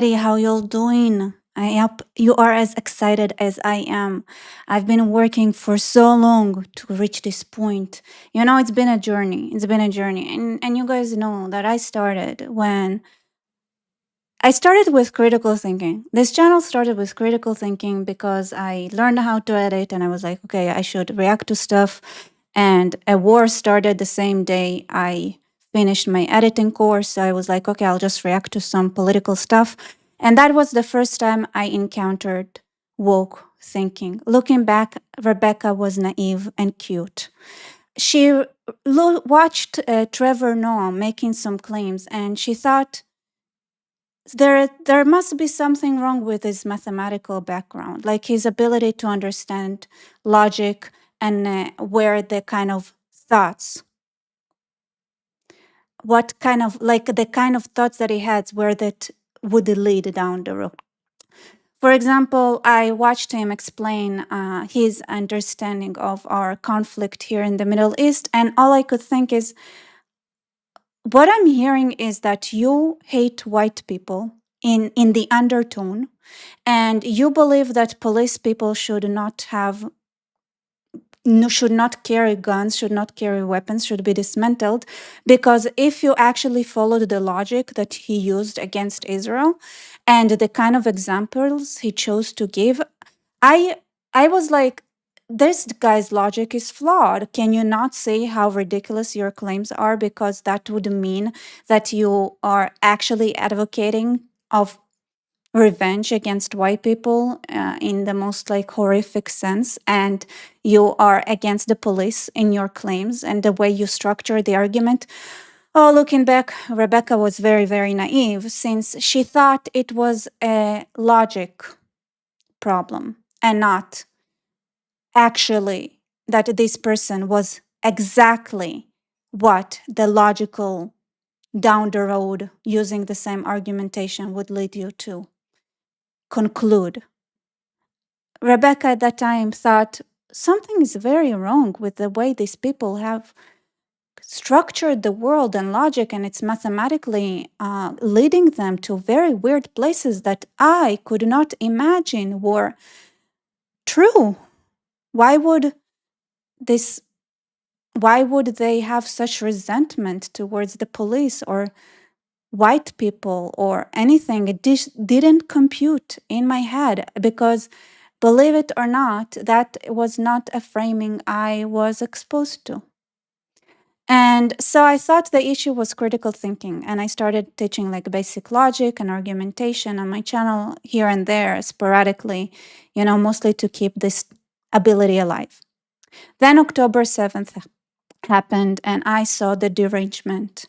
Hey, how y'all doing? I hope you are as excited as I am. I've been working for so long to reach this point. It's been a journey. It's been a journey. And you guys know that I started with critical thinking. This channel started with critical thinking because I learned how to edit and I was like, okay, I should react to stuff. And a war started the same day I finished my editing course. So I was like, okay, I'll just react to some political stuff. And that was the first time I encountered woke thinking. Looking back, Rebecca was naive and cute. She watched Trevor Noah making some claims and she thought, there must be something wrong with his mathematical background, like his ability to understand logic and where the kind of thoughts, what kind of like the kind of thoughts that he had, where that would lead down the road. For example, I watched him explain his understanding of our conflict here in the Middle East, and all I could think is, what I'm hearing is that you hate white people in the undertone, and you believe that police people should not have no, should not carry guns, should not carry weapons, should be dismantled. Because if you actually followed the logic that he used against Israel and the kind of examples he chose to give, I I was like, this guy's logic is flawed. Can you not say how ridiculous your claims are? Because that would mean that you are actually advocating of revenge against white people in the most like horrific sense, and you are against the police in your claims and the way you structure the argument. Oh, looking back, Rebecca was very, very naive since she thought it was a logic problem and not actually that this person was exactly what the logical down the road using the same argumentation would lead you to conclude. Rebecca at that time thought something is very wrong with the way these people have structured the world and logic, and it's mathematically leading them to very weird places that I could not imagine were true. Why would this? Why would they have such resentment towards the police or white people or anything? It didn't compute in my head because, believe it or not, that was not a framing I was exposed to. And so I thought the issue was critical thinking, and I started teaching like basic logic and argumentation on my channel here and there sporadically, mostly to keep this ability alive. Then October 7th happened, and I saw the derangement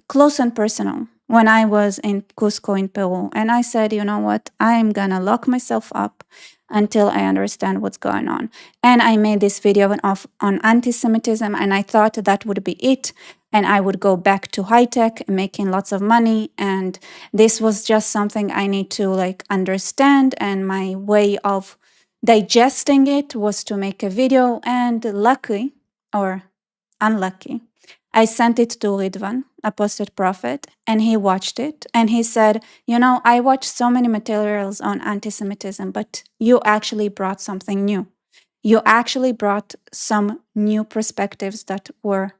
close and personal when I was in Cusco in Peru. And I said, you know what? I'm gonna lock myself up until I understand what's going on. And I made this video on anti-Semitism, and I thought that would be it. And I would go back to high tech, making lots of money. And this was just something I need to like understand. And my way of digesting it was to make a video. And lucky or unlucky, I sent it to Ridvan, Apostate Prophet, and he watched it. And he said, I watched so many materials on anti Semitism, but you actually brought something new. You actually brought some new perspectives that were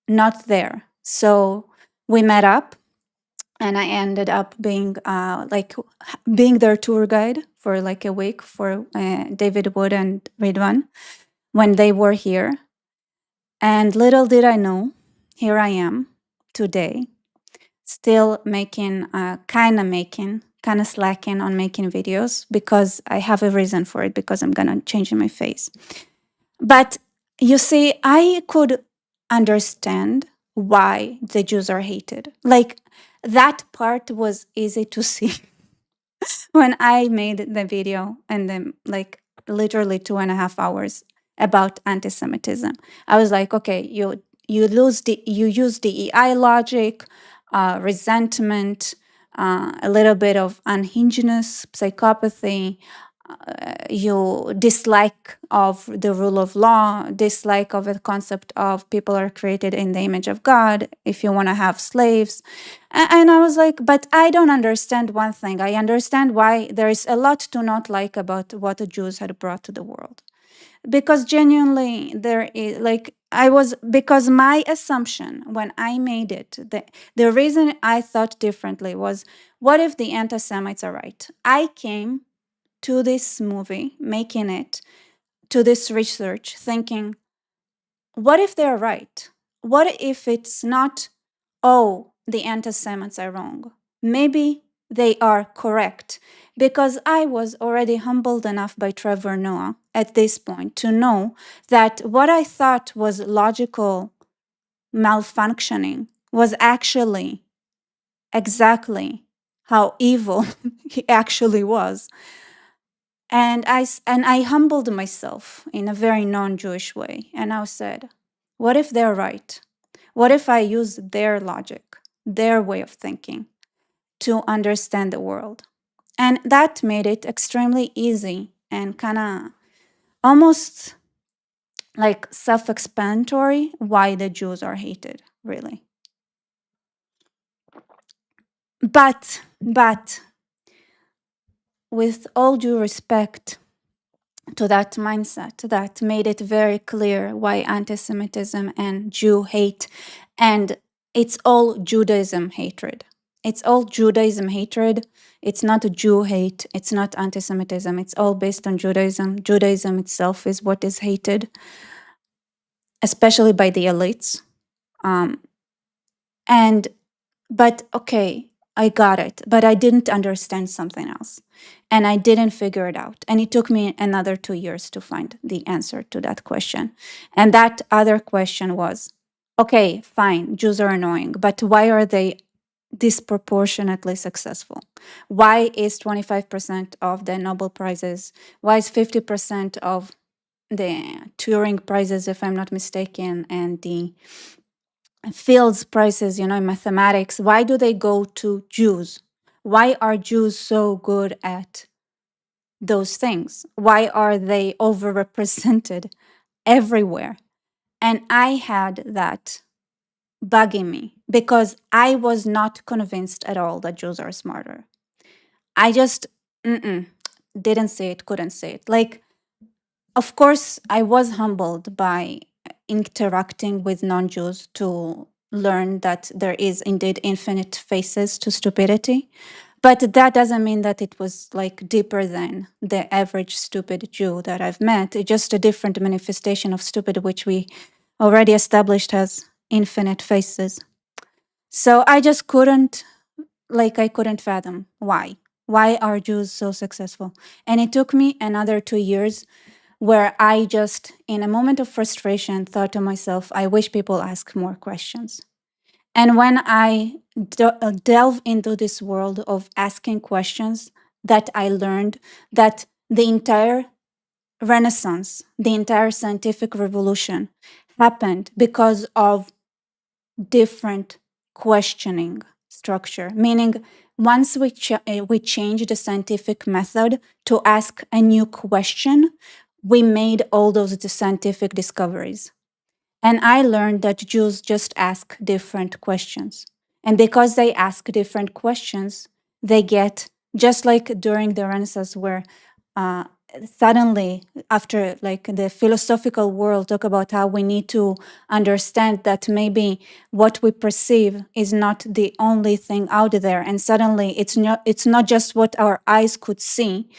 not there. So we met up, and I ended up being their tour guide for like a week for David Wood and Ridvan when they were here. And little did I know, here I am today, still making, kind of slacking on making videos because I have a reason for it, because I'm going to change my face. But you see, I could understand why the Jews are hated. Like, that part was easy to see when I made the video, and then like literally 2.5 hours about anti-Semitism. I was like, okay, you use DEI logic, resentment, a little bit of unhingedness, psychopathy, you dislike of the rule of law, dislike of the concept of people are created in the image of God, if you want to have slaves. And I was like, but I don't understand one thing. I understand why there is a lot to not like about what the Jews had brought to the world. Because genuinely there is like I was because my assumption when I made it, the reason I thought differently was, what if the anti-Semites are right? I came to this movie, making it, to this research, thinking, what if they're right? What if it's not, oh, the anti Semites are wrong? Maybe they are correct. Because I was already humbled enough by Trevor Noah at this point to know that what I thought was logical malfunctioning was actually exactly how evil he actually was. And I humbled myself in a very non-Jewish way, and I said, what if they're right? What if I use their logic, their way of thinking to understand the world? And that made it extremely easy and kind of almost like self-explanatory why the Jews are hated, really. But with all due respect to that mindset that made it very clear why anti-Semitism and Jew hate, and it's all Judaism hatred. It's all Judaism hatred. It's not a Jew hate. It's not anti-Semitism. It's all based on Judaism. Judaism itself is what is hated, especially by the elites. Um, and but okay, I got it, but I didn't understand something else. And I didn't figure it out. And it took me another 2 years to find the answer to that question. And that other question was, okay, fine, Jews are annoying, but why are they disproportionately successful? Why is 25% of the Nobel Prizes, why is 50% of the Turing Prizes, if I'm not mistaken, and the Fields Prizes, in mathematics, why do they go to Jews? Why are Jews so good at those things? Why are they overrepresented everywhere? And I had that bugging me because I was not convinced at all that Jews are smarter. I just didn't say it, couldn't say it. Like, of course, I was humbled by interacting with non Jews to learn that there is indeed infinite faces to stupidity. But that doesn't mean that it was like deeper than the average stupid Jew that I've met. It's just a different manifestation of stupid, which we already established as infinite faces. So I just couldn't, I couldn't fathom why. Why are Jews so successful? And it took me another 2 years where I just, in a moment of frustration, thought to myself, I wish people ask more questions. And when I delve into this world of asking questions, that I learned that the entire Renaissance, the entire scientific revolution happened because of different questioning structure, meaning once we changed the scientific method to ask a new question, we made all those scientific discoveries. And I learned that Jews just ask different questions. And because they ask different questions, they get, just like during the Renaissance, where uh, suddenly, after like the philosophical world talk about how we need to understand that maybe what we perceive is not the only thing out there, and suddenly it's not just what our eyes could see,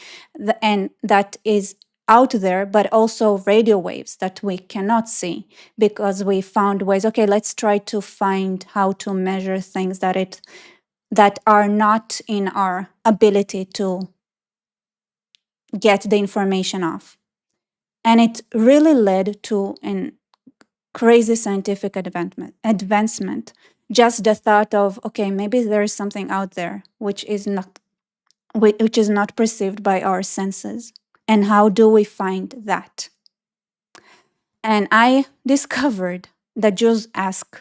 and that is out there, but also radio waves that we cannot see, because we found ways, okay, let's try to find how to measure things that are not in our ability to get the information of. And it really led to a crazy scientific advancement. Just the thought of, okay, maybe there is something out there which is not perceived by our senses. And how do we find that? And I discovered that Jews ask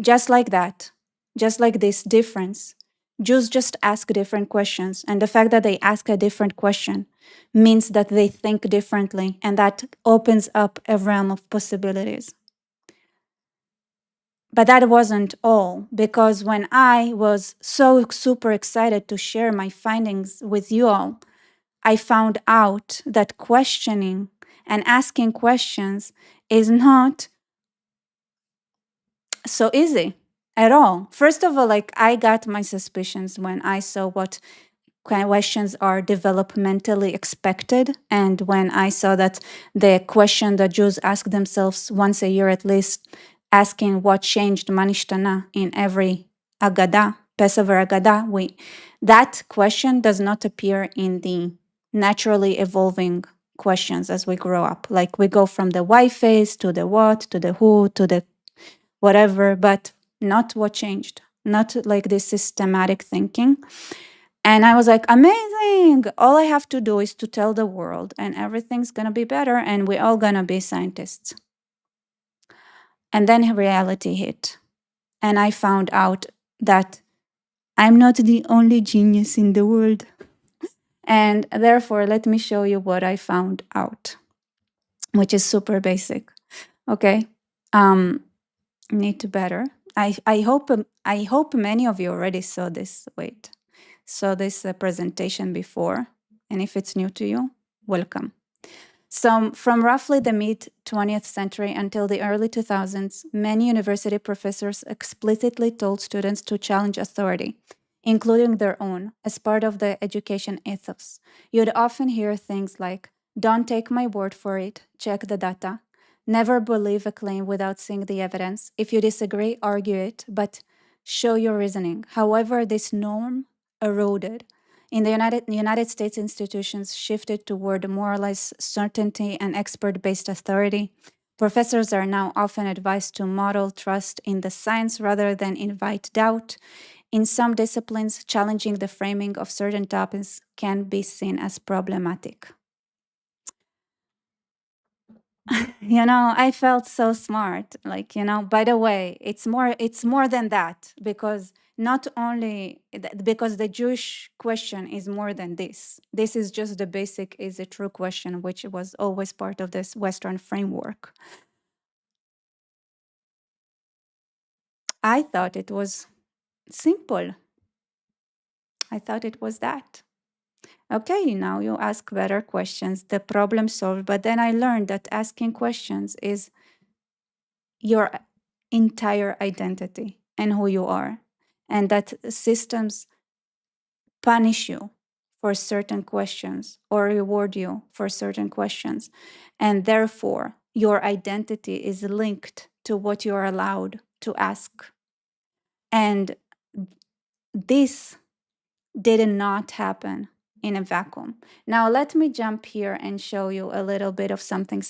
just like that, just like this difference. Jews just ask different questions. And the fact that they ask a different question means that they think differently, and that opens up a realm of possibilities. But that wasn't all, because when I was so super excited to share my findings with you all, I found out that questioning and asking questions is not so easy at all. First of all, like, I got my suspicions when I saw what questions are developmentally expected, and when I saw that the question that Jews ask themselves once a year at least, asking what changed manishtana in every Agada, Passover Agada, that question does not appear in the naturally evolving questions as we grow up. Like, we go from the why phase to the what, to the who, to the whatever, but not what changed, not like this systematic thinking. And I was like, amazing. All I have to do is to tell the world, and everything's going to be better, and we're all going to be scientists. And then reality hit. And I found out that I'm not the only genius in the world. And therefore, let me show you what I found out, which is super basic. Okay. Need to better. I hope many of you already saw this. Saw this presentation before, and if it's new to you, welcome. So, from roughly the mid 20th century until the early 2000s, many university professors explicitly told students to challenge authority, including their own, as part of the education ethos. You'd often hear things like, "Don't take my word for it, check the data. Never believe a claim without seeing the evidence. If you disagree, argue it, but show your reasoning." However, this norm eroded. In the United States, institutions shifted toward moralized certainty and expert-based authority. Professors are now often advised to model trust in the science rather than invite doubt. In some disciplines, challenging the framing of certain topics can be seen as problematic. I felt so smart. Like, by the way, it's more than that, because not only because the Jewish question is more than this. This is just the basic is a true question, which was always part of this Western framework. I thought it was simple. I thought it was that. Okay, now you ask better questions, the problem solved. But then I learned that asking questions is your entire identity and who you are, and that systems punish you for certain questions or reward you for certain questions, and therefore your identity is linked to what you're allowed to ask. And this did not happen in a vacuum. Now, let me jump here and show you a little bit of something,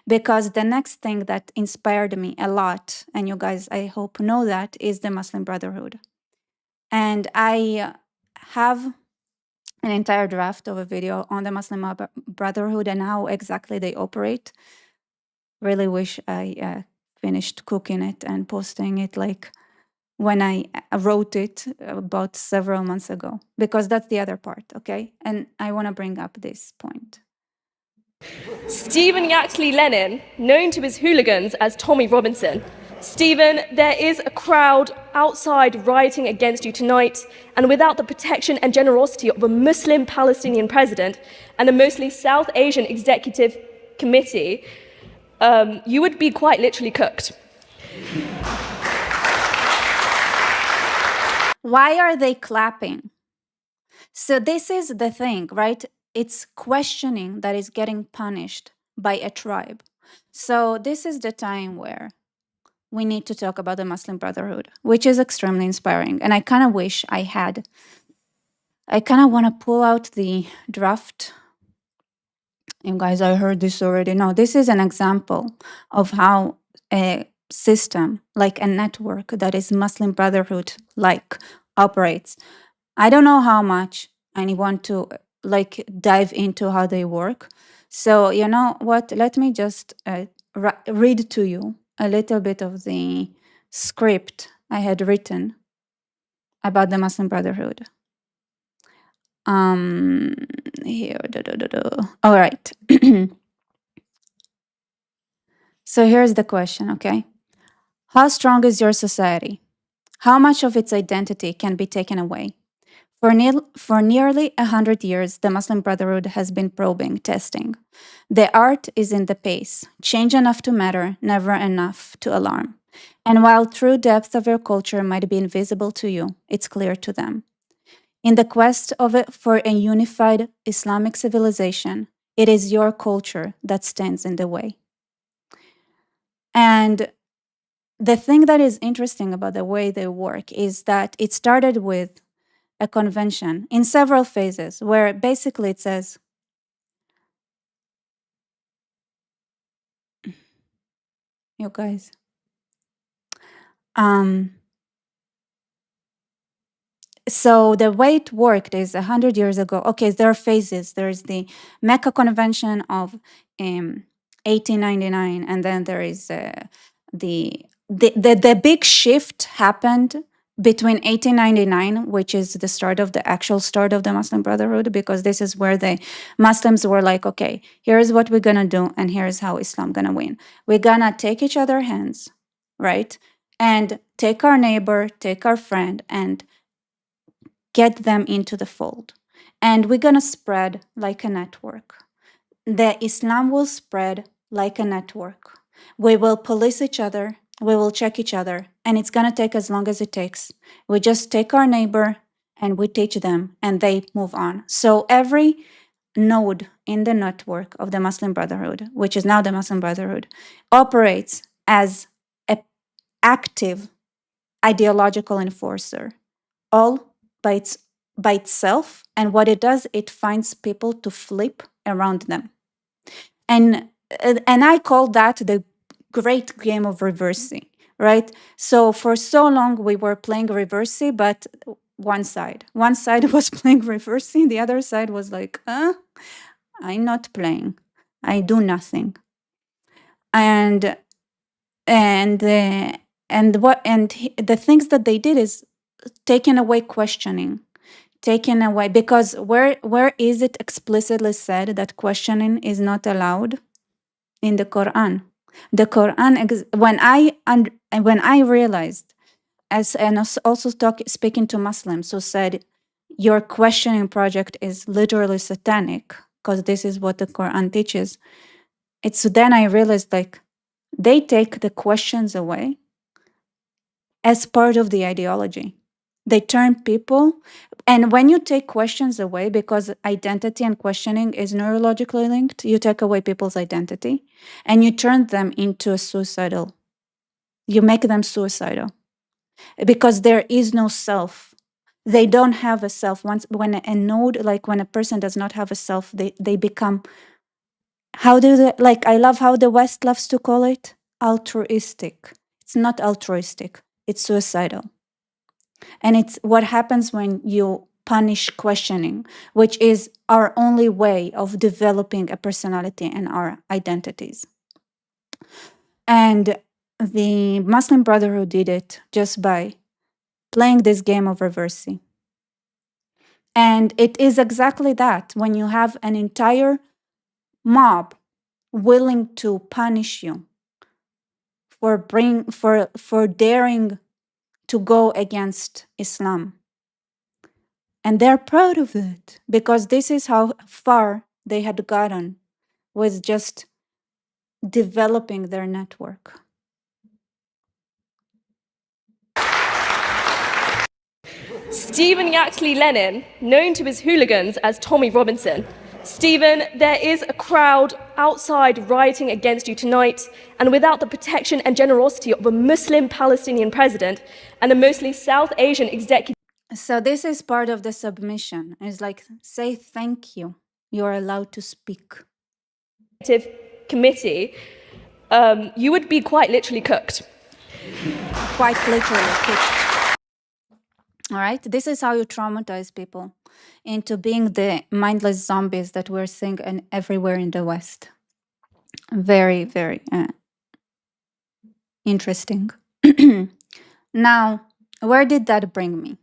because the next thing that inspired me a lot, and you guys, I hope, know that, is the Muslim Brotherhood. And I have an entire draft of a video on the Muslim Brotherhood and how exactly they operate. Really wish I finished cooking it and posting it like when I wrote it about several months ago, because that's the other part, okay? And I want to bring up this point. Stephen Yaxley Lennon, known to his hooligans as Tommy Robinson. Stephen, there is a crowd outside rioting against you tonight, and without the protection and generosity of a Muslim Palestinian president and a mostly South Asian executive committee, you would be quite literally cooked. Why are they clapping? So this is the thing, right? It's questioning that is getting punished by a tribe. So this is the time where we need to talk about the Muslim Brotherhood, which is extremely inspiring. And I kind of wish I had. I kind of want to pull out the draft. You guys, I heard this already. No, this is an example of how a system, like a network that is Muslim Brotherhood like, operates. I don't know how much I want to like dive into how they work. So you know what? Let me just read to you a little bit of the script I had written about the Muslim Brotherhood. Here, all right. So here's the question, okay? How strong is your society? How much of its identity can be taken away? For nearly 100 years, the Muslim Brotherhood has been probing, testing. The art is in the pace, change enough to matter, never enough to alarm. And while true depth of your culture might be invisible to you, it's clear to them. In the quest for a unified Islamic civilization, it is your culture that stands in the way. And the thing that is interesting about the way they work is that it started with a convention in several phases where basically it says, you guys, so the way it worked is 100 years ago. Okay, there are phases. There's the Mecca Convention of 1899, and then there is the big shift happened between 1899, which is the start of the actual start of the Muslim Brotherhood, because this is where the Muslims were like, okay, here's what we're gonna do, and here's how Islam gonna win. We're gonna take each other's hands, right, and take our neighbor, take our friend, and get them into the fold. And we're going to spread like a network. The Islam will spread like a network. We will police each other, we will check each other, and it's going to take as long as it takes. We just take our neighbor and we teach them, and they move on. So every node in the network of the Muslim Brotherhood, which is now the Muslim Brotherhood, operates as an active ideological enforcer, all by itself, and what it does, it finds people to flip around them, and I call that the great game of reversey, right? So for so long we were playing reversey, but one side was playing reversey, the other side was like, I'm not playing, I do nothing. And the things that they did is taken away questioning, taken away, because where is it explicitly said that questioning is not allowed? In the Quran. The Quran, when I realized, and also speaking to Muslims who said your questioning project is literally satanic because this is what the Quran teaches, it's then I realized, like, they take the questions away as part of the ideology. They turn people, and when you take questions away, because identity and questioning is neurologically linked, you take away people's identity and you turn them into suicidal. You make them suicidal because there is no self. They don't have a self. When a node, like when a person does not have a self, they become, I love how the West loves to call it altruistic. It's not altruistic, it's suicidal. And it's what happens when you punish questioning, which is our only way of developing a personality and our identities. And the Muslim Brotherhood did it just by playing this game of reversey. And it is exactly that. When you have an entire mob willing to punish you for daring to go against Islam. And they're proud of it because this is how far they had gotten with just developing their network. Stephen Yaxley Lennon, known to his hooligans as Tommy Robinson. Stephen, there is a crowd outside rioting against you tonight, and without the protection and generosity of a Muslim Palestinian president and a mostly South Asian executive So this is part of the submission. It's like, say thank you. You're allowed to speak. committee, you would be quite literally cooked. Quite literally cooked. All right? This is how you traumatize people into being the mindless zombies that we're seeing everywhere in the West. Very, very interesting. Now, where did that bring me?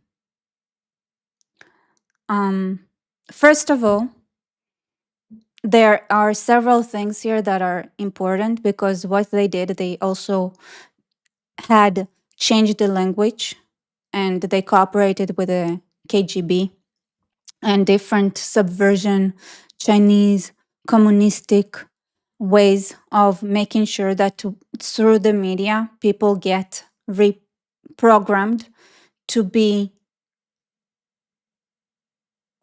First of all, there are several things here that are important because what they did, they also had changed the language and they cooperated with the KGB and different subversion, Chinese, communistic ways of making sure that through the media, people get reprogrammed to be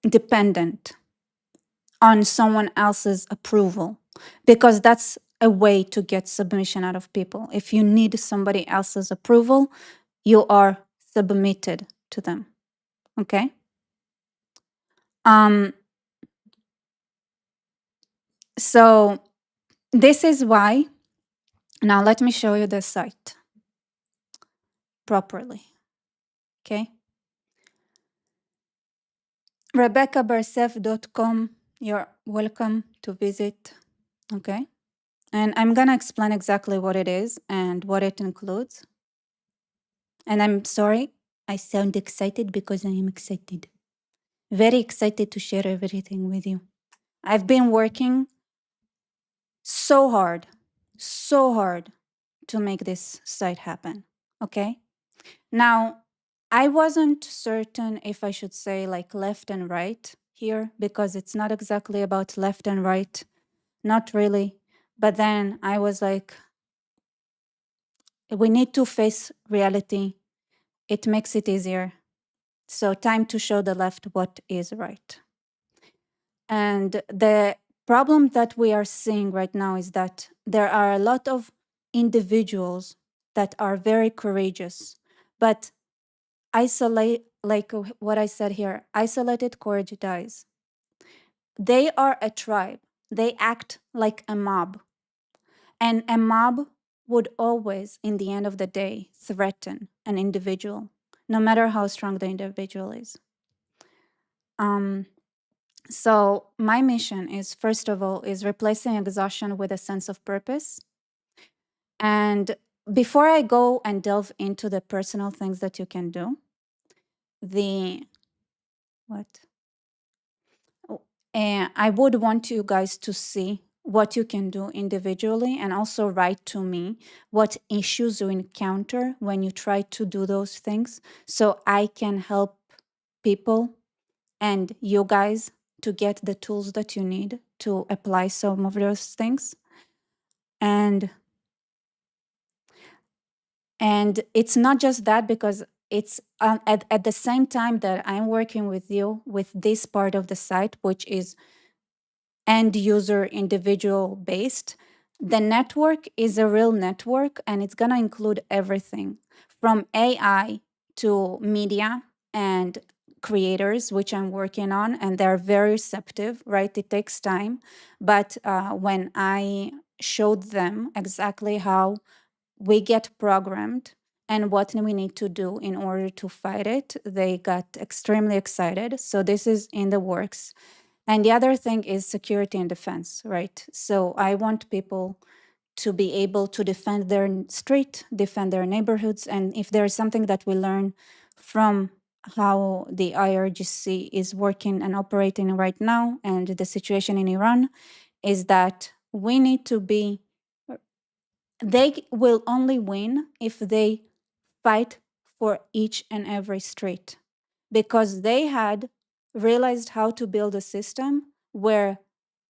dependent on someone else's approval, because that's a way to get submission out of people. If you need somebody else's approval, you are submitted to them. Okay? So this is why. Now let me show you the site properly. Okay? RebeccaBarsef.com. You're welcome to visit. Okay? And I'm going to explain exactly what it is and what it includes. And I'm sorry, I sound excited because I am excited. Very excited to share everything with you. I've been working so hard to make this site happen. Okay? Now, I wasn't certain if I should say like left and right here because it's not exactly about left and right. Not really. But then I was like, we need to face reality. It makes it easier. So, time to show the left what is right. And the problem that we are seeing right now is that there are a lot of individuals that are very courageous, but isolate, like what I said here, isolated courage dies. They are a tribe, they act like a mob. And a mob would always, in the end of the day, threaten an individual, no matter how strong the individual is. So my mission is, first of all, is replacing exhaustion with a sense of purpose. And before I go and delve into the personal things that you can do, I would want you guys to see what you can do individually and also write to me what issues you encounter when you try to do those things so I can help people and you guys to get the tools that you need to apply some of those things. And it's not just that, because it's at the same time that I'm working with you with this part of the site, which is end user individual based, the network is a real network and it's going to include everything from AI to media and creators, which I'm working on, and they're very receptive, right? It takes time. But when I showed them exactly how we get programmed and what we need to do in order to fight it, they got extremely excited. So this is in the works. And the other thing is security and defense, right? So I want people to be able to defend their street, defend their neighborhoods. And if there's something that we learn from how the IRGC is working and operating right now and the situation in Iran, is that we need to be, they will only win if they fight for each and every street, because they had realized how to build a system where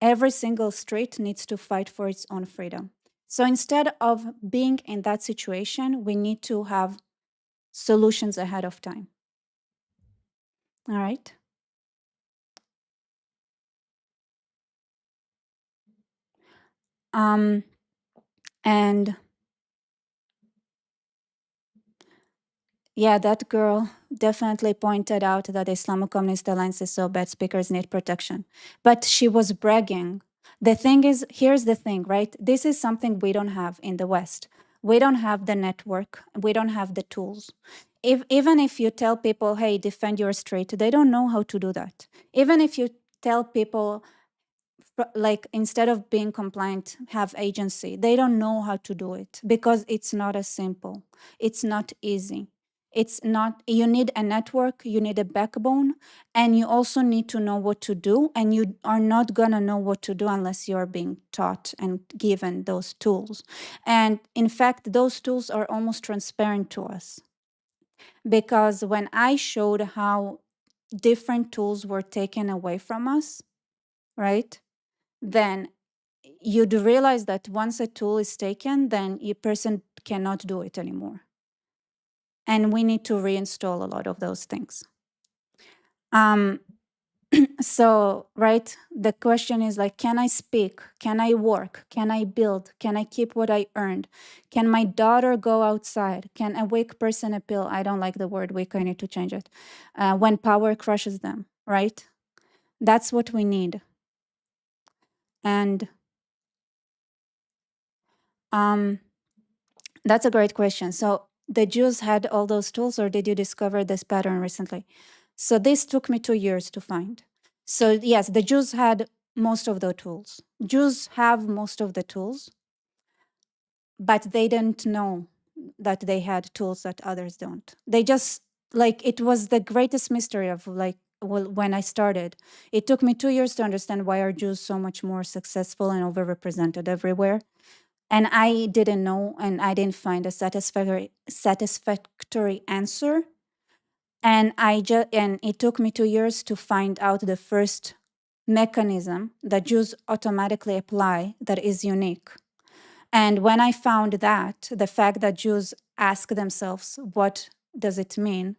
every single street needs to fight for its own freedom. So instead of being in that situation, we need to have solutions ahead of time. All right. And yeah, that girl definitely pointed out that the Islamic Communist Alliance is so bad, speakers need protection. But she was bragging. The thing is, here's the thing, right? This is something we don't have in the West. We don't have the network, we don't have the tools. Even if you tell people, hey, defend your street, they don't know how to do that. Even if you tell people, like, instead of being compliant, have agency, they don't know how to do it because it's not as simple. It's not easy. It's not, you need a network, you need a backbone, and you also need to know what to do. And you are not going to know what to do unless you're being taught and given those tools. And in fact, those tools are almost transparent to us. Because when I showed how different tools were taken away from us, right? Then you'd realize that once a tool is taken, then a person cannot do it anymore. And we need to reinstall a lot of those things. So, right, the question is like, can I speak? Can I work? Can I build? Can I keep what I earned? Can my daughter go outside? Can a weak person appeal? I don't like the word weak, I need to change it. When power crushes them, right? That's what we need. And that's a great question. So the Jews had all those tools, or did you discover this pattern recently? So this took me 2 years to find. So yes, the Jews had most of the tools. Jews have most of the tools, but they didn't know that they had tools that others don't. They just, like, it was the greatest mystery of, like, well, when I started. It took me 2 years to understand why are Jews so much more successful and overrepresented everywhere. And I didn't know, and I didn't find a satisfactory answer. And it took me 2 years to find out the first mechanism that Jews automatically apply that is unique. And when I found that, the fact that Jews ask themselves, what does it mean?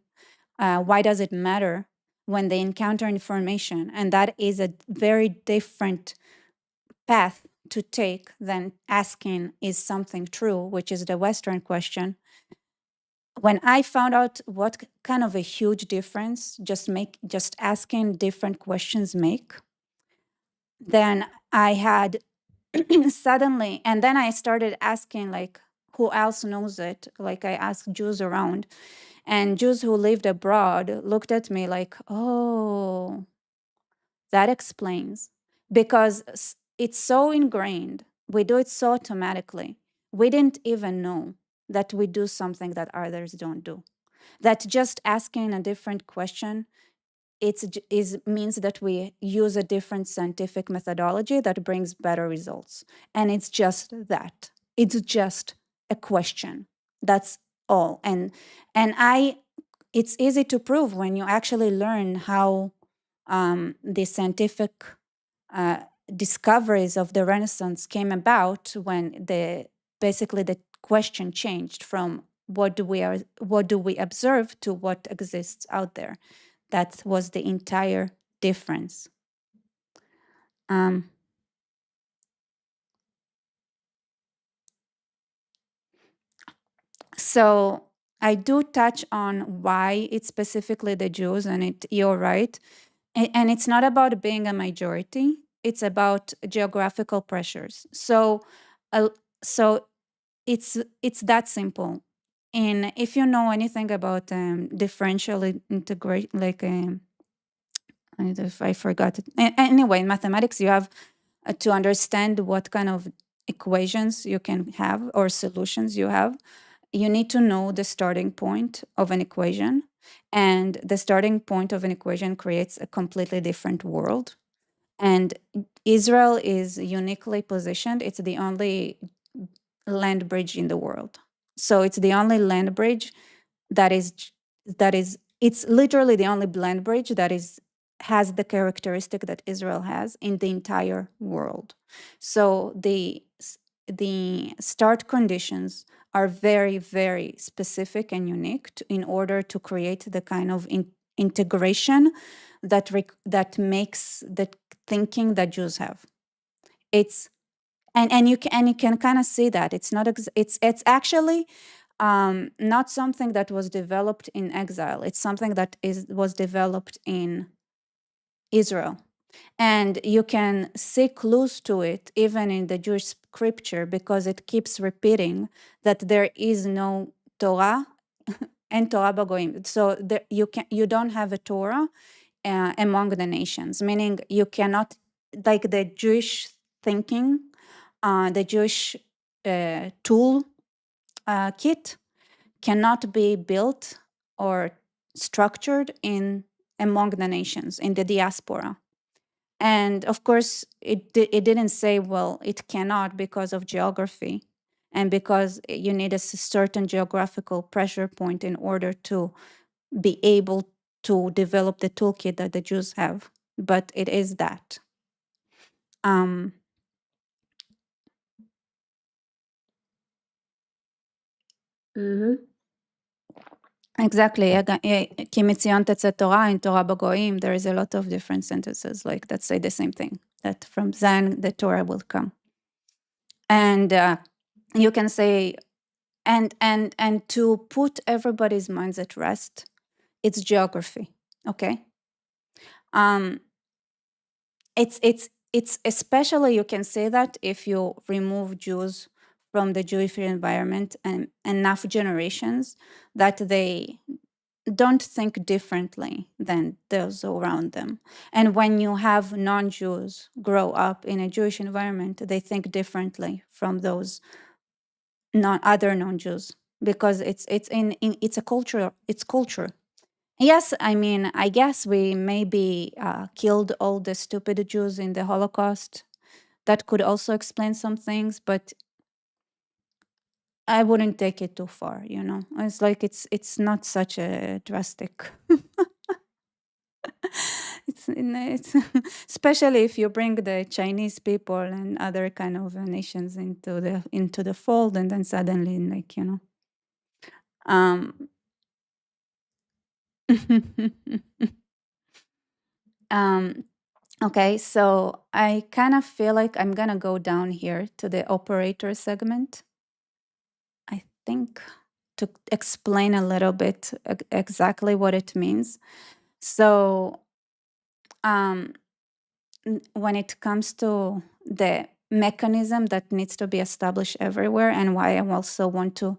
Why does it matter when they encounter information? And that is a very different path to take than asking, is something true, which is the Western question. When I found out what kind of a huge difference just asking different questions make, then I had suddenly, and then I started asking, like, who else knows it? Like, I asked Jews around, and Jews who lived abroad looked at me like, oh, that explains. Because it's so ingrained, we do it so automatically. We didn't even know that we do something that others don't do. That just asking a different question, means that we use a different scientific methodology that brings better results. And it's just that. It's just a question. That's all. And it's easy to prove when you actually learn how the scientific discoveries of the Renaissance came about, when basically the question changed from what do we observe to what exists out there. That was the entire difference. So I do touch on why it's specifically the Jews, and you're right. And it's not about being a majority, it's about geographical pressures. So it's that simple. And if you know anything about differential integration, like I forgot it. Anyway, in mathematics, you have to understand what kind of equations you can have or solutions you have. You need to know the starting point of an equation, and the starting point of an equation creates a completely different world. And Israel is uniquely positioned. It's the only land bridge in the world. So it's the only land bridge that is it's literally the only land bridge that has the characteristic that Israel has in the entire world. So the start conditions are very, very specific and unique in order to create the kind of integration that makes the thinking that Jews have. It's and you can kind of see that it's not it's actually not something that was developed in exile. It's something that was developed in Israel. And you can see clues to it even in the Jewish scripture, because it keeps repeating that there is no Torah and Torah Bagoim. So you don't have a Torah among the nations, meaning you cannot, like the Jewish thinking, the Jewish tool kit cannot be built or structured in among the nations in the diaspora. And of course, it didn't say, well, it cannot because of geography and because you need a certain geographical pressure point in order to be able to develop the toolkit that the Jews have. But it is that. Um, exactly. Ki mitzion tetzeh Torah, in Torah b'goyim, there is a lot of different sentences like that say the same thing, that from Zion the Torah will come. And you can say, and to put everybody's minds at rest, it's geography, okay? It's especially, you can say that if you remove Jews from the Jewish environment and enough generations that they don't think differently than those around them. And when you have non-Jews grow up in a Jewish environment, they think differently from those other non-Jews, because it's it's a culture. It's culture. Yes, I mean, I guess we maybe killed all the stupid Jews in the Holocaust. That could also explain some things, but I wouldn't take it too far. You know, it's like it's not such a drastic. It's especially if you bring the Chinese people and other kind of nations into the fold, and then suddenly, like, you know. Um, okay, so I kind of feel like I'm gonna go down here to the operator segment, I think, to explain a little bit exactly what it means. So, when it comes to the mechanism that needs to be established everywhere, and why I also want to,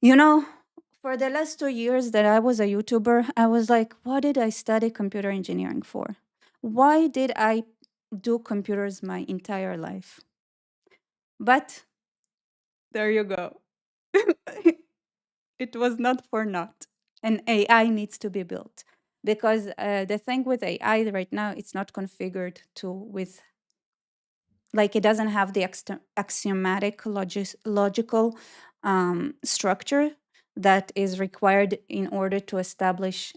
you know, for the last 2 years that I was a YouTuber, I was like, what did I study computer engineering for? Why did I do computers my entire life? But there you go. It was not for naught. And AI needs to be built, because the thing with AI right now, it's not configured to with, like, it doesn't have the axiomatic logical structure that is required in order to establish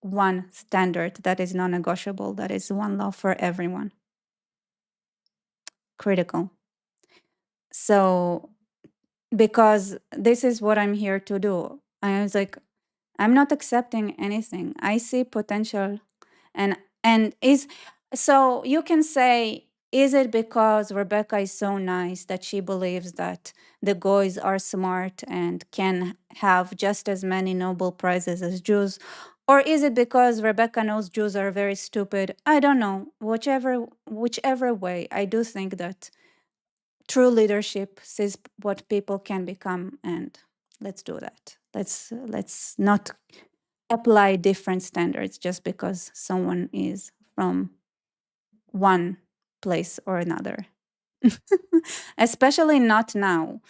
one standard that is non-negotiable, that is one law for everyone. Critical. So, because this is what I'm here to do, I was like, I'm not accepting anything. I see potential, and is so you can say, is it because Rebecca is so nice that she believes that the Goys are smart and can have just as many Nobel Prizes as Jews? Or is it because Rebecca knows Jews are very stupid? I don't know. Whichever way, I do think that true leadership sees what people can become, and let's do that. Let's not apply different standards just because someone is from one place or another. Especially not now.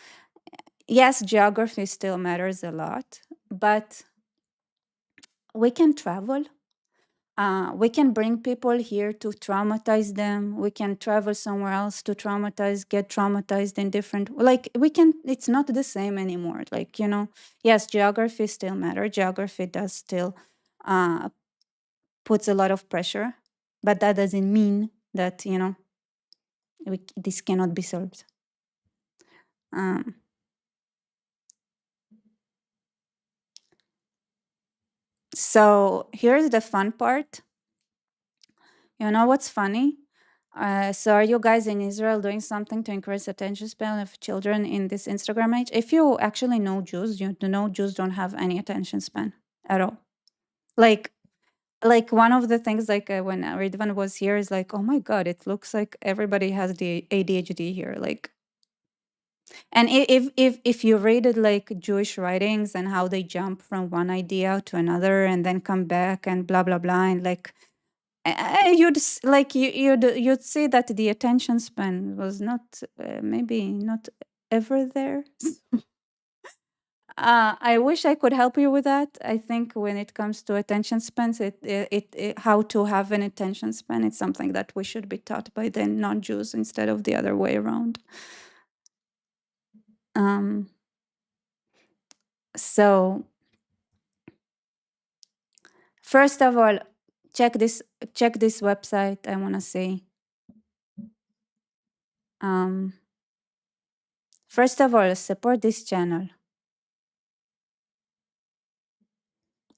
Yes, geography still matters a lot, but we can travel. We can bring people here to traumatize them. We can travel somewhere else to get traumatized in different, like, we can, it's not the same anymore. Like, you know, yes, geography still matters. Geography does still puts a lot of pressure, but that doesn't mean that, you know, this cannot be solved. Um, so here's the fun part. You know what's funny? So are you guys in Israel doing something to increase attention span of children in this Instagram age? If you actually know Jews, you know Jews don't have any attention span at all. Like one of the things, like when Ridvan was here, is like, oh my god, it looks like everybody has the ADHD here. Like, and if you read it, like Jewish writings and how they jump from one idea to another and then come back and blah blah blah, and like you'd see that the attention span was not maybe not ever there. I wish I could help you with that. I think when it comes to attention spans, how to have an attention span, it's something that we should be taught by the non-Jews instead of the other way around. So first of all, check this website. I want to say, first of all, support this channel.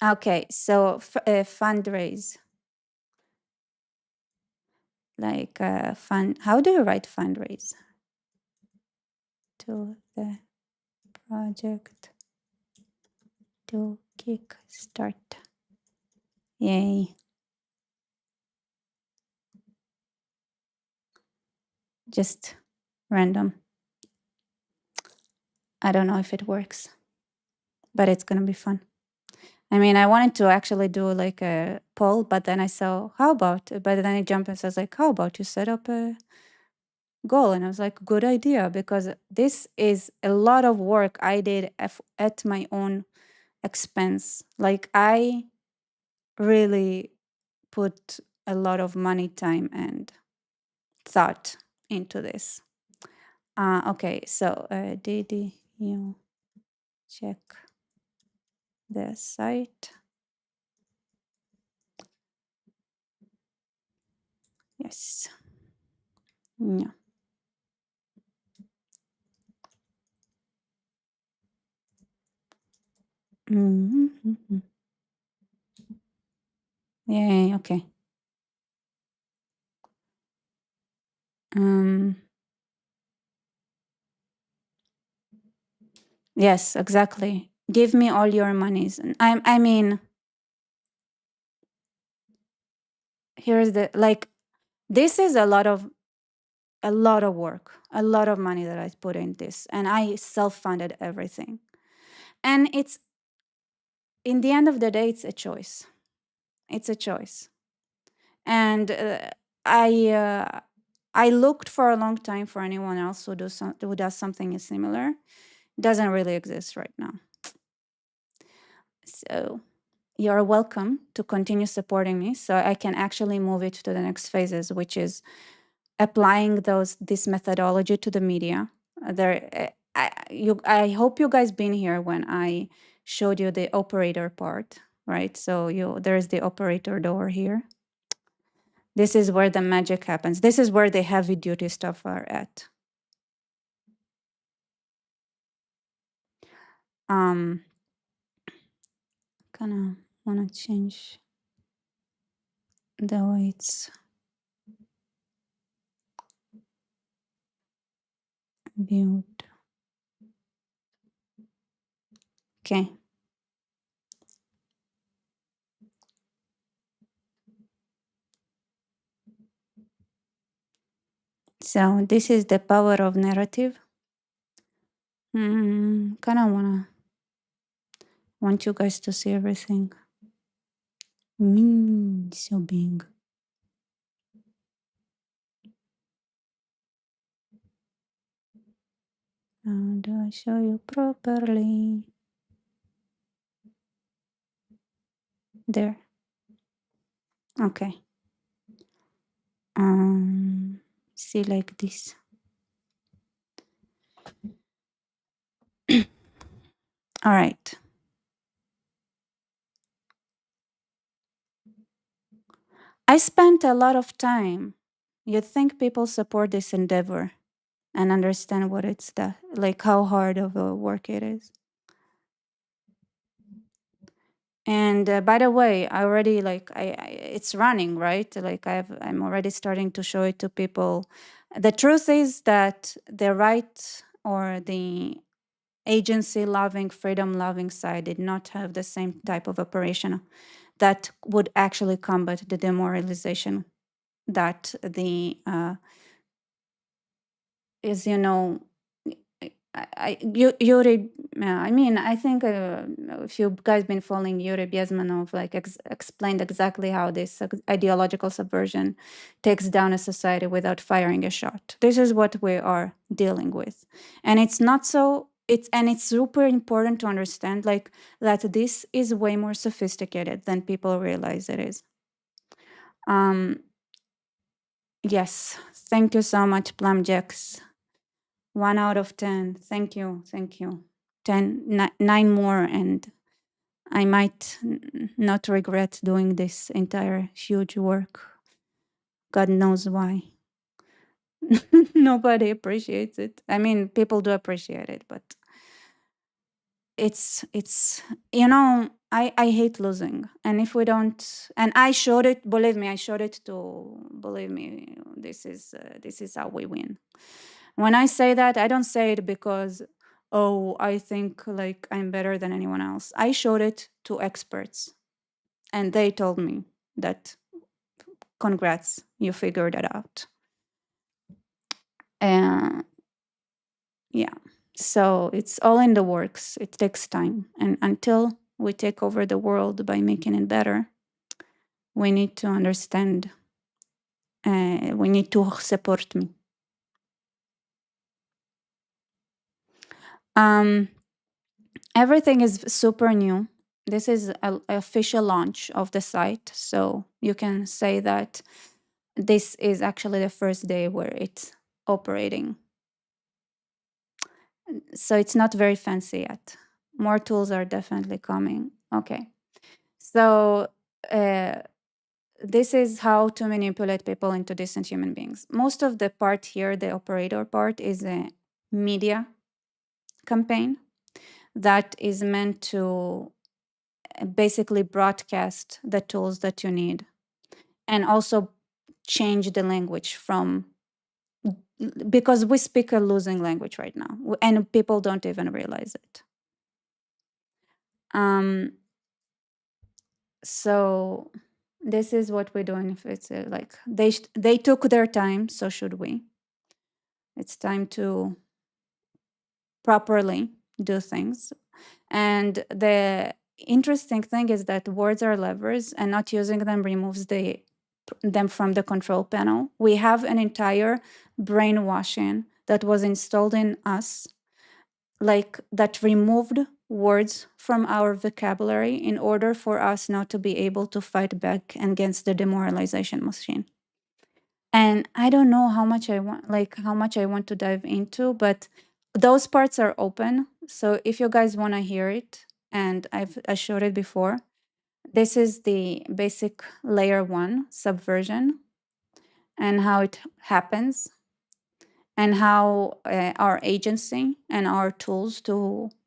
Okay, so fundraise, like how do you write fundraise? To the project to kickstart. Yay. Just random. I don't know if it works, but it's gonna be fun. I mean, I wanted to actually do like a poll, but then I saw, but then I jumped and says like, how about you set up a goal? And I was like, good idea, because this is a lot of work I did at my own expense. Like I really put a lot of money, time, and thought into this. Okay, so did you check the site? Yes. No. Mm-hmm. Yay, okay. Yes, exactly. Give me all your monies. And I mean, here's the this is a lot of work, a lot of money that I put in this, and I self-funded everything. And it's in the end of the day, it's a choice. It's a choice. And I looked for a long time for anyone else who does something similar. Doesn't really exist right now. So you're welcome to continue supporting me so I can actually move it to the next phases, which is applying this methodology to the media. I hope you guys been here when I showed you the operator part, right? So there's the operator door here. This is where the magic happens. This is where the heavy duty stuff are at. Kind of want to change the way it's viewed. Okay. So this is the power of narrative. Kind of want you guys to see everything. So big. How do I show you properly? There. Okay. See like this. All right. I spent a lot of time. You'd think people support this endeavor and understand what it's like how hard of a work it is. And by the way, I already it's running, right? Like I'm already starting to show it to people. The truth is that the right or the agency loving, freedom loving side did not have the same type of operation that would actually combat the demoralization that is, Yuri, I mean, I think if you guys been following Yuri Bezmenov, explained exactly how this ideological subversion takes down a society without firing a shot. This is what we are dealing with. And it's not so it's super important to understand like that this is way more sophisticated than people realize it is. Yes, thank you so much, Plumjacks. 1 out of 10. Thank you, thank you. 9 more, and I might not regret doing this entire huge work. God knows why. Nobody appreciates it. I mean, people do appreciate it, but it's I hate losing. And if we don't, and I showed it, believe me, I showed it to, believe me, this is how we win. When I say that, I don't say it because, oh, I think like I'm better than anyone else. I showed it to experts and they told me that congrats, you figured it out. Yeah. So it's all in the works. It takes time. And until we take over the world by making it better, we need to understand, we need to support me. Everything is super new. This is an official launch of the site. So you can say that this is actually the first day where it's operating. So it's not very fancy yet. More tools are definitely coming. Okay. So this is how to manipulate people into decent human beings. Most of the part here, the operator part, is a media campaign that is meant to basically broadcast the tools that you need and also change the language from, because we speak a losing language right now and people don't even realize it. So this is what we're doing. If it's like they took their time, so should we. It's time to properly do things. And the interesting thing is that words are levers, and not using them removes them from the control panel. We have an entire brainwashing that was installed in us, like that removed words from our vocabulary in order for us not to be able to fight back against the demoralization machine. And I don't know how much I want to dive into, but those parts are open. So if you guys want to hear it, and I showed it before, this is the basic layer 1 subversion and how it happens and how our agency and our tools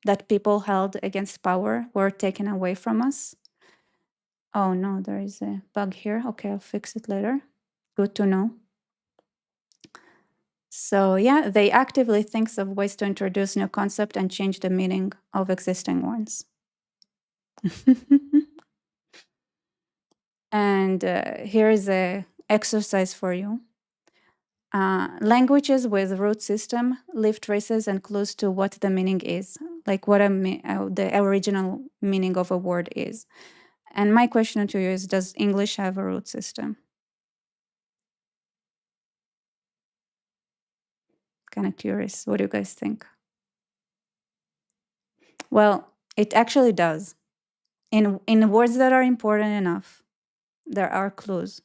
that people held against power were taken away from us. Oh no, there is a bug here. Okay, I'll fix it later. Good to know. So yeah, they actively think of ways to introduce new concept and change the meaning of existing ones. And here is a exercise for you. Languages with root system leave traces and clues to what the meaning is, like what the original meaning of a word is. And my question to you is, does English have a root system? Kind of curious. What do you guys think? Well, it actually does. In words that are important enough, there are clues.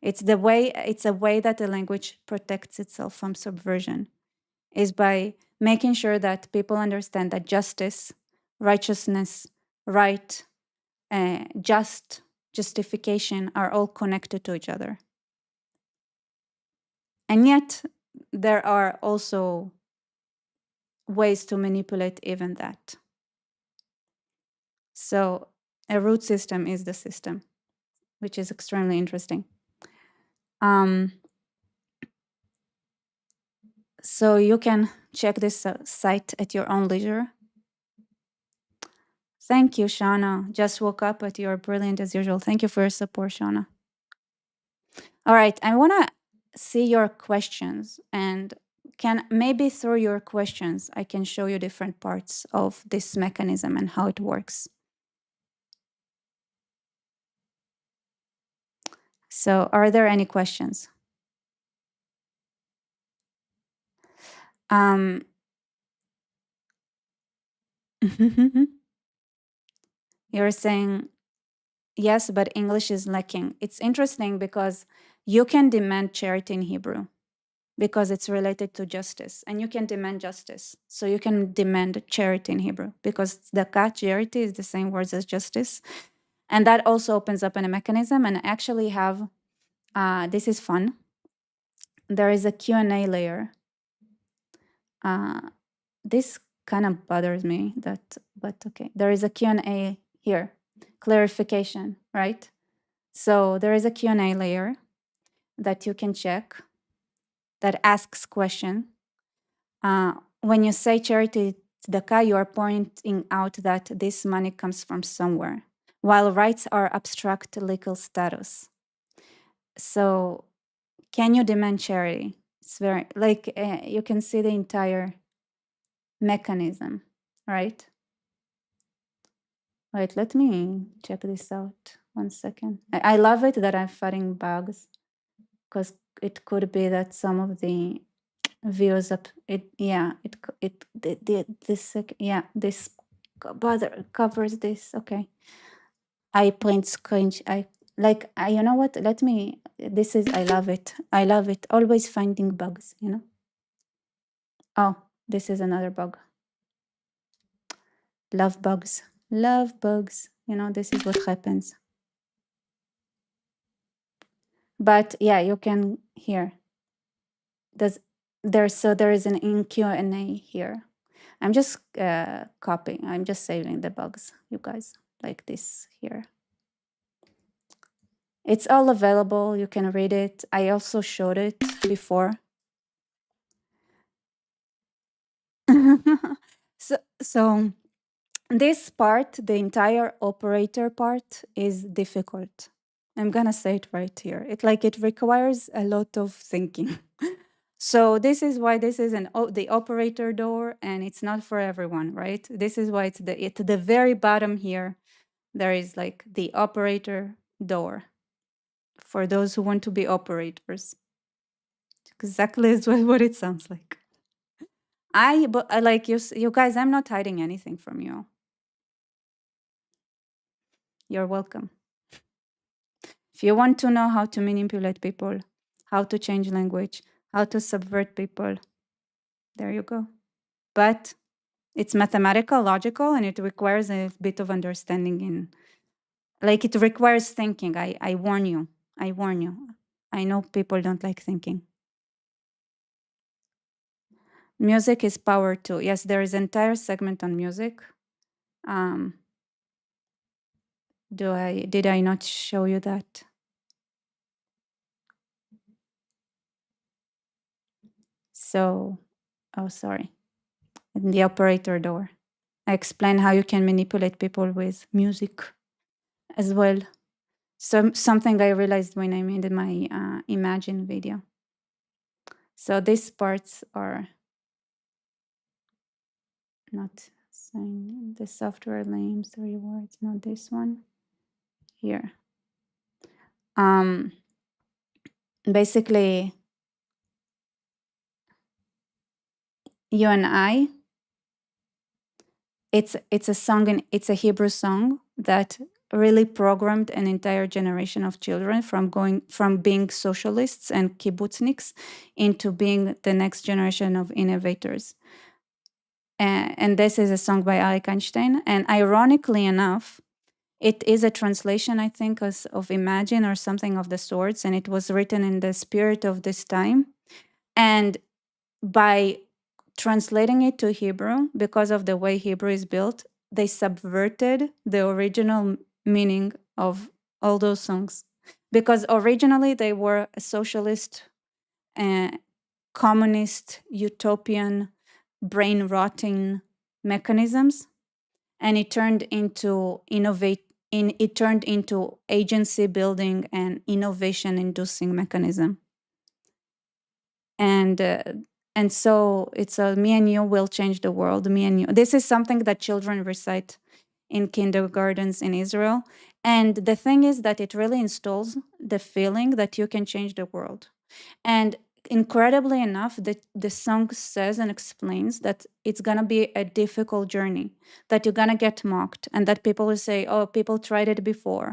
It's a way that the language protects itself from subversion, is by making sure that people understand that justice, righteousness, right, justification are all connected to each other. And yet, there are also ways to manipulate even that. So a root system is the system, which is extremely interesting. So you can check this site at your own leisure. Thank you, Shauna. Just woke up, but you're brilliant as usual. Thank you for your support, Shauna. All right, I want to see your questions, and maybe through your questions, I can show you different parts of this mechanism and how it works. So are there any questions? You're saying yes, but English is lacking. It's interesting because you can demand charity in Hebrew because it's related to justice, and you can demand justice. So you can demand charity in Hebrew because the charity is the same words as justice. And that also opens up in a mechanism. And I actually have, this is fun. There is a Q&A layer. This kind of bothers me, but okay. There is a Q&A here, clarification, right? So there is a Q&A layer that you can check that asks question. When you say charity tzedakah, you are pointing out that this money comes from somewhere, while rights are abstract legal status. So can you demand charity? It's very, like, you can see the entire mechanism, right? Wait, let me check this out. 1 second. I love it that I'm fighting bugs because it could be that some of the views up it, yeah, this bother covers this. Okay. I print screen. You know what? Let me, this is, I love it. I love it. Always finding bugs, you know? Oh, this is another bug. Love bugs. Love bugs. You know, this is what happens. But yeah, you can hear. There is an in Q&A here. I'm just copying. I'm just saving the bugs, you guys, like this here. It's all available. You can read it. I also showed it before. So this part, the entire operator part, is difficult. I'm gonna say it right here. It requires a lot of thinking. So this is why this is the operator door, and it's not for everyone, right? This is why it's at the very bottom here. There is like the operator door for those who want to be operators. Exactly is what it sounds like. But I like you guys. I'm not hiding anything from you. You're welcome. If you want to know how to manipulate people, how to change language, how to subvert people, there you go. But it's mathematical, logical, and it requires a bit of understanding it requires thinking. I warn you. I warn you. I know people don't like thinking. Music is power too. Yes, there is an entire segment on music. Did I not show you that? So, oh, sorry. In the operator door, I explain how you can manipulate people with music as well. So something I realized when I made my Imagine video. So these parts are not saying the software names, the rewards, not this one here. Basically, you and I, it's a song, and it's a Hebrew song that really programmed an entire generation of children from being socialists and kibbutzniks into being the next generation of innovators. And this is a song by Arik Einstein. And ironically enough, it is a translation, I think, of Imagine or something of the sorts, and it was written in the spirit of this time. And by translating it to Hebrew, because of the way Hebrew is built, they subverted the original meaning of all those songs. Because originally they were a socialist, communist, utopian, brain rotting mechanisms, and it turned into agency building and innovation inducing mechanism. And so it's me and you will change the world. Me and you. This is something that children recite in kindergartens in Israel. And the thing is that it really installs the feeling that you can change the world. And incredibly enough, the song says and explains that it's gonna be a difficult journey, that you're gonna get mocked, and that people will say, "Oh, people tried it before,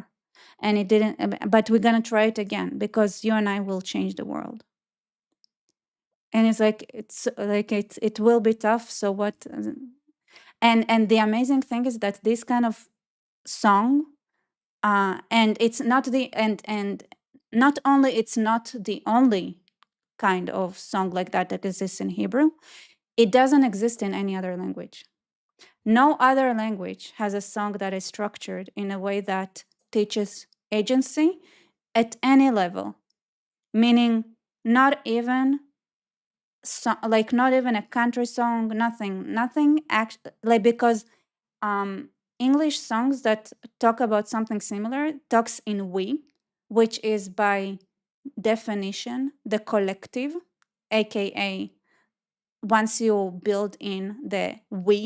and it didn't, but we're gonna try it again because you and I will change the world." And it will be tough. So what? And the amazing thing is that this kind of song, and it's not the and not only it's not the only kind of song like that that exists in Hebrew. It doesn't exist in any other language. No other language has a song that is structured in a way that teaches agency at any level, meaning not even not even a country song, nothing like, because English songs that talk about something similar talks in we, which is by definition the collective, aka once you build in the we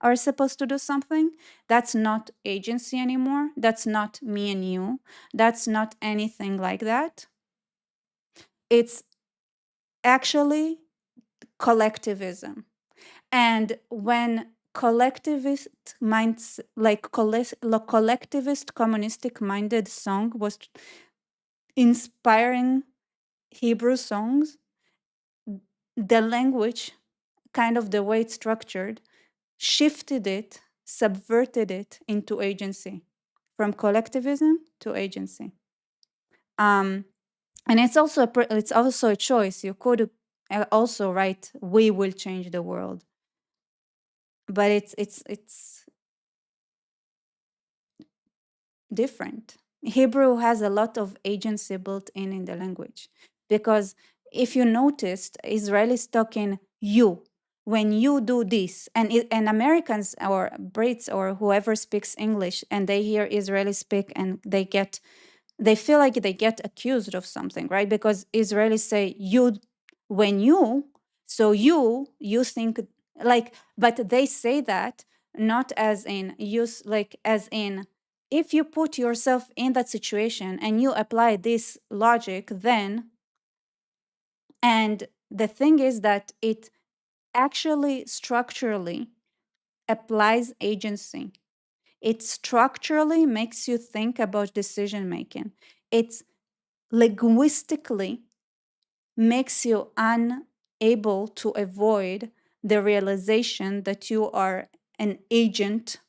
are supposed to do something, that's not agency anymore. That's not me and you. That's not anything like that. It's actually collectivism. And when collectivist minds, like collectivist communistic minded song was inspiring Hebrew songs, the language, kind of the way it's structured, shifted it, subverted it into agency, from collectivism to agency. And it's also a choice. You could also write, "We will change the world," but it's different. Hebrew has a lot of agency built in the language, because if you noticed, Israelis talking you. When you do this, and Americans or Brits or whoever speaks English, and they hear Israelis speak, and they feel like they get accused of something, right? Because Israelis say you when you, so you think like, but they say that not as in use, like as in, if you put yourself in that situation and you apply this logic, then, and the thing is that it actually structurally applies agency. It structurally makes you think about decision making. It's linguistically makes you unable to avoid the realization that you are an agent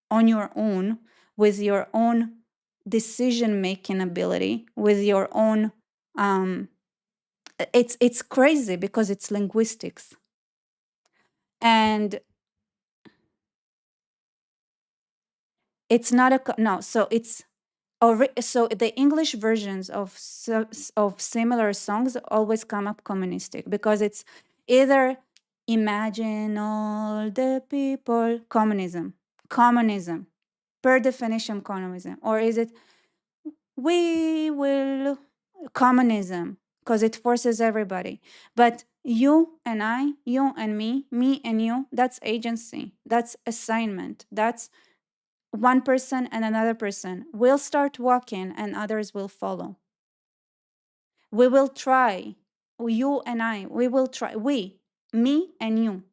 on your own, with your own decision making ability, with your own it's crazy because it's linguistics. And it's not no, so it's so the English versions of similar songs always come up communistic, because it's either imagine all the people, communism, per definition communism, or is it we will communism, because it forces everybody. But you and I, you and me and you, that's agency, that's assignment, that's one person and another person will start walking and others will follow. We will try, you and I, we will try, me and you,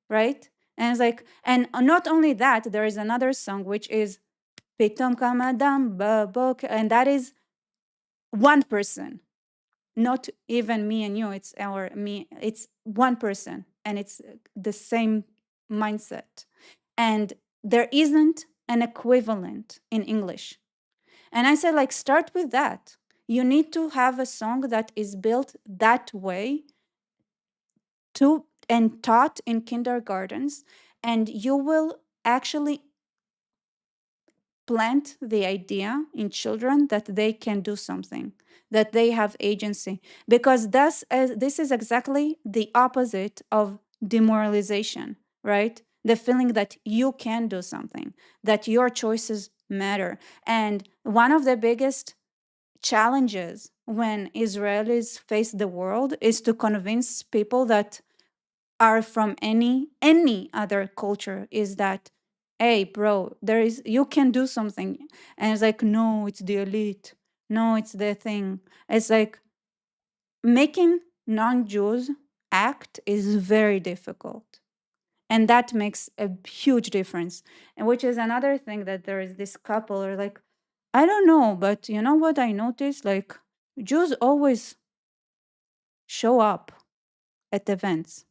right? And it's like, and not only that, there is another song which is Pitom Kamadam Babok, and that is one person, not even me and you, it's one person, and it's the same mindset. And there isn't an equivalent in English. And I said, like, start with that. You need to have a song that is built that way to and taught in kindergartens, and you will actually plant the idea in children that they can do something, that they have agency, because this is exactly the opposite of demoralization, right? The feeling that you can do something, that your choices matter. And one of the biggest challenges when Israelis face the world is to convince people that are from any other culture, is that, hey bro, there is, you can do something. And it's like, no, it's the elite, no, it's the thing. It's like making non-Jews act is very difficult. And that makes a huge difference. And which is another thing that there is this couple are like, I don't know, but you know what I noticed? Like Jews always show up at events.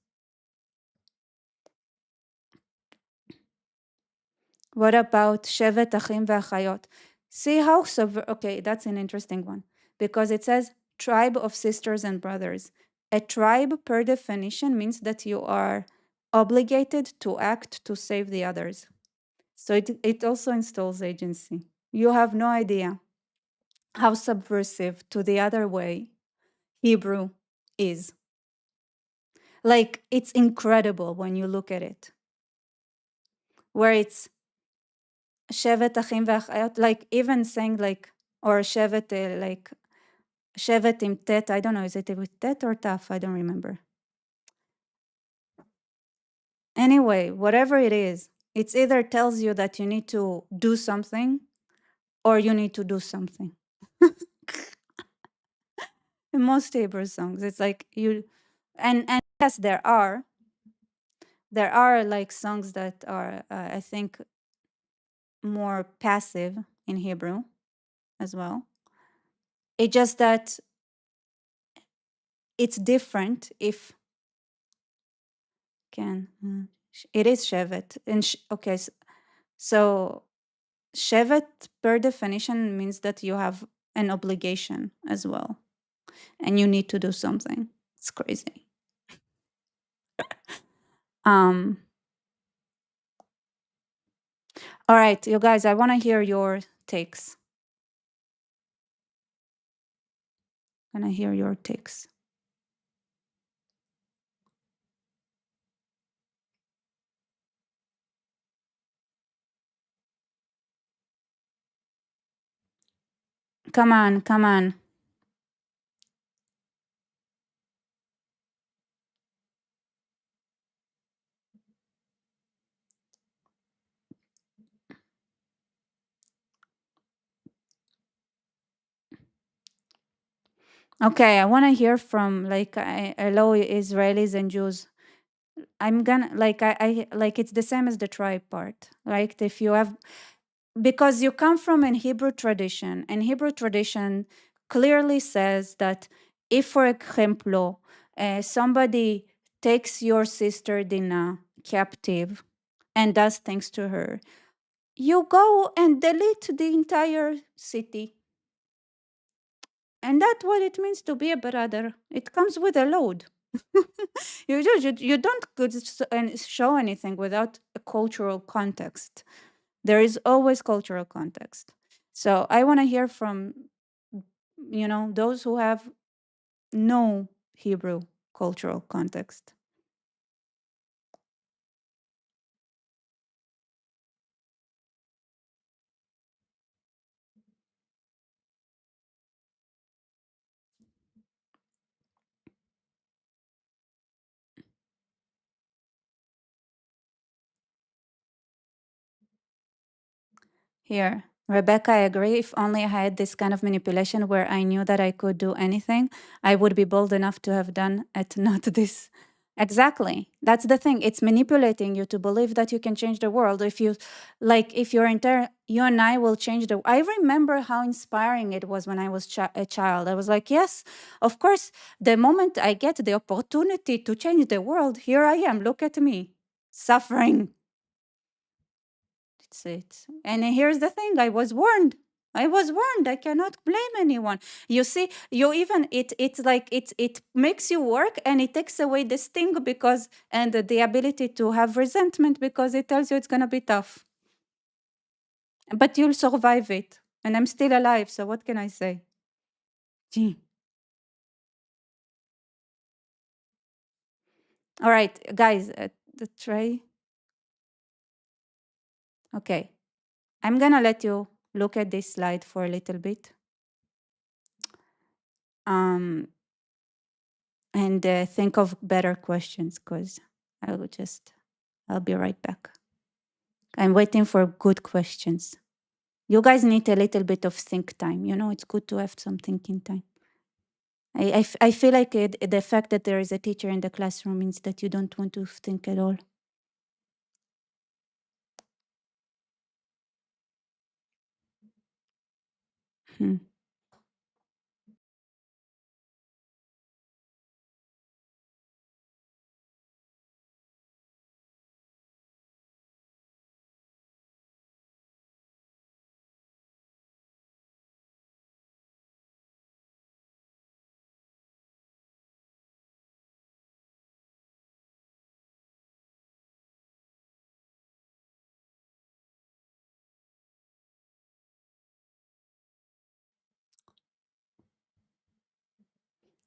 What about Shevet Achim ve'Achayot? See how okay, that's an interesting one because it says tribe of sisters and brothers. A tribe, per definition, means that you are obligated to act to save the others. So it also installs agency. You have no idea how subversive to the other way Hebrew is. Like, it's incredible when you look at it, where it's Shevet Achim ve'Achayot, like even saying like, or Shevet, like Shevet im Tet, I don't know, is it with Tet or Taf? I don't remember. Anyway, whatever it is, it's either tells you that you need to do something or you need to do something. In most Hebrew songs, it's like you, and yes, there are like songs that are, I think, more passive in Hebrew as well. It's just that it's different if can it is shevet and okay, so shevet per definition means that you have an obligation as well and you need to do something. It's crazy. um all right, you guys, I want to hear your takes. I want to hear your takes. Come on, come on. Okay, I want to hear from like hello Israelis and Jews. I'm gonna like I like it's the same as the tribe part. Like if you have, because you come from an Hebrew tradition, and Hebrew tradition clearly says that if, for example, somebody takes your sister Dinah captive and does things to her, you go and delete the entire city. And that's what it means to be a brother. It comes with a load. You don't show anything without a cultural context. There is always cultural context. So I want to hear from, those who have no Hebrew cultural context. Here, Rebecca, I agree. If only I had this kind of manipulation where I knew that I could do anything, I would be bold enough to have done it, not this. Exactly. That's the thing. It's manipulating you to believe that you can change the world. If you, like, if you're entire, you and I will change the. I remember how inspiring it was when I was a child. I was like, yes, of course. The moment I get the opportunity to change the world, here I am. Look at me, suffering. That's it. And here's the thing, I was warned. I was warned. I cannot blame anyone. You see, you even it's like it makes you work and it takes away the sting because and the ability to have resentment because it tells you it's gonna be tough. But you'll survive it. And I'm still alive, so what can I say? Gee. All right, guys, the tray. Okay. I'm gonna let you look at this slide for a little bit. And think of better questions because I'll be right back. I'm waiting for good questions. You guys need a little bit of think time. It's good to have some thinking time. I feel like the fact that there is a teacher in the classroom means that you don't want to think at all. Hmm.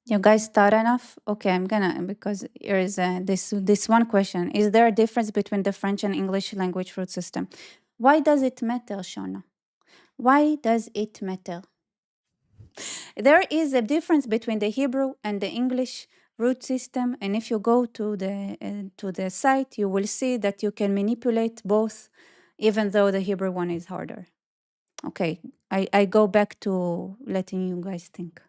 You guys thought enough? Okay, I'm gonna because here is this one question: is there a difference between the French and English language root system? Why does it matter, Shona? Why does it matter? There is a difference between the Hebrew and the English root system, and if you go to the site, you will see that you can manipulate both, even though the Hebrew one is harder. Okay, I go back to letting you guys think.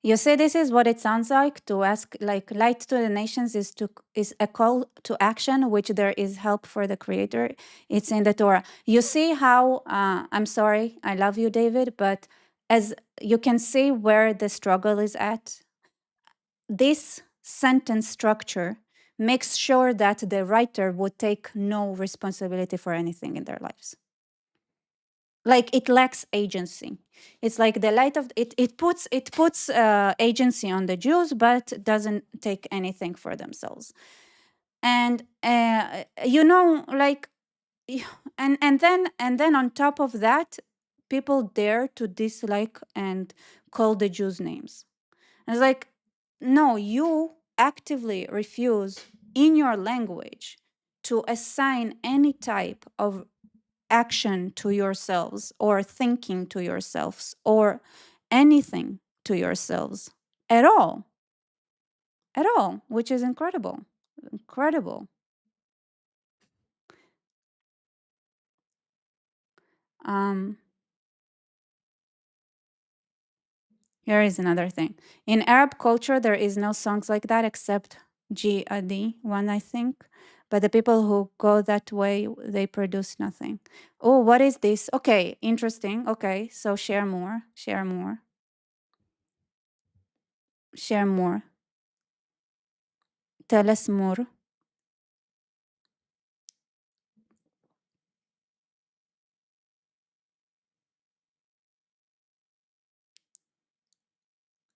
You see, this is what it sounds like to ask, like light to the nations is a call to action, which there is help for the creator. It's in the Torah. You see how I'm sorry, I love you, David, but as you can see where the struggle is at, this sentence structure makes sure that the writer would take no responsibility for anything in their lives. Like it lacks agency. It's like the light of it puts agency on the Jews, but doesn't take anything for themselves. And like, and then on top of that, people dare to dislike and call the Jews names. And it's like, no, you actively refuse in your language to assign any type of action to yourselves or thinking to yourselves or anything to yourselves at all, which is incredible. um Here is another thing. In Arab culture there is no songs like that except G-A-D one, I think, but the people who go that way, they produce nothing. Oh, what is this? Okay, interesting. Okay, so share more, share more, tell us more.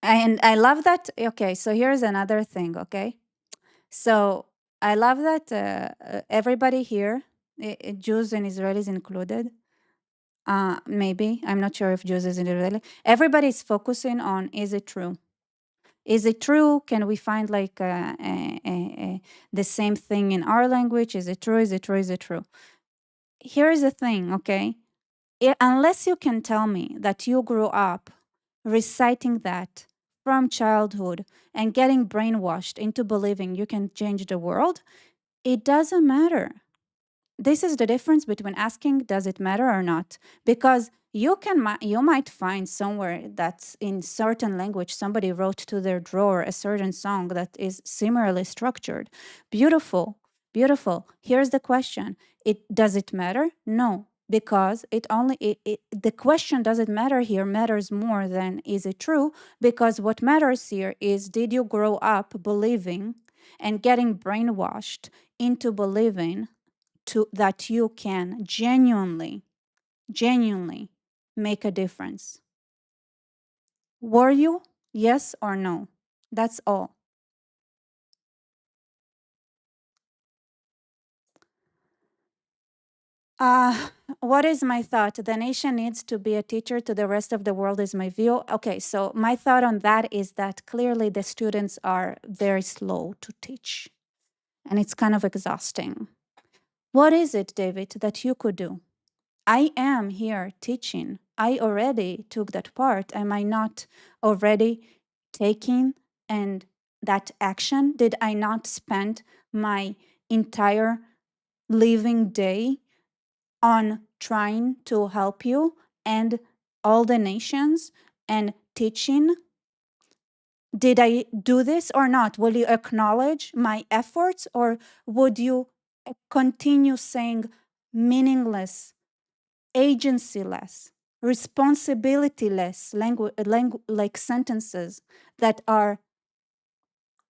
And I love that. Okay, so here's another thing. Okay, so I love that everybody here, Jews and Israelis included, maybe I'm not sure if Jews is Israeli. Everybody is focusing on: is it true? Is it true? Can we find like the same thing in our language? Is it true? Is it true? Is it true? Here's the thing. Okay, unless you can tell me that you grew up reciting that from childhood and getting brainwashed into believing you can change the world, it doesn't matter. This is the difference between asking, does it matter or not? Because you might find somewhere that in certain language somebody wrote to their drawer a certain song that is similarly structured. Beautiful, beautiful. Here's the question: does it matter? No, because the question, does it matter, here matters more than is it true, because what matters here is, did you grow up believing and getting brainwashed into believing that you can genuinely make a difference? Were you? Yes or no? That's all. Uh, what is my thought? The nation needs to be a teacher to the rest of the world, is my view. Okay, so my thought on that is that clearly the students are very slow to teach, and it's kind of exhausting. What is it, David, that you could do? I am here teaching. I already took that part? Am I not already taking and that action? Did I not spend my entire living day on trying to help you and all the nations and teaching? Did I do this or not? Will you acknowledge my efforts, or would you continue saying meaningless, agencyless, responsibilityless like sentences that are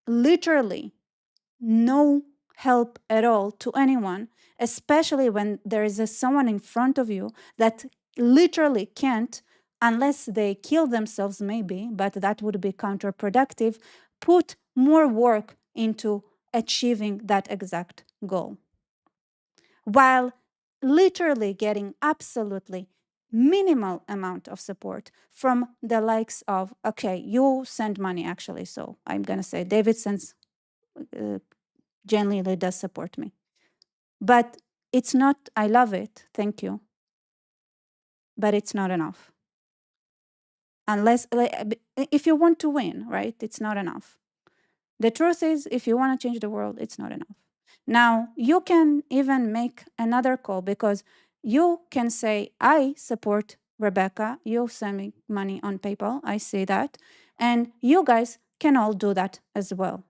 literally no help at all to anyone, especially when there is someone in front of you that literally can't, unless they kill themselves, maybe, but that would be counterproductive, put more work into achieving that exact goal, while literally getting absolutely minimal amount of support from the likes of, okay, you send money actually, so I'm going to say David sends genuinely does support me. But it's not, I love it, thank you, but it's not enough. Unless, if you want to win, right, it's not enough. The truth is, if you want to change the world, it's not enough. Now, you can even make another call, because you can say, I support Rebecca, you send me money on PayPal, I see that, and you guys can all do that as well.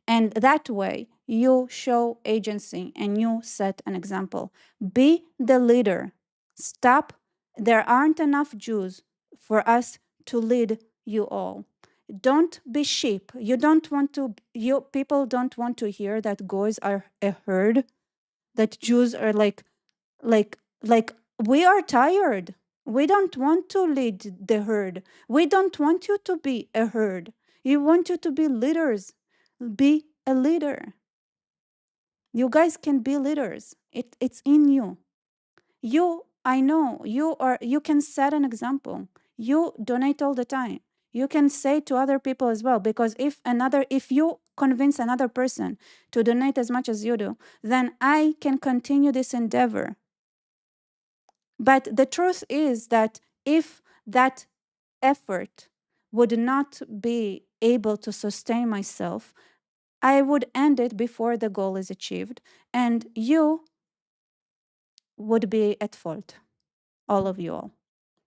And that way, you show agency and you set an example. Be the leader. Stop. There aren't enough Jews for us to lead you all. Don't be sheep. People don't want to hear that goys are a herd, that Jews are like we are tired. We don't want to lead the herd. We don't want you to be a herd. You want you to be leaders. Be a leader. You guys can be leaders. It's in you. I know you can set an example. You donate all the time. You can say to other people as well, because if you convince another person to donate as much as you do, then I can continue this endeavor. But the truth is that if that effort would not be able to sustain myself, I would end it before the goal is achieved, and you would be at fault, all of you all,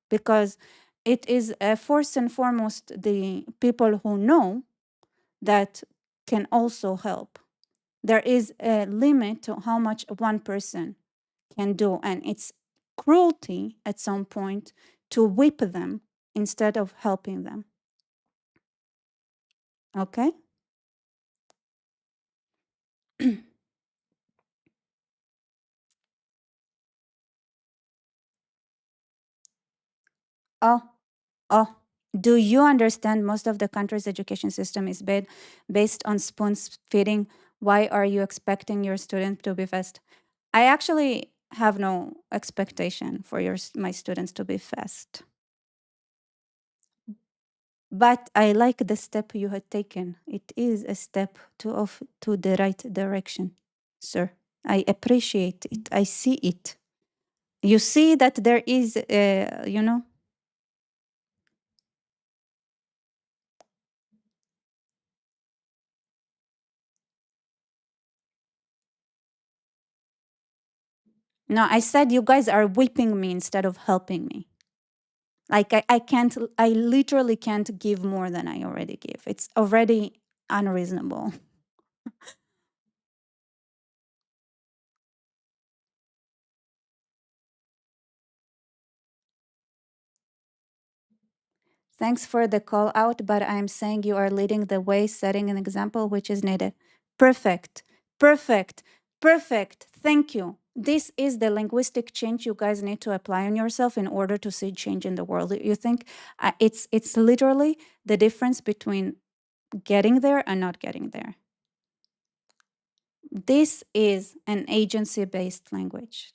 because it is first and foremost the people who know that can also help. There is a limit to how much one person can do, and it's cruelty at some point to whip them instead of helping them. Okay? Oh, oh, do you understand most of the country's education system is based on spoon feeding? Why are you expecting your student to be fast? I actually have no expectation for my students to be fast. But I like the step you had taken. It is a step to the right direction, sir. I appreciate it. I see it. You see that there is, No, I said you guys are whipping me instead of helping me. Like I literally can't give more than I already give. It's already unreasonable. Thanks for the call out, but I'm saying you are leading the way, setting an example which is needed. Perfect, perfect, perfect. Thank you. This is the linguistic change you guys need to apply on yourself in order to see change in the world. You think it's literally the difference between getting there and not getting there. This is an agency-based language.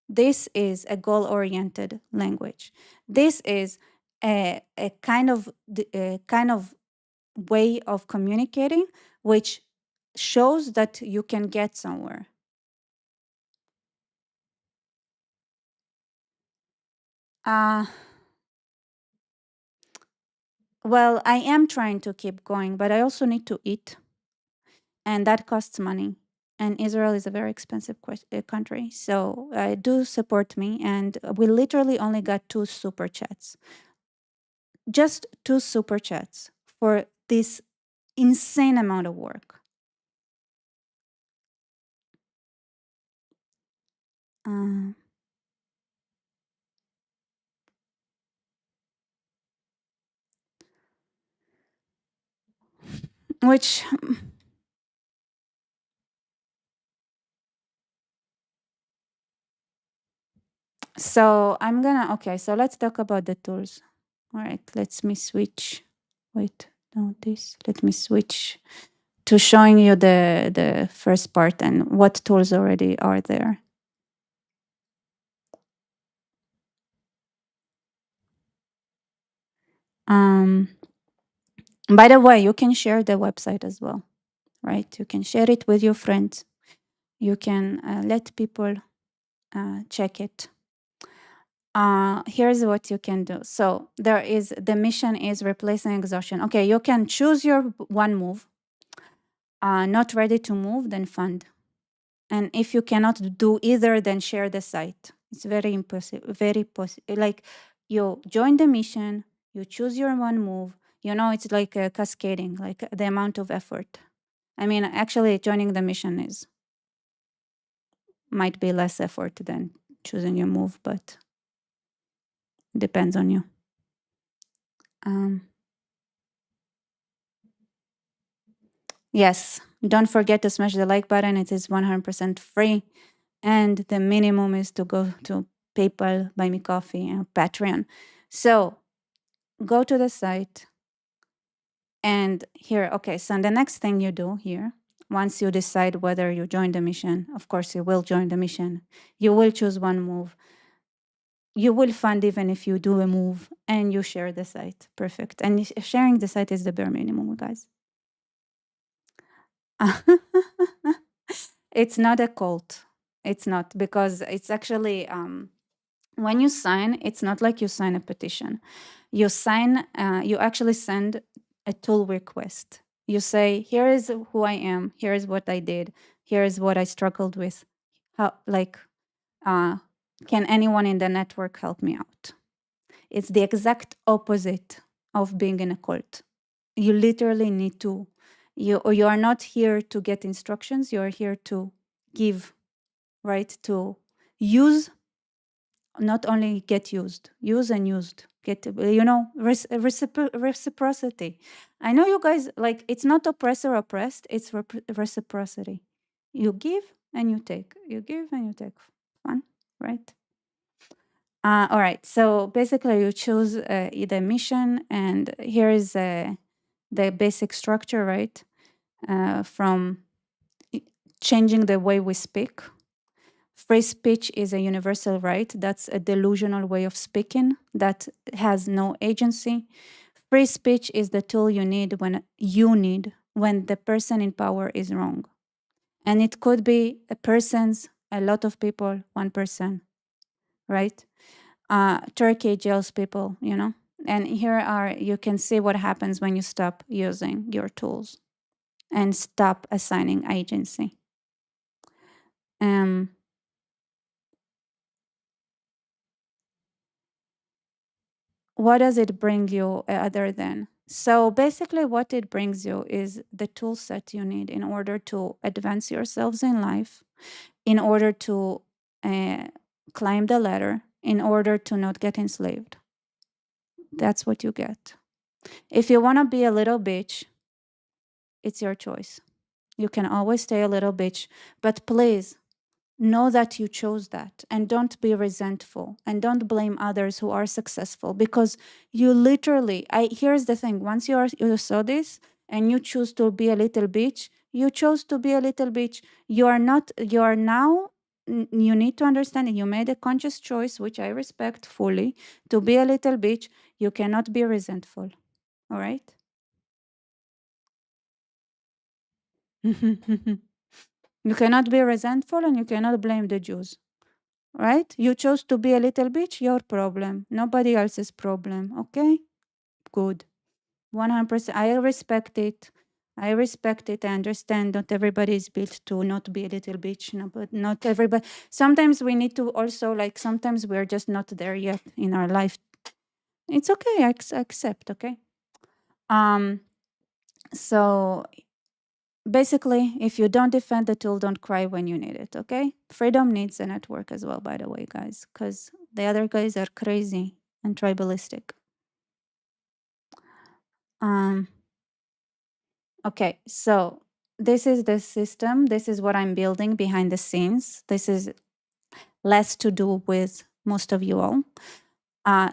This is a goal-oriented language. This is a kind of way of communicating which shows that you can get somewhere. Well, I am trying to keep going, but I also need to eat, and that costs money. And Israel is a very expensive country, so do support me. And we literally only got 2 super chats, just 2 super chats for this insane amount of work. Uh, which so I'm gonna okay. So let's talk about the tools. All right, let me switch. Wait, no, this. Let me switch to showing you the first part and what tools already are there. Um, by the way, you can share the website as well, right? You can share it with your friends. You can let people check it. Here's what you can do. So there is the mission is replacing exhaustion. Okay, you can choose your one move. Not ready to move, then fund. And if you cannot do either, then share the site. It's very impossible. Very possible. Like you join the mission, you choose your one move. You know, it's like cascading, like the amount of effort. I mean, actually, joining the mission is might be less effort than choosing your move, but depends on you. Um, yes, don't forget to smash the like button. It is 100% free, and the minimum is to go to PayPal, Buy Me Coffee, and Patreon. So go to the site, and here, okay, so the next thing you do here, once you decide whether you join the mission, of course you will join the mission, you will choose one move. You will fund even if you do a move, and you share the site. Perfect. And sharing the site is the bare minimum, guys. It's not a cult. It's not, because it's actually when you sign, it's not like you sign a petition. You sign, you actually send a tool request. You say, here is who I am, here is what I did, here is what I struggled with. How, like, can anyone in the network help me out? It's the exact opposite of being in a cult. You literally need to, you are not here to get instructions, you are here to give, right? To use, not only get used, use and used. Get, reciprocity. I know you guys like it's not oppressor oppressed, it's reciprocity. You give and you take. You give and you take. Fun, right? All right. So basically, you choose the mission, and here is the basic structure, right? From changing the way we speak. Free speech is a universal right. That's a delusional way of speaking that has no agency. Free speech is the tool you need when the person in power is wrong. And it could be a lot of people, one person, right? Turkey jails people, And you can see what happens when you stop using your tools and stop assigning agency. What does it bring you other than? So basically, what it brings you is the tool set you need in order to advance yourselves in life, in order to climb the ladder, in order to not get enslaved. That's what you get. If you want to be a little bitch, it's your choice. You can always stay a little bitch, but please know that you chose that, and don't be resentful, and don't blame others who are successful, because you literally, here's the thing, once you saw this and you choose to be a little bitch, you chose to be a little bitch. You are now, you need to understand that you made a conscious choice, which I respect fully, to be a little bitch. You cannot be resentful. All right. You cannot be resentful, and you cannot blame the Jews. Right? You chose to be a little bitch, your problem. Nobody else's problem. Okay? Good. 100%. I respect it. I respect it. I understand not everybody is built to not be a little bitch, but not everybody. Sometimes we need to also, like, sometimes we're just not there yet in our life. It's okay. I accept, okay? So basically, if you don't defend the tool, don't cry when you need it, okay? Freedom needs a network as well, by the way, guys, because the other guys are crazy and tribalistic. Okay, so this is the system. This is what I'm building behind the scenes. This is less to do with most of you all.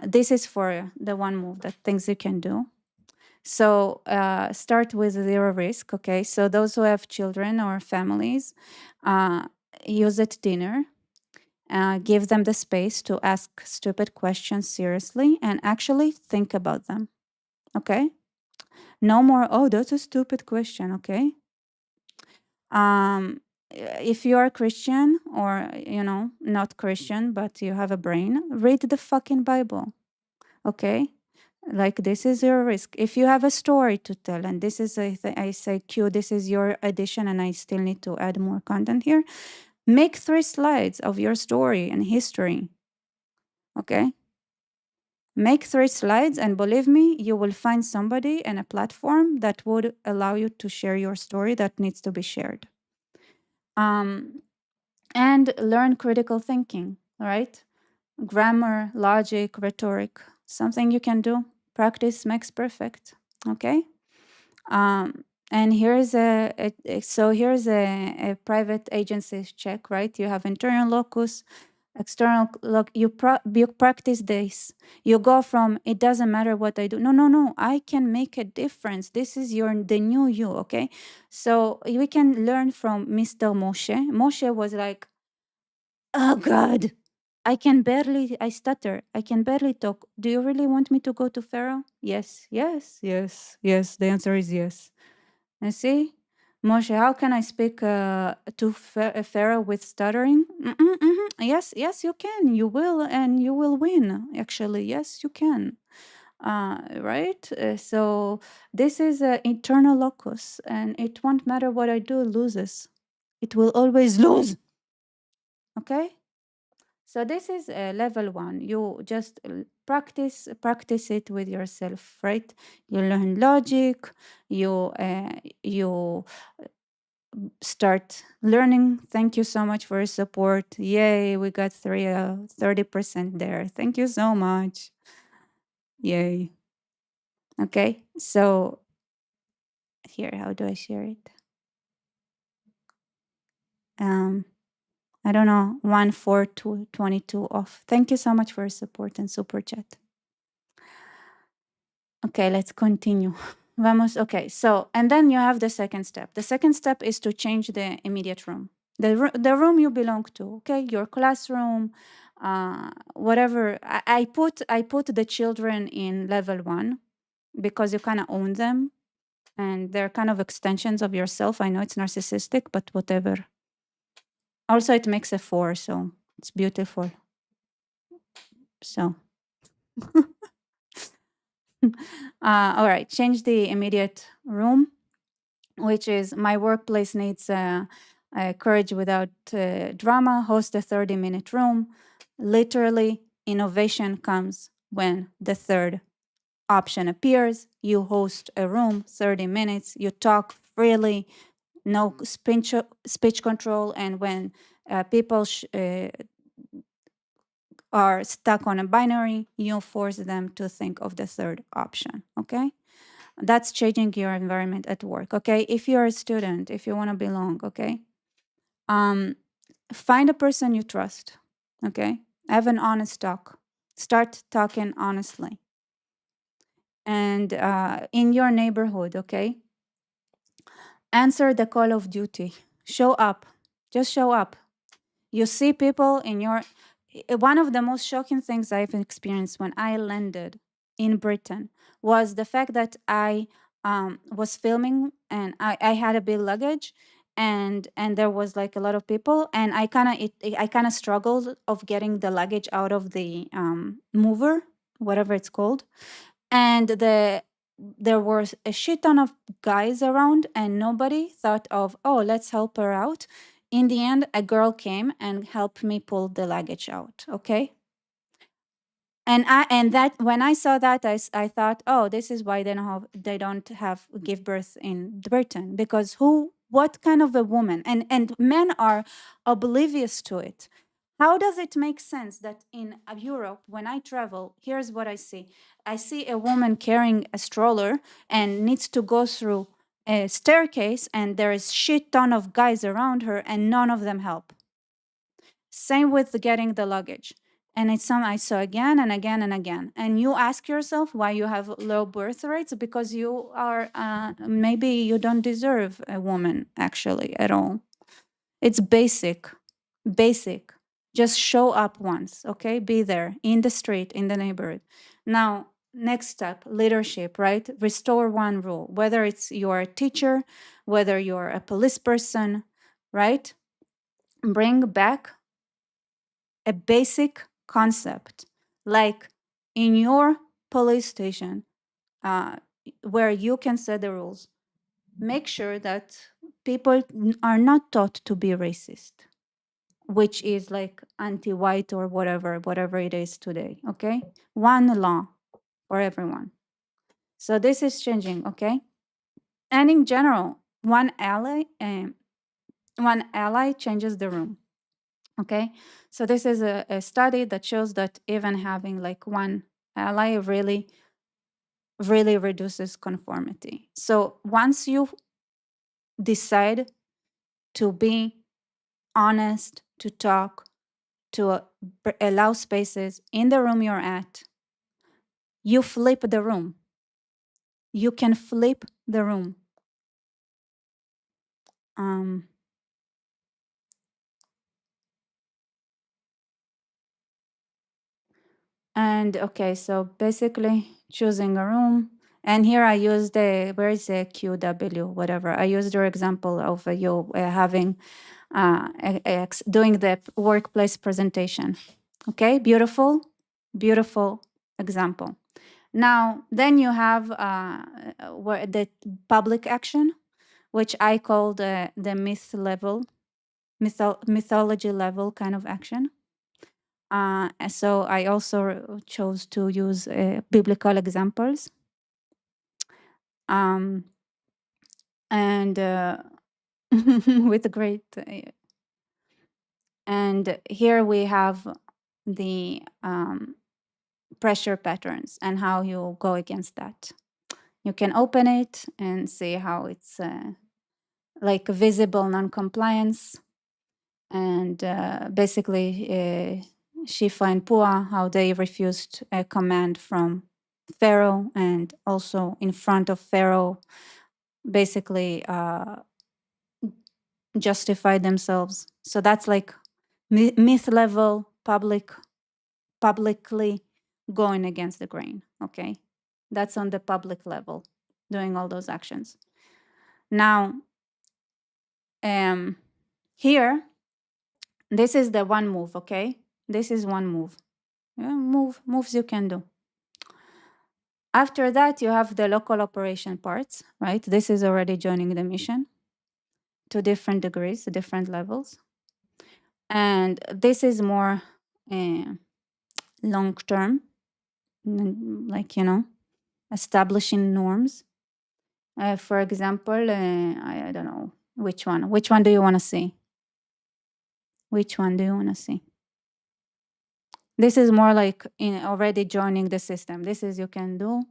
This is for the one move, that things you can do. So start with zero risk, okay? So those who have children or families, use at dinner. Give them the space to ask stupid questions seriously and actually think about them, okay? No more, oh, that's a stupid question, okay? If you are Christian or, not Christian, but you have a brain, read the fucking Bible, okay? Like, this is your risk. If you have a story to tell, and this is, I say, Q, this is your addition, and I still need to add more content here. Make 3 slides of your story and history, okay? Make 3 slides, and believe me, you will find somebody and a platform that would allow you to share your story that needs to be shared. And learn critical thinking, right? Grammar, logic, rhetoric, something you can do. Practice makes perfect, okay? And here's here's a private agency check, right? You have internal locus, external you practice this. You go from, it doesn't matter what I do. No, I can make a difference. This is the new you, okay? So we can learn from Mr. Moshe. Moshe was like, oh God, I stutter. I can barely talk. Do you really want me to go to Pharaoh? Yes. The answer is yes. And see, Moshe, how can I speak to Pharaoh with stuttering? Yes, you can. You will, and you will win. Actually, yes, you can. Right? So this is an internal locus, and it won't matter what I do, it loses. It will always lose. Okay? So this is level 1. You just practice it with yourself, right? You learn logic. You start learning. Thank you so much for your support. Yay, we got 30% there. Thank you so much. Yay. Okay, so here, how do I share it? I don't know, 14222 off. Thank you so much for your support and super chat. Okay, let's continue. Vamos. Okay, so, and then you have the second step. The second step is to change the immediate room. The room you belong to, okay? Your classroom, whatever. I put the children in level 1 because you kind of own them and they're kind of extensions of yourself. I know it's narcissistic, but whatever. Also, it makes a 4, so it's beautiful. So, all right, change the immediate room, which is my workplace needs courage without drama. Host a 30-minute room. Literally, innovation comes when the third option appears. You host a room, 30 minutes, you talk freely, no speech control, and when people are stuck on a binary, you force them to think of the third option, okay? That's changing your environment at work, okay? If you're a student, if you want to belong, okay? Find a person you trust, okay? Have an honest talk. Start talking honestly. And in your neighborhood, okay? Answer the call of duty. Show up. Just show up. You see people in your... One of the most shocking things I've experienced when I landed in Britain was the fact that I was filming and I had a big luggage and there was like a lot of people and I kind of struggled of getting the luggage out of the mover, whatever it's called, and there was a shit ton of guys around and nobody thought of, oh, let's help her out. In the end, a girl came and helped me pull the luggage out. Okay. And that when I saw that, I thought, oh, this is why they don't have give birth in Britain, because what kind of a woman, and men are oblivious to it. How does it make sense that in Europe, when I travel, here's what I see: I see a woman carrying a stroller and needs to go through a staircase, and there is shit ton of guys around her, and none of them help. Same with getting the luggage. And it's something I saw again and again and again. And you ask yourself why you have low birth rates, because you are, maybe you don't deserve a woman actually at all. It's basic, basic. Just show up once, okay? Be there in the street, in the neighborhood. Now, next step, leadership, right? Restore one rule, whether it's you're a teacher, whether you're a police person, right? Bring back a basic concept, like in your police station, where you can set the rules. Make sure that people are not taught to be racist, which is like anti-white or whatever it is today. Okay, one law for everyone. So this is changing. Okay, and in general, one ally changes the room. Okay, so this is a study that shows that even having like one ally really reduces conformity. So once you decide to be honest, to talk, to allow spaces in the room you're at, you flip the room. You can flip the room. Um, And okay, so basically choosing a room. And here I use where is the QW, whatever. I used your example of you having, doing the workplace presentation. Okay, beautiful, beautiful example. Now, then you have the public action, which I call the mythology level kind of action. So I also chose to use biblical examples. And with great. And here we have the pressure patterns and how you go against that. You can open it and see how it's like visible non-compliance, and basically Shifa and Pua, how they refused a command from Pharaoh, and also in front of Pharaoh, basically justified themselves. So that's like myth level, publicly going against the grain. Okay, that's on the public level, doing all those actions. Now, here, this is the one move. Okay, this is one move. Moves you can do. After that, you have the local operation parts, right? This is already joining the mission to different degrees, different levels. And this is more long term, like, establishing norms. For example, I don't know which one. Which one do you want to see? Which one do you want to see? This is more like already joining the system. This is you can do.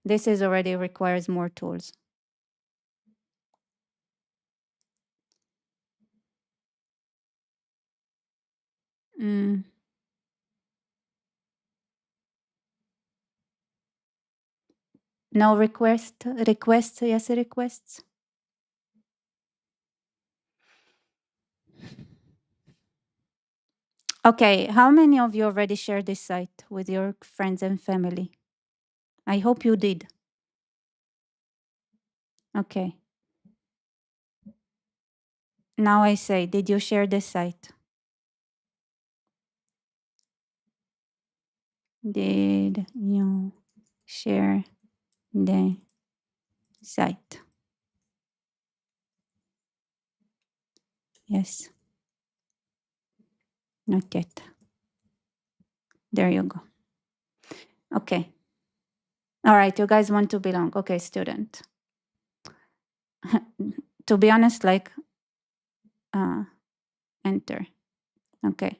This is already requires more tools. No requests, yes, requests. Okay, how many of you already shared this site with your friends and family? I hope you did. Okay. Now I say, did you share this site? Did you share the site. Yes, not yet. There you go. Okay. All right, you guys want to belong. Okay, student. To be honest, like, enter. Okay.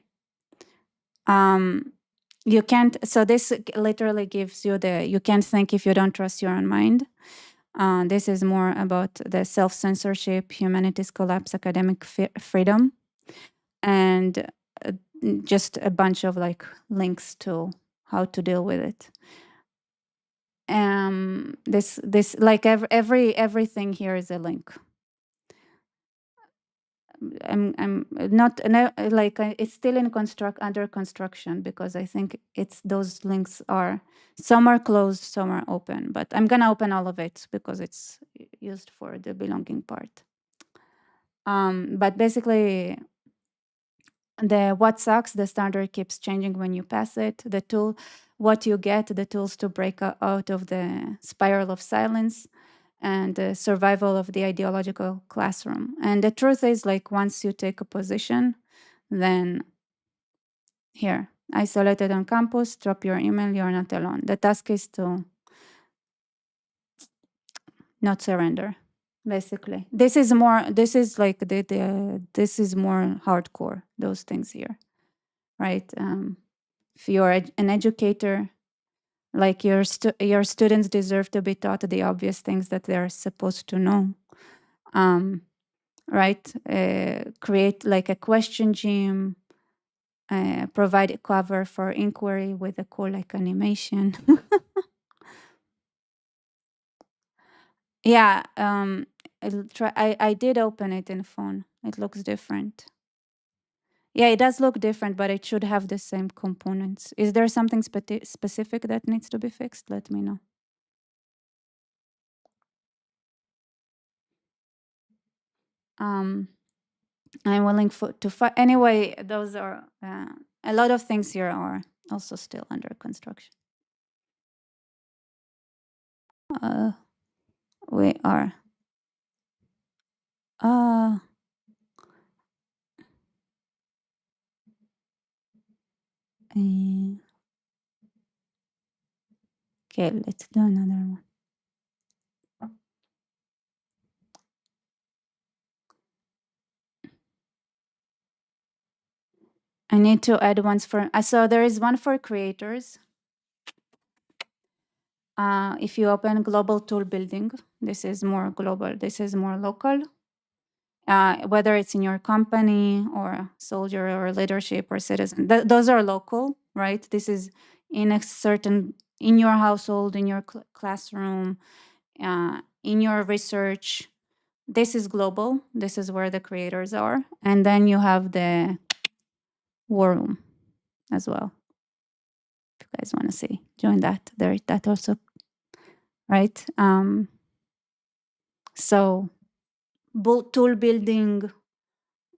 You can't, so this literally gives you you can't think if you don't trust your own mind. This is more about the self-censorship, humanities collapse, academic freedom, and just a bunch of like links to how to deal with it. This like everything here is a link. I'm not no, like it's still in under construction because I think it's those links are some are closed, some are open, but I'm gonna open all of it because it's used for the belonging part. But basically, the what sucks, the standard keeps changing when you pass it. The tool, what you get, the tools to break out of the spiral of silence, and the survival of the ideological classroom. And the truth is, like, once you take a position, then here, isolated on campus, drop your email, you're not alone. The task is to not surrender, basically. This is more, this is like this is more hardcore, those things here, right? If you're an educator, like your students deserve to be taught the obvious things that they're supposed to know. Right? Create like a question gym, provide a cover for inquiry with a cool like animation. Yeah, I'll try. I did open it in phone. It looks different. Yeah, it does look different, but it should have the same components. Is there something specific that needs to be fixed? Let me know. I'm willing to fight. Anyway, those are a lot of things here are also still under construction. We are. Okay, let's do another one. I need to add ones for, so there is one for creators. If you open global tool building, this is more global, this is more local. Whether it's in your company or soldier or leadership or citizen, those are local, right? This is in a certain, in your household, in your classroom, in your research. This is global. This is where the creators are. And then you have the war room as well. If you guys want to see, join that. There, that also, right? So tool building,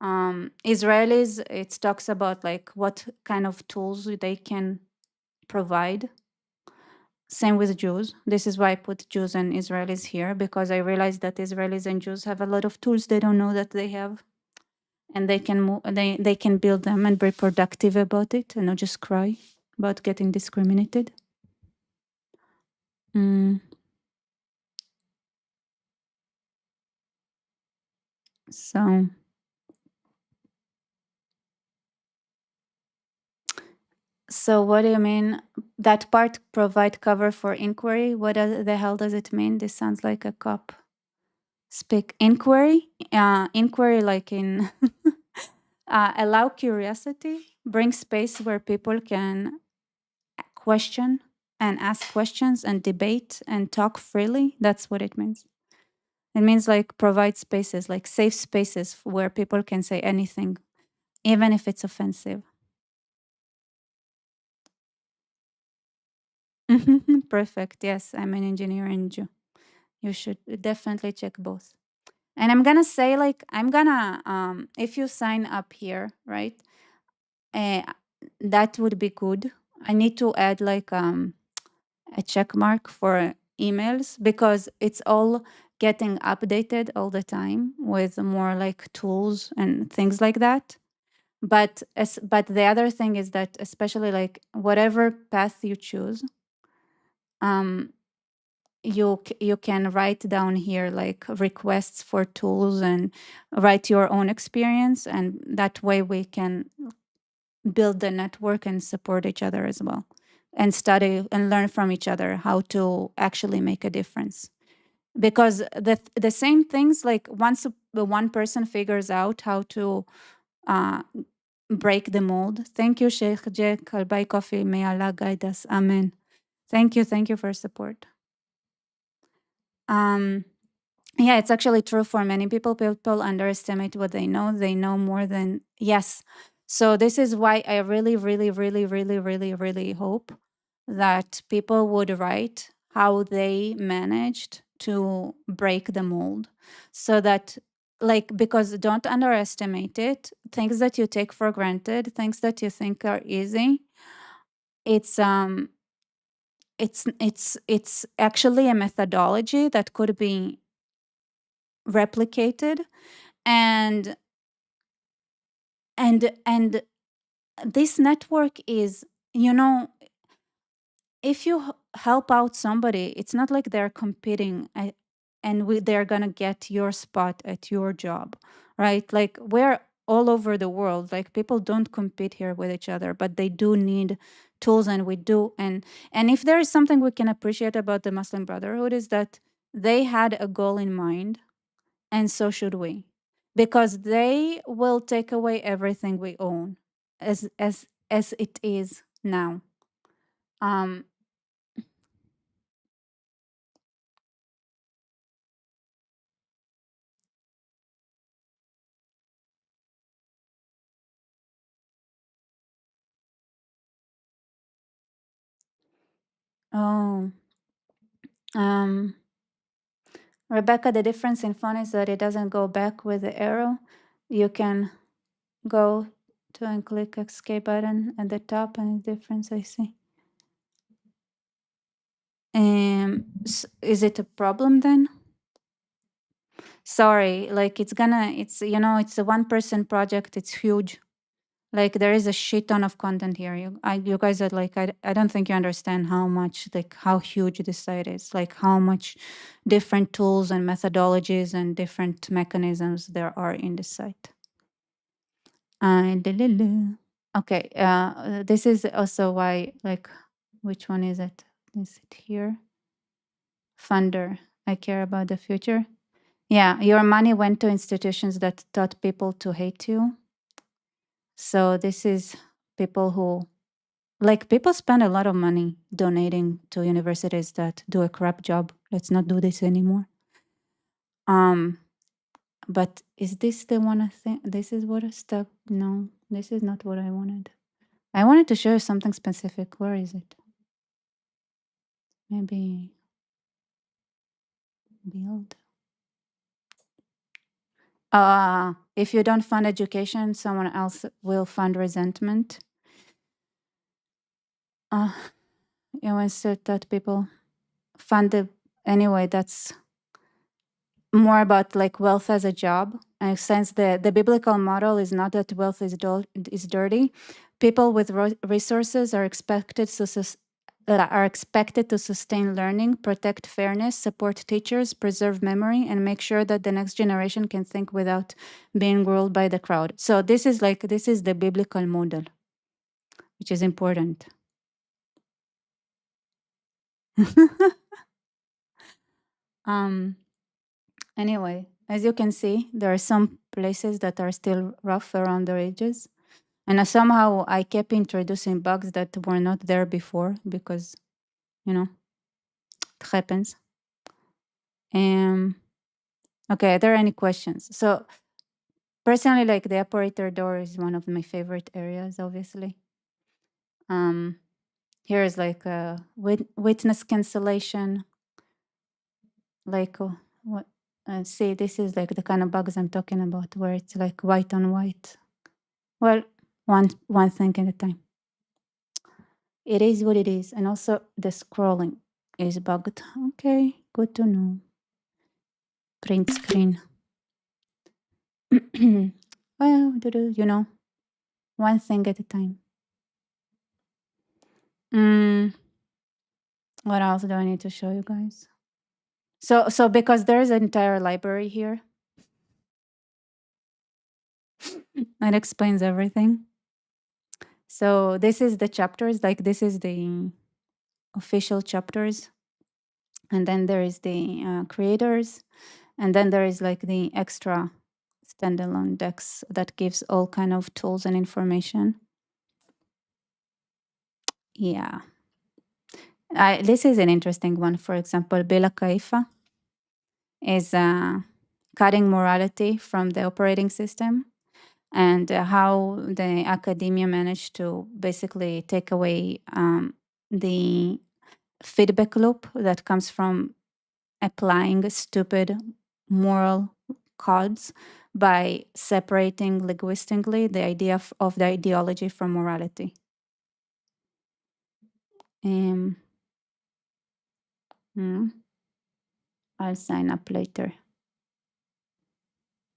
Israelis, it talks about like what kind of tools they can provide. Same with Jews. This is why I put Jews and Israelis here, because I realized that Israelis and Jews have a lot of tools they don't know that they have, and they can move, they can build them and be productive about it, and not just cry about getting discriminated. So what do you mean? That part, provide cover for inquiry? What the hell does it mean? This sounds like a cop speak. Inquiry? Inquiry like in allow curiosity, bring space where people can question and ask questions and debate and talk freely. That's what it means. It means like provide spaces, like safe spaces where people can say anything, even if it's offensive. Perfect. Yes, I'm an engineer and Jew. You should definitely check both. And I'm gonna say, like, I'm gonna if you sign up here, right? That would be good. I need to add like a check mark for emails because it's all getting updated all the time with more like tools and things like that. But the other thing is that especially like whatever path you choose, um, you can write down here like requests for tools and write your own experience, and that way we can build the network and support each other as well, and study and learn from each other how to actually make a difference. Because the same things, like once the one person figures out how to uh, break the mold. Thank you, Sheikh Jack. I'll buy coffee. May Allah guide us. Amen. Thank you for support. Um, yeah, it's actually true for many people. People underestimate what they know. They know more than, yes. So this is why I really, really, really, really, really, really hope that people would write how they managed to break the mold, so that, like, because don't underestimate it, things that you take for granted, things that you think are easy, it's it's actually a methodology that could be replicated. and and this network is, you know, if you help out somebody, it's not like they're competing, and they're gonna get your spot at your job, right? Like, we're all over the world, like people don't compete here with each other, but they do need tools, and we do. And if there is something we can appreciate about the Muslim Brotherhood, is that they had a goal in mind, and so should we, because they will take away everything we own as it is now. um oh um Rebecca, the difference in phone is that it doesn't go back with the arrow. You can go to and click escape button at the top, and the difference I see. Is it a problem then? Sorry, like it's, you know, it's a one person project. It's huge. Like there is a shit ton of content here. You guys are like, I don't think you understand how much, like how huge this site is. Like how much different tools and methodologies and different mechanisms there are in this site. Okay, this is also why, like, which one is it? Is it here? Funder. I care about the future. Yeah, your money went to institutions that taught people to hate you. So this is people who, like, people spend a lot of money donating to universities that do a crap job. Let's not do this anymore. But is this the one I think? This is what I stuck. No, this is not what I wanted. I wanted to show you something specific. Where is it? Maybe build. If you don't fund education, someone else will fund resentment. You want to that people fund the, anyway, that's more about like wealth as a job. And since the biblical model is not that wealth is dirty, people with resources are expected to sustain learning, protect fairness, support teachers, preserve memory, and make sure that the next generation can think without being ruled by the crowd. So this is the biblical model, which is important. Anyway, as you can see, there are some places that are still rough around the edges. And somehow I kept introducing bugs that were not there before because, you know, it happens. Okay, are there any questions? So personally, like the operator door is one of my favorite areas, obviously. Here is like a witness cancellation. Like what? See, this is like the kind of bugs I'm talking about, where it's like white on white. Well, one thing at a time. It is what it is, and also the scrolling. is bugged. Okay, good to know. Print screen. Well, you know, one thing at a time. What else do I need to show you guys? So because there is an entire library here, it explains everything. So this is the chapters, like this is the official chapters, and then there is the creators, and then there is like the extra standalone decks that gives all kind of tools and information. Yeah. This is an interesting one. For example, Bela Kaifa is cutting morality from the operating system, and how the academia managed to basically take away the feedback loop that comes from applying stupid moral codes by separating linguistically the idea of the ideology from morality. Um, I'll sign up later.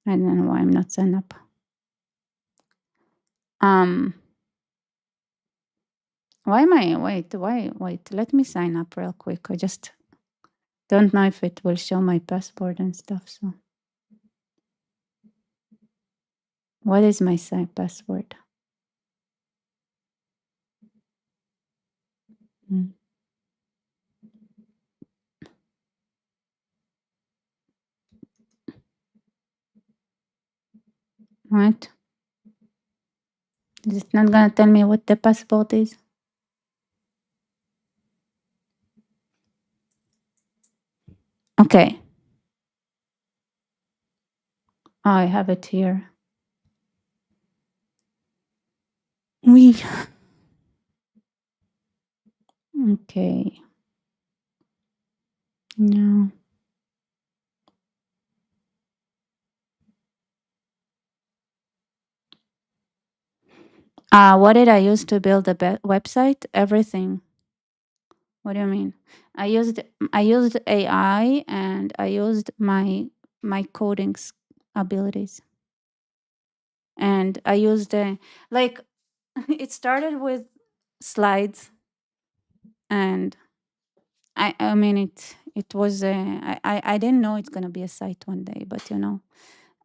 I don't know why I'm not signed up. Why am I? Wait, let me sign up real quick. I just don't know if it will show my passport and stuff. So, what is my password? What? Is it not gonna tell me what the passport is? Okay. Oh, I have it here. We. Okay. No. What did I use to build the website? Everything. What do you mean? I used AI, and I used my coding abilities, and I used like it started with slides, and I mean it was I didn't know it's gonna be a site one day, but you know,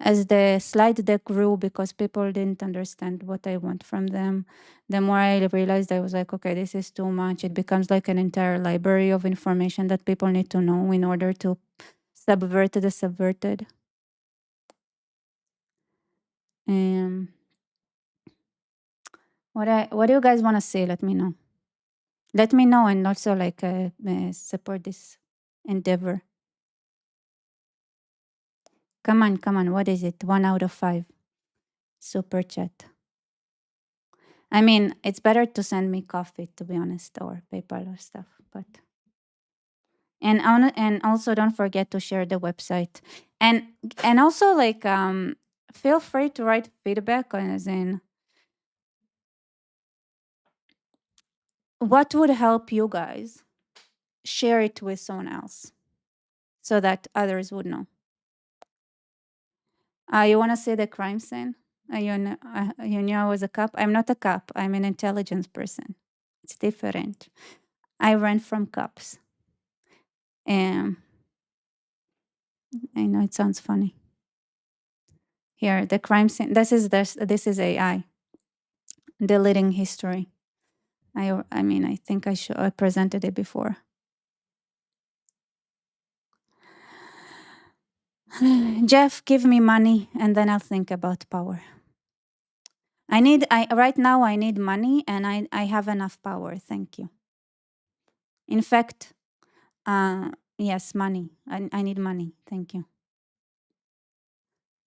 as the slide deck grew, because people didn't understand what I want from them, the more I realized, I was like, okay, this is too much. It becomes like an entire library of information that people need to know in order to subvert the subverted. Um, what do you guys want to say? Let me know. Let me know, and also like support this endeavor. Come on. What is it? 1 out of 5. Super chat. I mean, it's better to send me coffee, to be honest, or PayPal or stuff. But and also don't forget to share the website, and also like feel free to write feedback on, as in, what would help you guys. Share it with someone else so that others would know. You want to see the crime scene? You knew I was a cop? I'm not a cop. I'm an intelligence person. It's different. I ran from cops. I know it sounds funny. Here, the crime scene. This is AI. Deleting history. I mean, I think I presented it before. Jeff, give me money, and then I'll think about power. Right now I need money, and I have enough power. Thank you. In fact, yes, money. I need money. Thank you.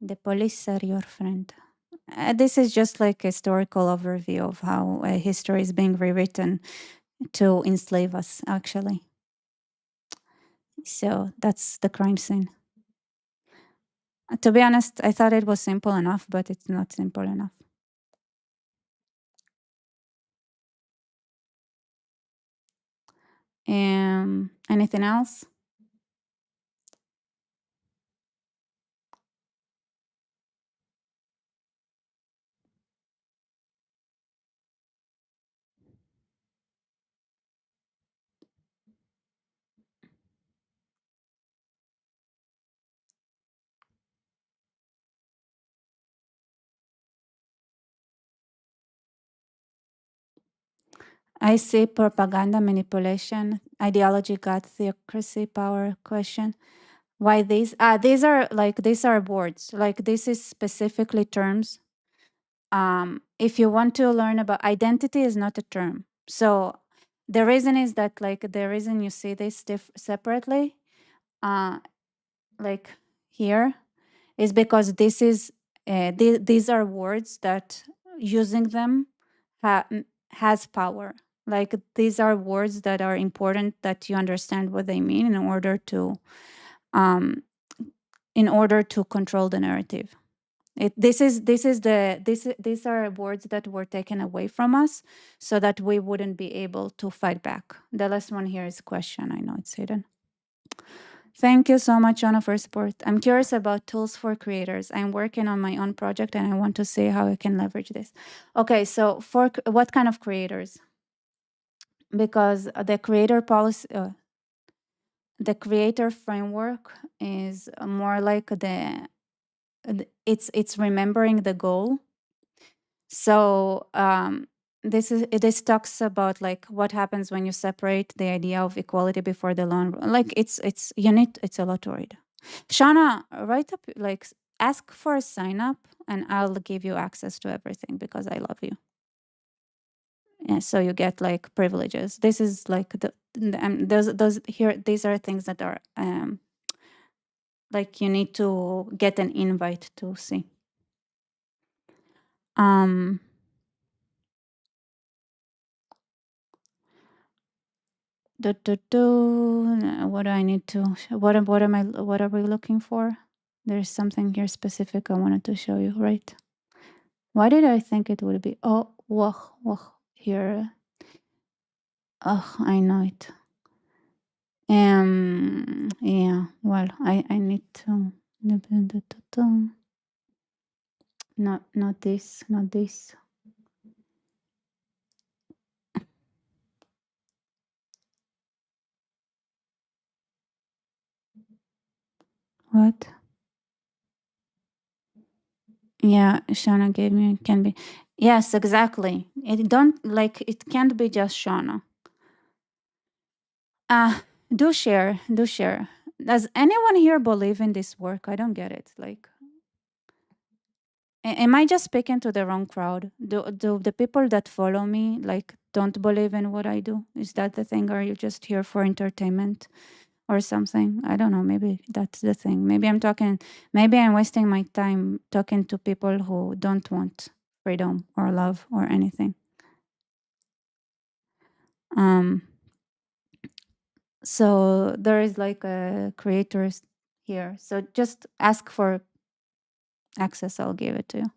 The police are your friend. This is just like a historical overview of how history is being rewritten to enslave us, actually. So that's the crime scene. To be honest, I thought it was simple enough, but it's not simple enough. Anything else? I see propaganda, manipulation, ideology, God, theocracy, power, question. Why these? These are words. Like this is specifically terms. If you want to learn about identity, is not a term. So the reason is that the reason you see this separately, like here, is because this is these are words that using them has power. Like these are words that are important that you understand what they mean um, in order to control the narrative. These are words that were taken away from us so that we wouldn't be able to fight back. The last one here is question. I know it's hidden. Thank you so much, Anna, for support. I'm curious about tools for creators. I'm working on my own project and I want to see how I can leverage this. Okay, so for what kind of creators? Because the creator policy, the creator framework is more like it's remembering the goal. So this talks about like what happens when you separate the idea of equality before the law. Like it's a lot to read. Shauna, write up like ask for a sign up and I'll give you access to everything because I love you. Yeah, so you get like privileges. This is like those here. These are things that are like you need to get an invite to see. What do I need to? What am I? What are we looking for? There's something here specific I wanted to show you, right? Why did I think it would be? Oh, wah, here. Oh, I know it. Yeah. Well, I need to. Not this. Not this. What? Yeah, Shauna gave me can be. Yes, exactly. It don't like it can't be just Shauna. Do share, do share. Does anyone here believe in this work? I don't get it. Like, am I just speaking to the wrong crowd? Do the people that follow me like don't believe in what I do? Is that the thing? Or are you just here for entertainment or something? I don't know. Maybe that's the thing. Maybe I'm wasting my time talking to people who don't want freedom or love or anything. So there is like a creators here. So just ask for access. I'll give it to you.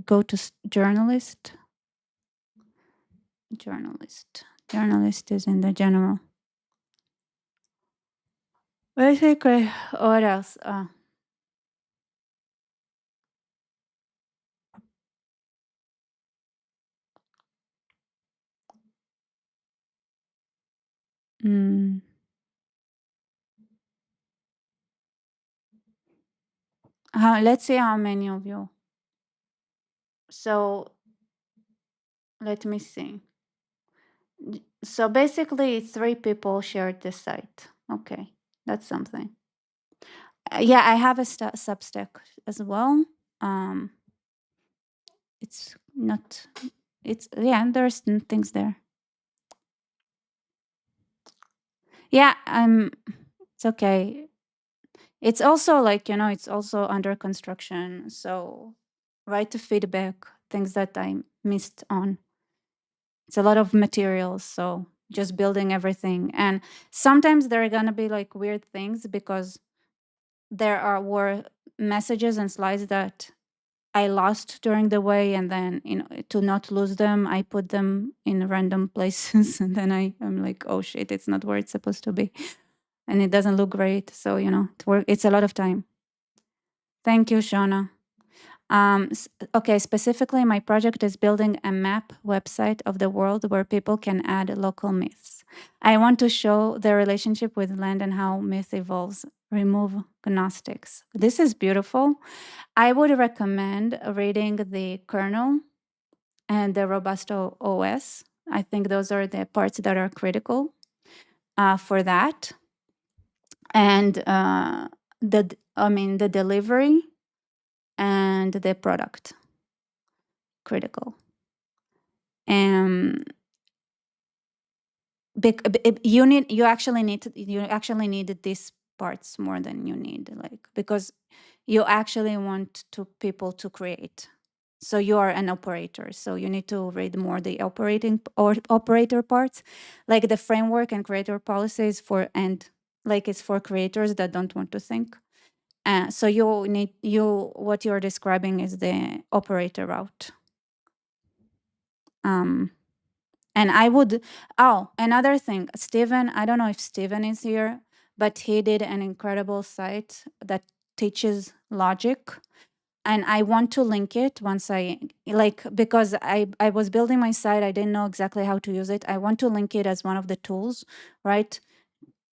Go to journalist. Journalist is in the general. Basically, what else? Let's see how many of you. So let me see. So basically, 3 people shared this site. Okay, that's something. Yeah, I have a Substack as well. It's not. It's there's things there. Yeah, it's okay. It's also like, it's also under construction. So write the feedback, things that I missed on. It's a lot of materials. So just building everything. And sometimes there are going to be like weird things because were messages and slides that I lost during the way, and then to not lose them, I put them in random places, and then I'm like, oh shit, it's not where it's supposed to be, and it doesn't look great. So it's a lot of time. Thank you, Shauna. Okay, specifically, my project is building a map website of the world where people can add local myths. I want to show the relationship with land and how myth evolves, remove gnostics. This is beautiful. I would recommend reading the kernel and the Robusto OS. I think those are the parts that are critical for that. And the delivery and the product, critical. You actually need these parts more than you need, because you actually want people to create. So you are an operator, so you need to read more the operator parts, like the framework and creator policies it's for creators that don't want to think. So what you're describing is the operator route. And I would, another thing, Steven, I don't know if Steven is here, but he did an incredible site that teaches logic. And I want to link it once because I was building my site, I didn't know exactly how to use it. I want to link it as one of the tools, right?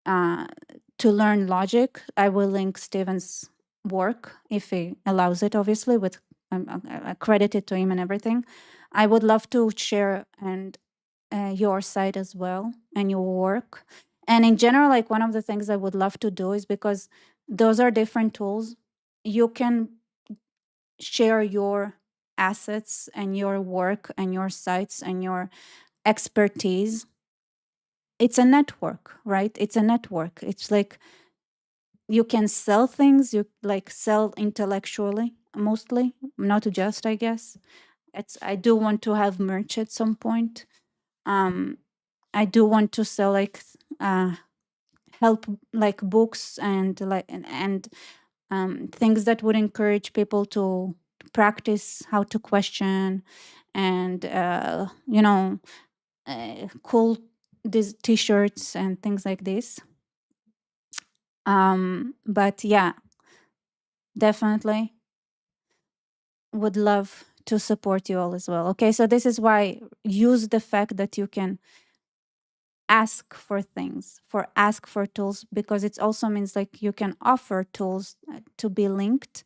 To learn logic. I will link Steven's work if he allows it, obviously, with accredited to him and everything. I would love to share your site as well and your work. And in general, one of the things I would love to do is, because those are different tools, you can share your assets and your work and your sites and your expertise. It's a network, right? It's a network. It's like you can sell things, you sell intellectually, mostly, not just, I guess. I do want to have merch at some point. I do want to sell help books and things that would encourage people to practice how to question, and cool these t-shirts and things like this. But yeah, definitely would love to support you all as well. Okay, so this is why use the fact that you can ask for things, ask for tools, because it also means you can offer tools to be linked,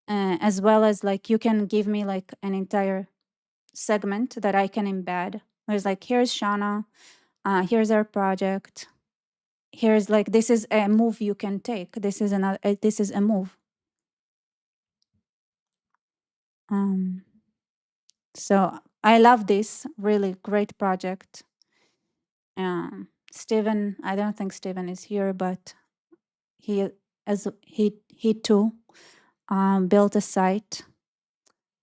as well as you can give me an entire segment that I can embed. There's here's Shauna, here's our project, here's this is a move you can take, this is a move. So I love this really great project. Steven, I don't think Steven is here, but he too built a site.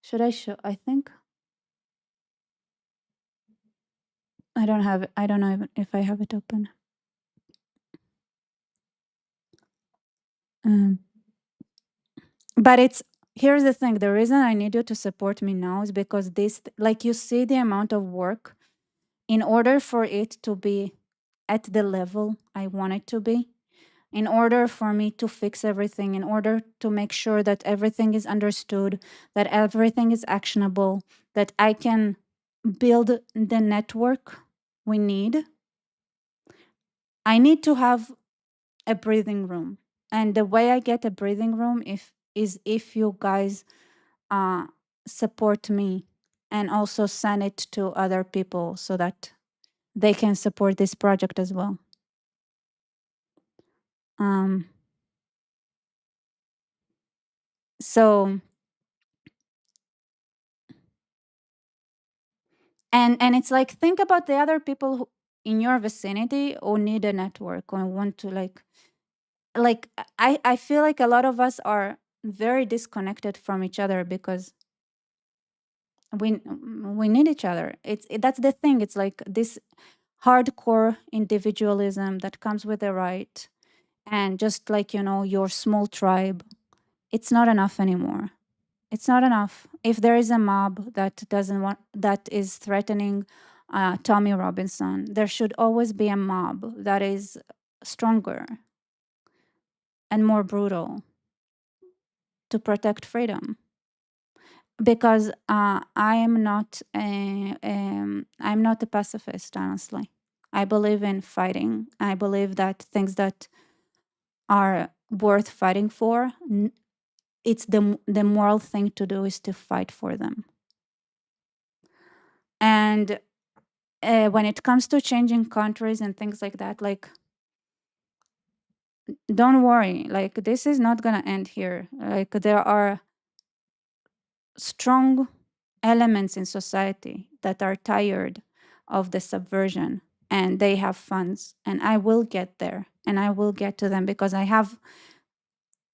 Should I show? I think I don't have it. I don't know if I have it open. But here's the thing. The reason I need you to support me now is because this, you see the amount of work in order for it to be at the level I want it to be, in order for me to fix everything, in order to make sure that everything is understood, that everything is actionable, that I can build the network we need. I need to have a breathing room. And the way I get a breathing room is if you guys support me and also send it to other people so that they can support this project as well. So and it's think about the other people in your vicinity who need a network or want to I feel like a lot of us are very disconnected from each other because we need each other. That's the thing. It's this hardcore individualism that comes with the right, and just like, your small tribe, it's not enough anymore. It's not enough. If there is a mob that is threatening Tommy Robinson, there should always be a mob that is stronger and more brutal to protect freedom. Because I'm not a pacifist, honestly. I believe in fighting. I believe that things that are worth fighting for, it's the moral thing to do is to fight for them. And when it comes to changing countries and things like that, like, don't worry, like, this is not gonna end here. Like, there are strong elements in society that are tired of the subversion, and they have funds, and I will get there, and I will get to them, because I have,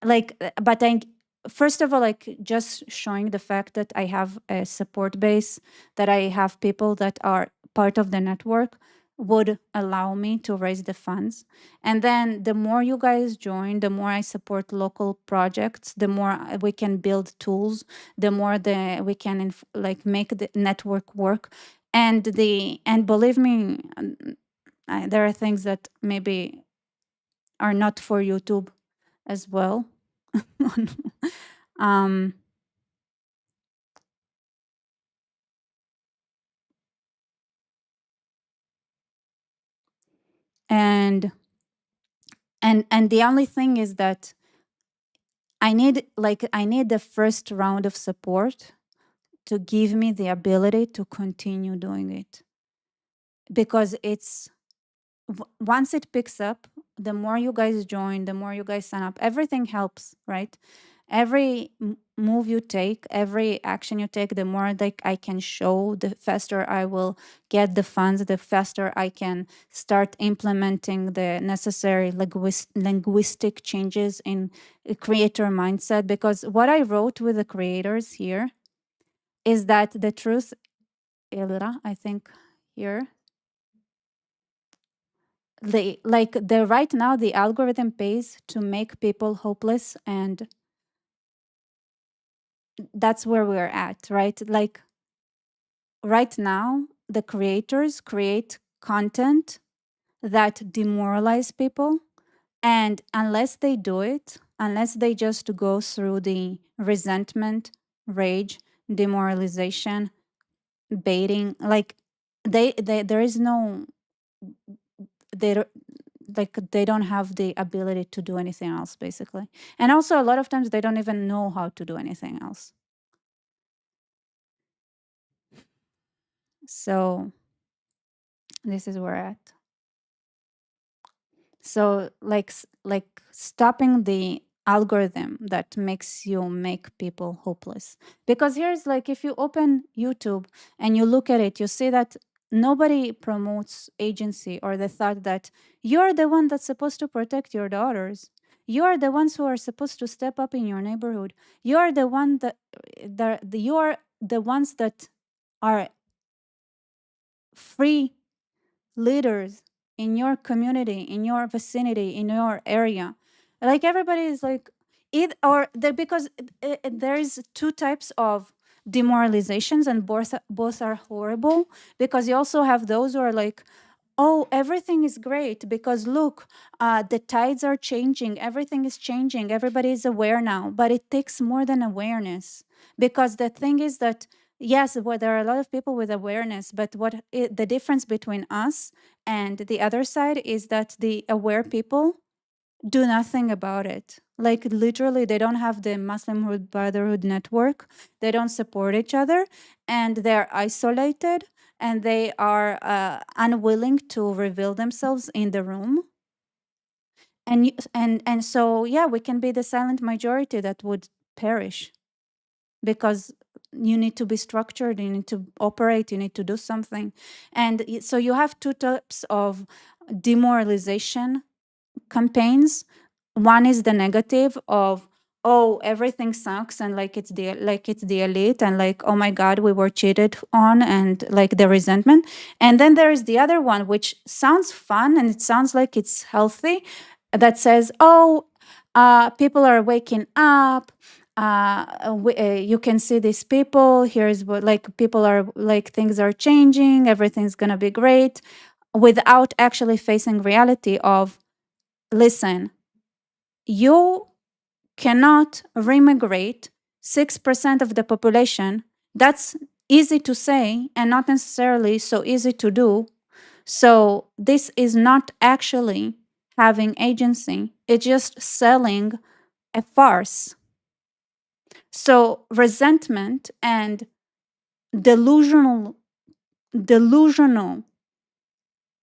like, but I first of all, like, just showing the fact that I have a support base, that I have people that are part of the network, would allow me to raise the funds. And then the more you guys join, the more I support local projects, the more we can build tools, the more we can like make the network work. And believe me, there are things that maybe are not for YouTube as well. um and the only thing is that I need the first round of support to give me the ability to continue doing it, because it's once it picks up, the more you guys join, the more you guys sign up, everything helps, right? Every move you take, every action you take, the more like I can show, the faster I will get the funds, the faster I can start implementing the necessary linguistic changes in a creator mindset. Because what I wrote with the creators here is that the truth, Elira, I think here, the right now the algorithm pays to make people hopeless, and that's where we're at, right? Like, right now the creators create content that demoralize people, and unless they do it, unless they just go through the resentment, rage, demoralization, baiting, like, they there is no, they don't- like, they don't have the ability to do anything else, basically. And also a lot of times they don't even know how to do anything else. So this is where we're at. So, like, stopping the algorithm that makes you make people hopeless. Because here's, like, if you open YouTube and you look at it, you see that nobody promotes agency or the thought that you're the one that's supposed to protect your daughters. You're the ones who are supposed to step up in your neighborhood. You're the one that you're the ones that are free leaders in your community, in your vicinity, in your area. Like, everybody is like it or the because there is two types of demoralizations, and both are horrible, because you also have those who are like, oh, everything is great because look, the tides are changing, everything is changing, everybody is aware now. But it takes more than awareness, because the thing is that, yes, well, there are a lot of people with awareness, but the difference between us and the other side is that the aware people do nothing about it. Like, literally, they don't have the Muslim Brotherhood network. They don't support each other, and they're isolated, and they are unwilling to reveal themselves in the room. And so, yeah, we can be the silent majority that would perish, because you need to be structured, you need to operate, you need to do something. And so you have two types of demoralization campaigns. One is the negative of, oh, everything sucks, and like it's the elite, and like, oh my god, we were cheated on, and like the resentment. And then there is the other one, which sounds fun and it sounds like it's healthy, that says, "Oh, people are waking up. You can see these people. Here's what, like, people are like, things are changing. Everything's gonna be great," without actually facing reality of, listen, you cannot remigrate 6% of the population. That's easy to say and not necessarily so easy to do. So this is not actually having agency. It's just selling a farce. So resentment and delusional,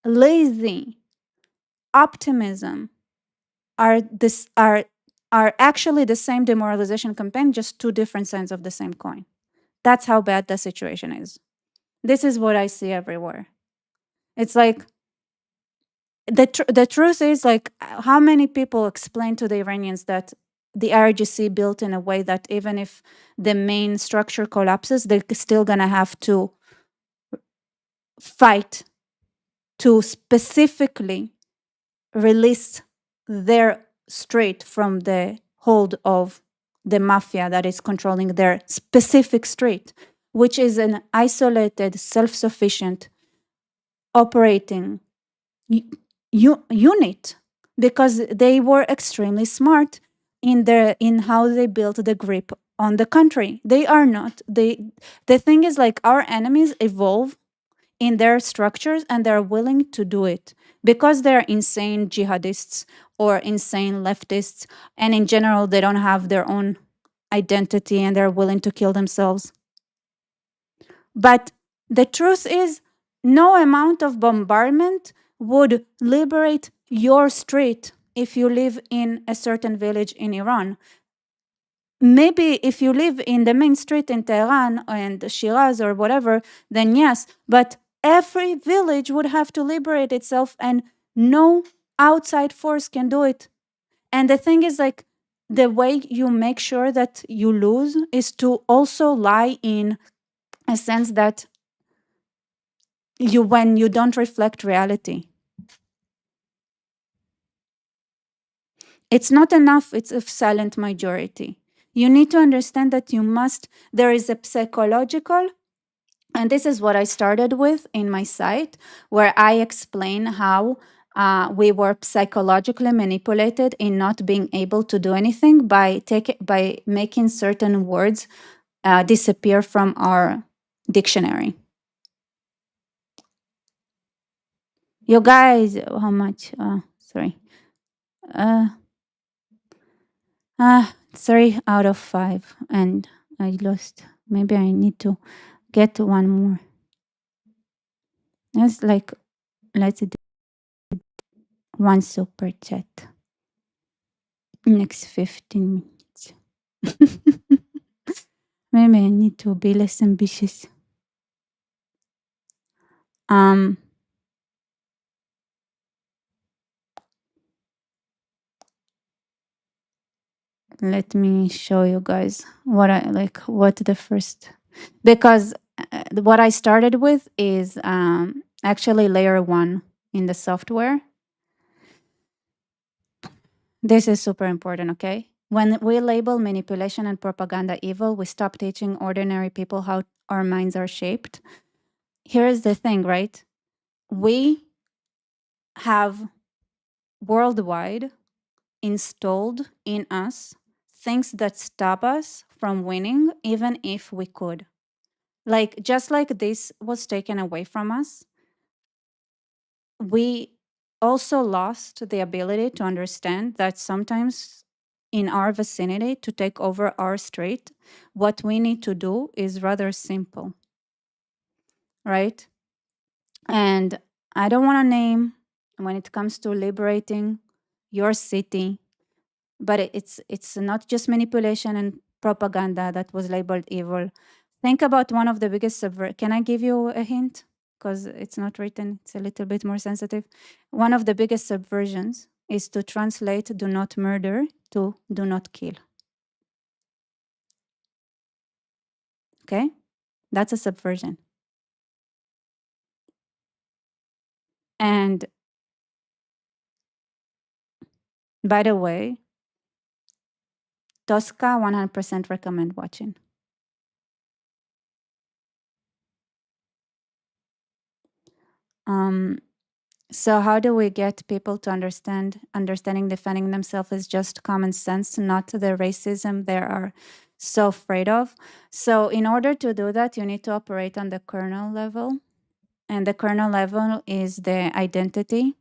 lazy optimism are actually the same demoralization campaign, just two different sides of the same coin. That's how bad the situation is. This is what I see everywhere. It's like the truth is, like, how many people explain to the Iranians that the IRGC built in a way that even if the main structure collapses, they're still gonna have to fight to specifically release their strait from the hold of the mafia that is controlling their specific strait, which is an isolated, self-sufficient, operating unit, because they were extremely smart in how they built the grip on the country. They are not. The thing is, like, our enemies evolve in their structures and they're willing to do it because they're insane jihadists or insane leftists, and in general they don't have their own identity and they're willing to kill themselves. But the truth is, no amount of bombardment would liberate your street if you live in a certain village in Iran. Maybe if you live in the main street in Tehran and Shiraz or whatever, then yes, but every village would have to liberate itself and no outside force can do it. And the thing is, like, the way you make sure that you lose is to also lie in a sense that when you don't reflect reality. It's not enough, it's a silent majority. You need to understand that there is a psychological, and this is what I started with in my site, where I explain how we were psychologically manipulated in not being able to do anything by making certain words disappear from our dictionary. You guys, how much? Sorry. 3 out of 5, and I lost. Maybe I need to get one more. Let's do one super chat. Next 15 minutes. Maybe I need to be less ambitious. Let me show you guys what the first, because what I started with is actually layer 1 in the software. This is super important, okay? When we label manipulation and propaganda evil, we stop teaching ordinary people how our minds are shaped. Here is the thing, right? We have worldwide installed in us things that stop us from winning, even if we could. Like, just like this was taken away from us, we also lost the ability to understand that sometimes in our vicinity, to take over our street, what we need to do is rather simple, right? And I don't want to name when it comes to liberating your city, but it's not just manipulation and propaganda that was labeled evil. Think about one of the biggest Can I give you a hint? Because it's not written, it's a little bit more sensitive. One of the biggest subversions is to translate "do not murder" to "do not kill." Okay? That's a subversion. And By the way, Tosca 100% recommend watching. So how do we get people to understanding defending themselves is just common sense, not the racism they are so afraid of? So in order to do that, you need to operate on the kernel level. And the kernel level is the identity.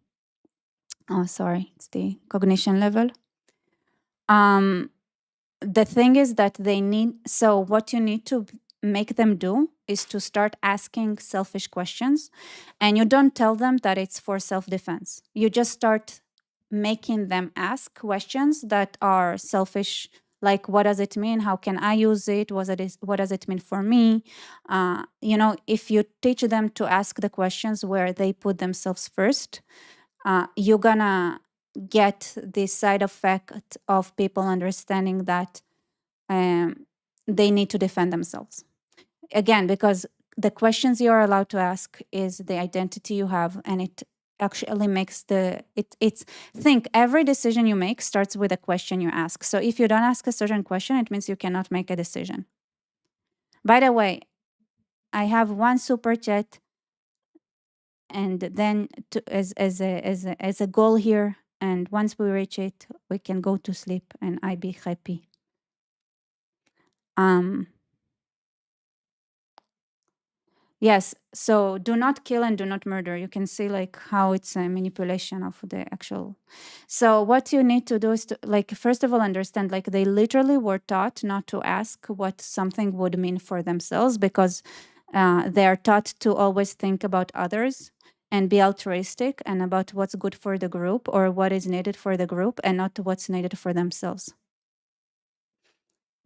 Oh, sorry, it's the cognition level. The thing is that so what you need to make them do is to start asking selfish questions, and you don't tell them that it's for self-defense. You just start making them ask questions that are selfish, like what does it mean, how can I use it, what does it mean for me? If you teach them to ask the questions where they put themselves first, you're gonna get the side effect of people understanding that they need to defend themselves. Again, because the questions you are allowed to ask is the identity you have, and it actually makes it's think every decision you make starts with a question you ask. So if you don't ask a certain question, it means you cannot make a decision. By the way, I have one super chat, and then as a goal here, and once we reach it, we can go to sleep and I be happy. Yes, so do not kill and do not murder. You can see like how it's a manipulation of the actual. So what you need to do is to like first of all understand like they literally were taught not to ask what something would mean for themselves, because they are taught to always think about others and be altruistic and about what's good for the group or what is needed for the group, and not what's needed for themselves.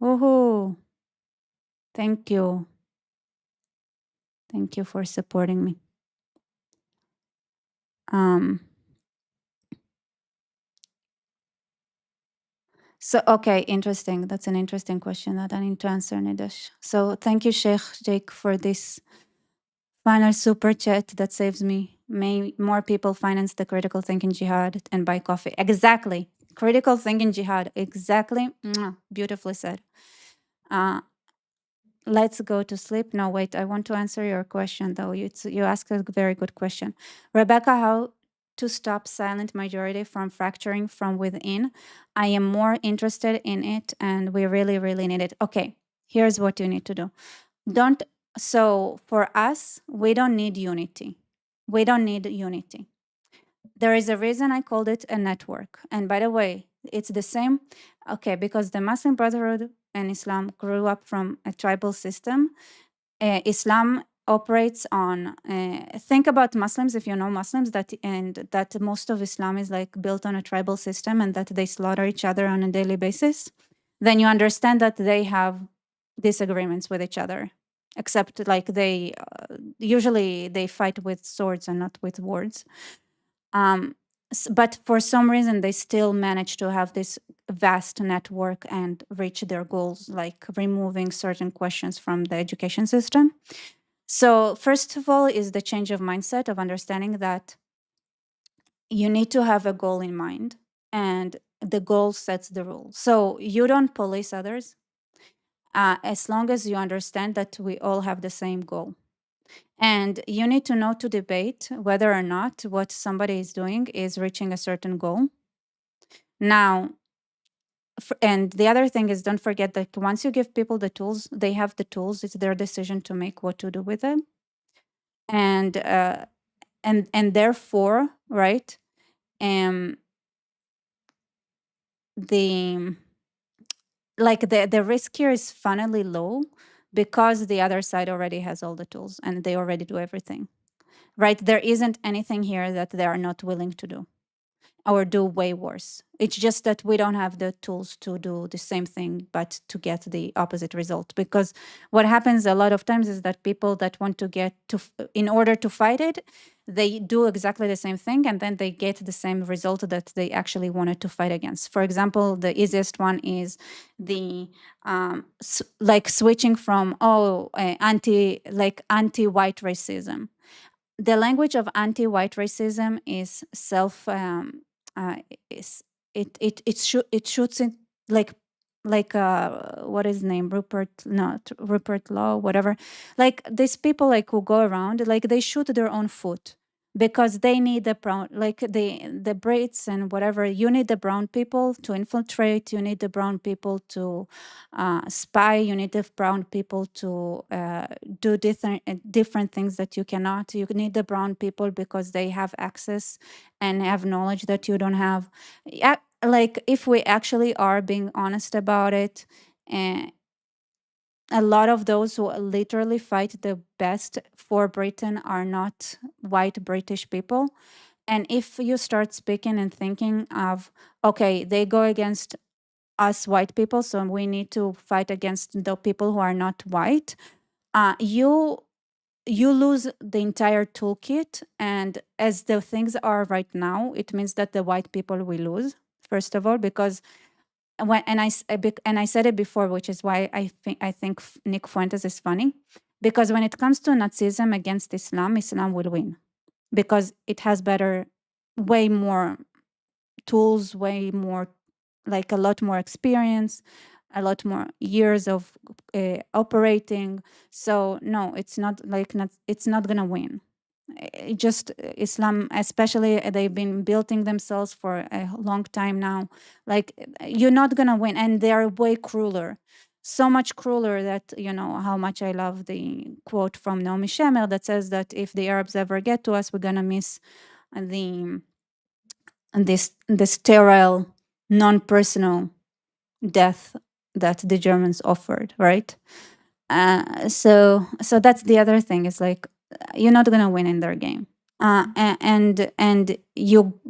Woohoo! Thank you. Thank you for supporting me. So, okay, interesting. That's an interesting question that I need to answer, Nidash. So, thank you, Sheikh Jake, for this final super chat that saves me. May more people finance the critical thinking jihad and buy coffee. Exactly. Critical thinking jihad. Exactly. Mwah. Beautifully said. Let's go to sleep. No, wait, I want to answer your question though. You asked a very good question. Rebecca, how to stop silent majority from fracturing from within? I am more interested in it and we really, really need it. Okay, here's what you need to do. So for us, we don't need unity. We don't need unity. There is a reason I called it a network. And by the way, it's the same, okay, because the Muslim Brotherhood and Islam grew up from a tribal system. Islam operates on, think about Muslims, if you know Muslims, that most of Islam is like built on a tribal system and that they slaughter each other on a daily basis. Then you understand that they have disagreements with each other, except like they usually they fight with swords and not with words. But for some reason, they still manage to have this vast network and reach their goals, like removing certain questions from the education system. So, first of all, is the change of mindset of understanding that you need to have a goal in mind, and the goal sets the rule. So, you don't police others as long as you understand that we all have the same goal. And you need to know to debate whether or not what somebody is doing is reaching a certain goal. Now, and the other thing is, don't forget that once you give people the tools, they have the tools. It's their decision to make what to do with them. And therefore, right? The the risk here is funnily low because the other side already has all the tools and they already do everything. Right? There isn't anything here that they are not willing to do or do way worse. It's just that we don't have the tools to do the same thing, but to get the opposite result. Because what happens a lot of times is that people that want to get to, in order to fight it, they do exactly the same thing and then they get the same result that they actually wanted to fight against. For example, the easiest one is the like switching from anti-white racism. The language of anti-white racism is it shoots in like what is his name, Rupert Law, whatever, like these people like who go around like they shoot their own foot because they need the brown, like the Brits and whatever. You need the brown people to infiltrate. You need the brown people to spy. You need the brown people to do different things that you cannot. You need the brown people because they have access and have knowledge that you don't have. Yeah, like if we actually are being honest about it, and a lot of those who literally fight the best for Britain are not white British people. And if you start speaking and thinking of, okay, they go against us white people, so we need to fight against the people who are not white, you lose the entire toolkit. And as the things are right now, it means that the white people will lose, first of all, because and I said it before, which is why I think Nick Fuentes is funny, because when it comes to Nazism against Islam, Islam will win because it has way more tools, way more, like a lot more experience, a lot more years of operating. So no, it's not gonna win. Just Islam, especially, they've been building themselves for a long time now. Like, you're not gonna win, and they are way crueler, so much crueler that how much I love the quote from Naomi Shemer that says that if the Arabs ever get to us, we're gonna miss the this sterile, non-personal death that the Germans offered, right? So that's the other thing. It's like you're not gonna win in their game, and you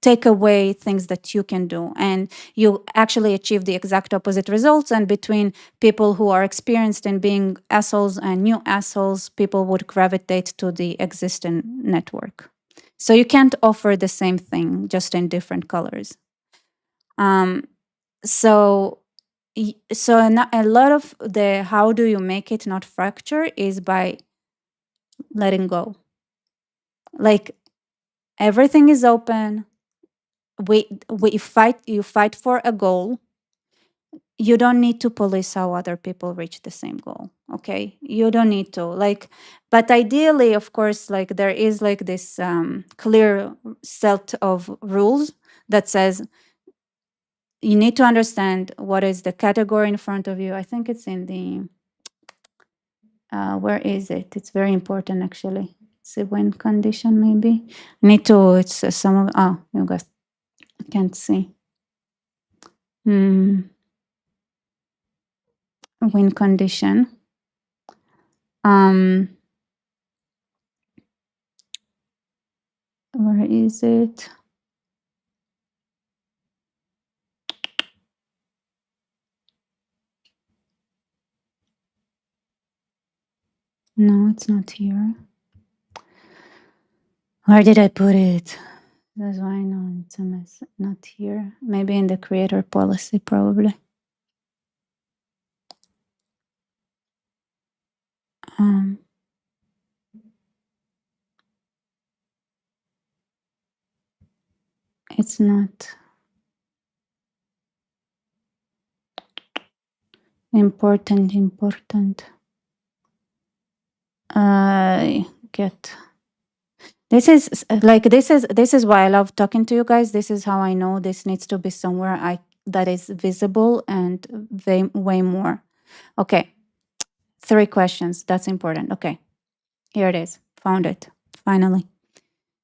take away things that you can do, and you actually achieve the exact opposite results. And between people who are experienced in being assholes and new assholes, people would gravitate to the existing network. So you can't offer the same thing just in different colors. So a lot of the how do you make it not fracture is by letting go. Like, everything is open. You fight for a goal. You don't need to police how other people reach the same goal. Okay, you don't need to, like, but ideally, of course, like there is like this clear set of rules that says you need to understand what is the category in front of you. I think it's in the where is it? It's very important, actually. It's a win condition, maybe. Need to, it's some of, you guys can't see. Win condition. Where is it? No, it's not here. Where did I put it? That's why I know it's a mess. Not here. Maybe in the creator policy, probably. It's not important. Get. This is why I love talking to you guys. This is how I know this needs to be somewhere that is visible and way more. Okay. 3 questions. That's important. Okay. Here it is. Found it. Finally.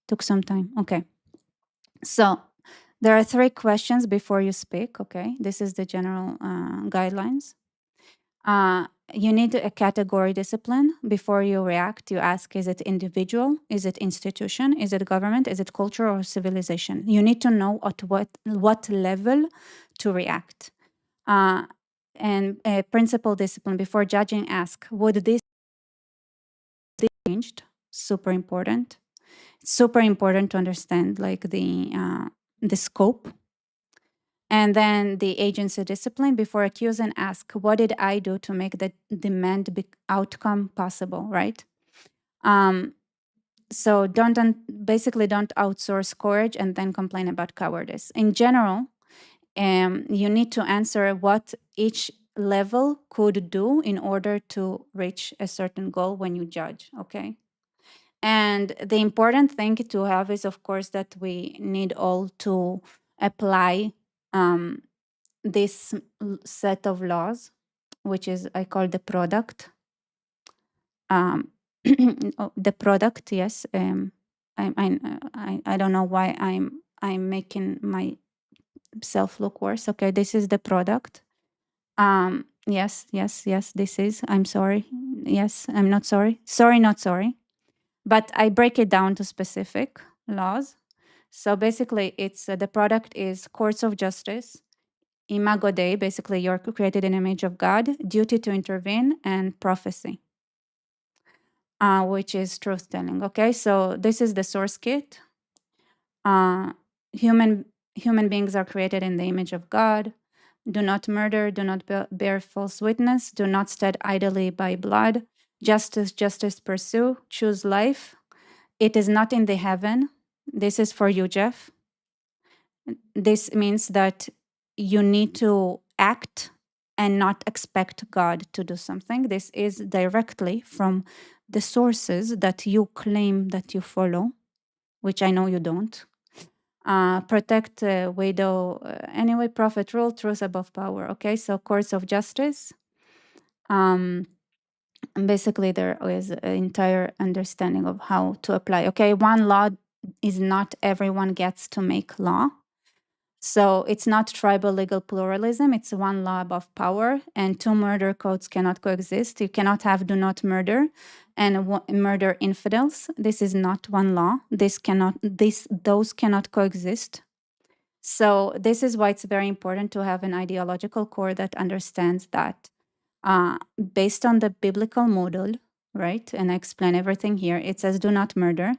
Took some time. Okay. So there are 3 questions before you speak. Okay. This is the general guidelines. You need a category discipline. Before you react, you ask, is it individual? Is it institution? Is it government? Is it culture or civilization? You need to know at what level to react. And a principle discipline. Before judging, ask, would this be changed? Super important. It's super important to understand like the scope. And then the agency discipline. Before accuse and ask, what did I do to make the demand outcome possible, right? So basically don't outsource courage and then complain about cowardice. In general, you need to answer what each level could do in order to reach a certain goal when you judge, okay? And the important thing to have is, of course, that we need all to apply this set of laws, which is I call the product. The product, yes. I don't know why I'm making myself look worse. Okay, this is the product. Yes. This is. I'm sorry. Yes, I'm not sorry. Sorry, not sorry. But I break it down to specific laws. So basically, it's the product is courts of justice, imago Dei, basically you're created in image of God, duty to intervene, and prophecy, which is truth telling. Okay, so this is the source kit. Human beings are created in the image of God. Do not murder, do not bear false witness, do not stand idly by blood. Justice pursue, choose life. It is not in the heaven. This is for you, Jeff. This means that you need to act and not expect God to do something. This is directly from the sources that you claim that you follow, which I know you don't. Protect widow, anyway, prophet rule, truth above power. Okay, so courts of justice. Basically, there is an entire understanding of how to apply. Okay, one law is not everyone gets to make law. So it's not tribal legal pluralism. It's one law above power, and two murder codes cannot coexist. You cannot have do not murder and murder infidels. This is not one law. Those cannot coexist. So this is why it's very important to have an ideological core that understands that based on the biblical model, right? And I explain everything here. It says do not murder.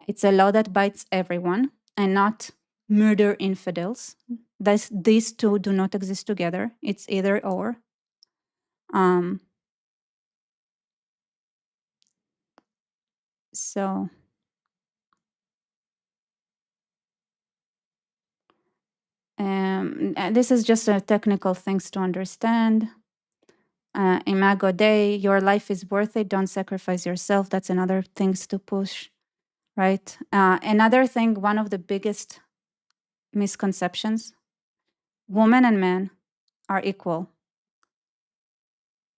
It's a law that bites everyone and not murder infidels. These two do not exist together. It's either or. So this is just a technical things to understand. Imago Dei, your life is worth it. Don't sacrifice yourself. That's another things to push, right? Another thing, one of the biggest misconceptions, woman and man are equal.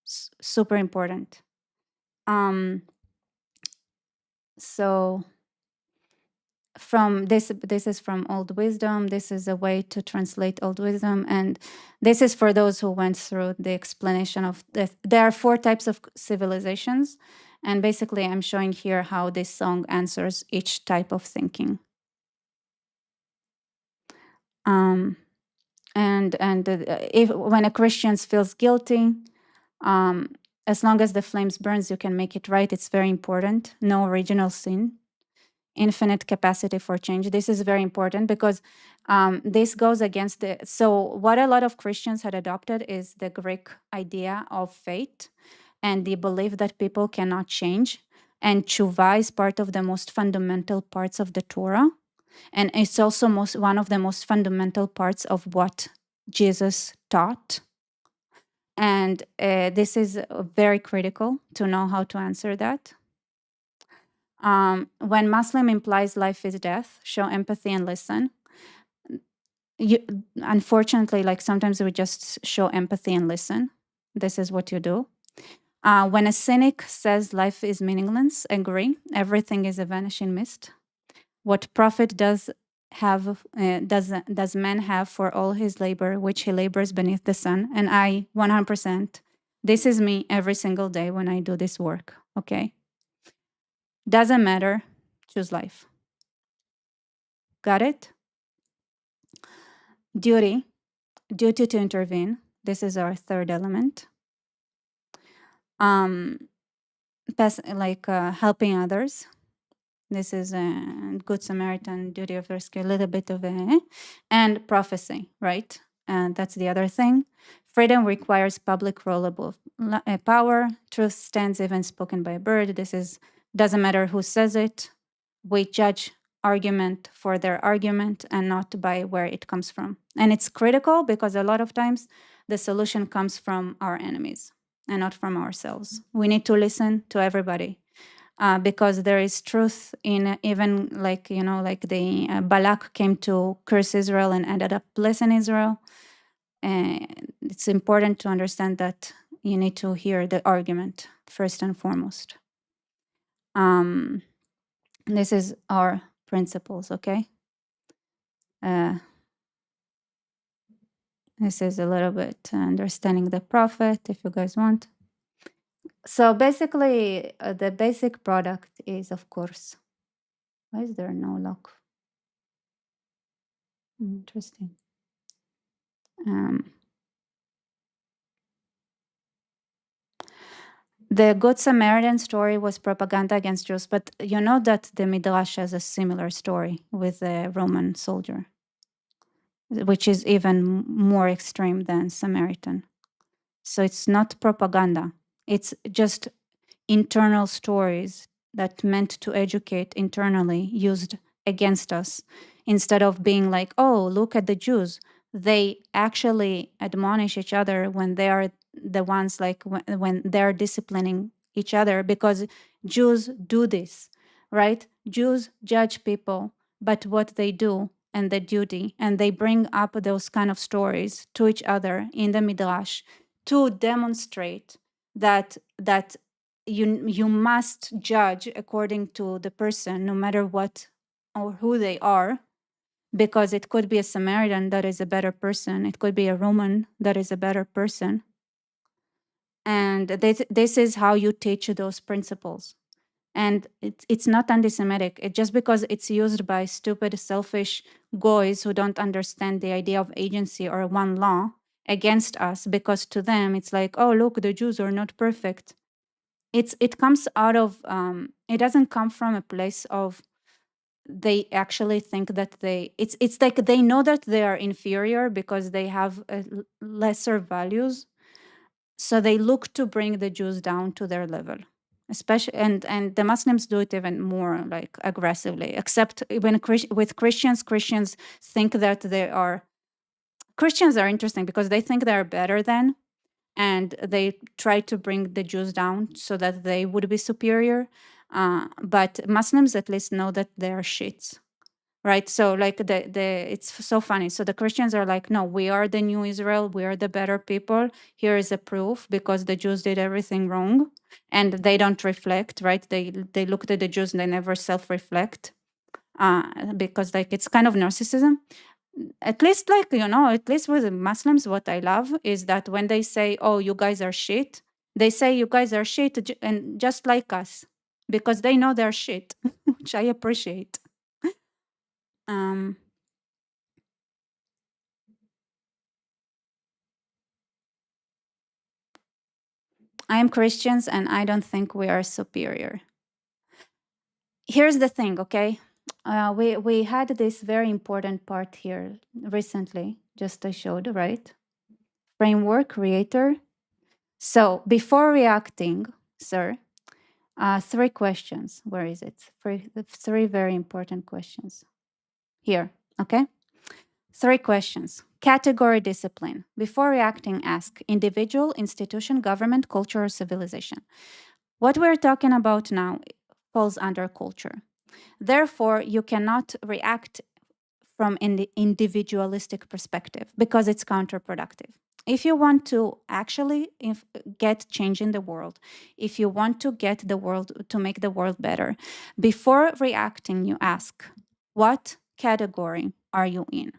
Super important. So from this is from Old Wisdom. This is a way to translate Old Wisdom, and this is for those who went through the explanation of this. There are 4 types of civilizations, and basically I'm showing here how this song answers each type of thinking. If when a Christian feels guilty, as long as the flames burns, you can make it right. It's very important. No original sin. Infinite capacity for change. This is very important because this goes against the. So what a lot of Christians had adopted is the Greek idea of fate and the belief that people cannot change. And tshuva is part of the most fundamental parts of the Torah. And it's also one of the most fundamental parts of what Jesus taught. And this is very critical to know how to answer that. When Muslim implies life is death, show empathy and listen. Unfortunately, like sometimes we just show empathy and listen. This is what you do. When a cynic says life is meaningless, agree. Everything is a vanishing mist. What profit does man have for all his labor, which he labors beneath the sun? And I, 100%, this is me every single day when I do this work, okay? Doesn't matter, choose life. Got it? Duty to intervene. This is our third element. Helping others. This is a Good Samaritan, duty of rescue, a little bit of and prophecy, right? And that's the other thing. Freedom requires public role above power. Truth stands even spoken by a bird. This is doesn't matter who says it. We judge argument for their argument and not by where it comes from. And it's critical because a lot of times the solution comes from our enemies and not from ourselves. We need to listen to everybody. Because there is truth in even like the Balak came to curse Israel and ended up blessing Israel. And it's important to understand that you need to hear the argument first and foremost. This is our principles, okay? This is a little bit understanding the prophet, if you guys want. So basically, the basic product is, of course, why is there no lock? Interesting. The Good Samaritan story was propaganda against Jews, but you know that the Midrash has a similar story with a Roman soldier, which is even more extreme than Samaritan. So it's not propaganda. It's just internal stories that meant to educate internally used against us. Instead of being like, oh, look at the Jews. They actually admonish each other when they are the ones like when they're disciplining each other, because Jews do this, right? Jews judge people, but what they do and the duty, and they bring up those kind of stories to each other in the Midrash to demonstrate that you must judge according to the person, no matter what or who they are, because it could be a Samaritan that is a better person, it could be a Roman that is a better person. And this is how you teach those principles. And it's not anti-Semitic. Just because it's used by stupid, selfish goys who don't understand the idea of agency or one law against us, because to them it's like, oh, look, the Jews are not perfect. It comes out of it doesn't come from a place of they actually think that it's like they know that they are inferior because they have lesser values, so they look to bring the Jews down to their level, especially and the Muslims do it even more like aggressively, except when with Christians think that Christians are interesting because they think they're better than, and they try to bring the Jews down so that they would be superior. But Muslims at least know that they're shits, right? So like it's so funny. So the Christians are like, no, we are the new Israel. We are the better people. Here is a proof, because the Jews did everything wrong, and they don't reflect, right? They looked at the Jews and they never self-reflect, because like it's kind of narcissism. At least at least with the Muslims, what I love is that when they say, oh, you guys are shit, they say you guys are shit and just like us, because they know they're shit, which I appreciate. I am Christians and I don't think we are superior. Here's the thing, okay? We had this very important part here recently, just I showed, right? Framework, creator. So before reacting, sir, 3 questions. Where is it? Three very important questions. Here, okay? 3 questions. Category, discipline. Before reacting, ask individual, institution, government, culture, or civilization. What we're talking about now falls under culture. Therefore, you cannot react from an individualistic perspective because it's counterproductive. If you want to actually get change in the world, if you want to get the world to make the world better, before reacting, you ask, what category are you in?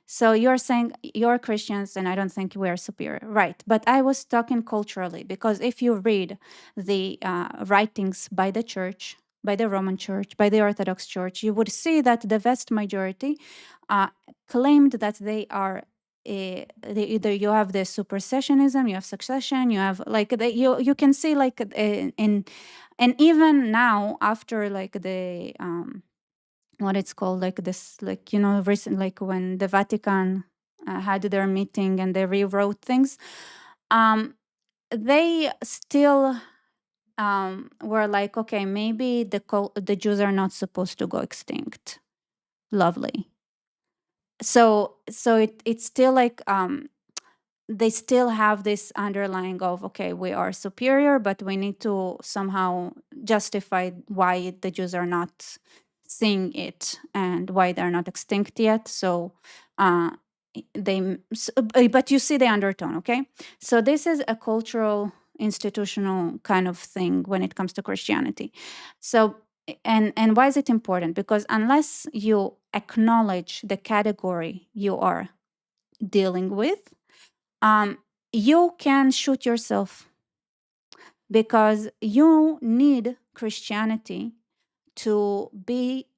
So you're saying you're Christians and I don't think we're superior. Right. But I was talking culturally, because if you read the writings by the church, by the Roman Church, by the Orthodox Church, you would see that the vast majority claimed that they are either you have the supersessionism, you have succession, you have like you can see like in and even now after like the what it's called, like this, like recent, like when the Vatican had their meeting and they rewrote things, they still were like, okay, maybe the Jews are not supposed to go extinct. lovely. So it's still like they still have this underlying of, okay, we are superior, but we need to somehow justify why the Jews are not seeing it and why they're not extinct yet. So but you see the undertone, okay? So this is a cultural, institutional kind of thing when it comes to Christianity. So and why is it important? Because unless you acknowledge the category you are dealing with, you can shoot yourself, because you need Christianity to be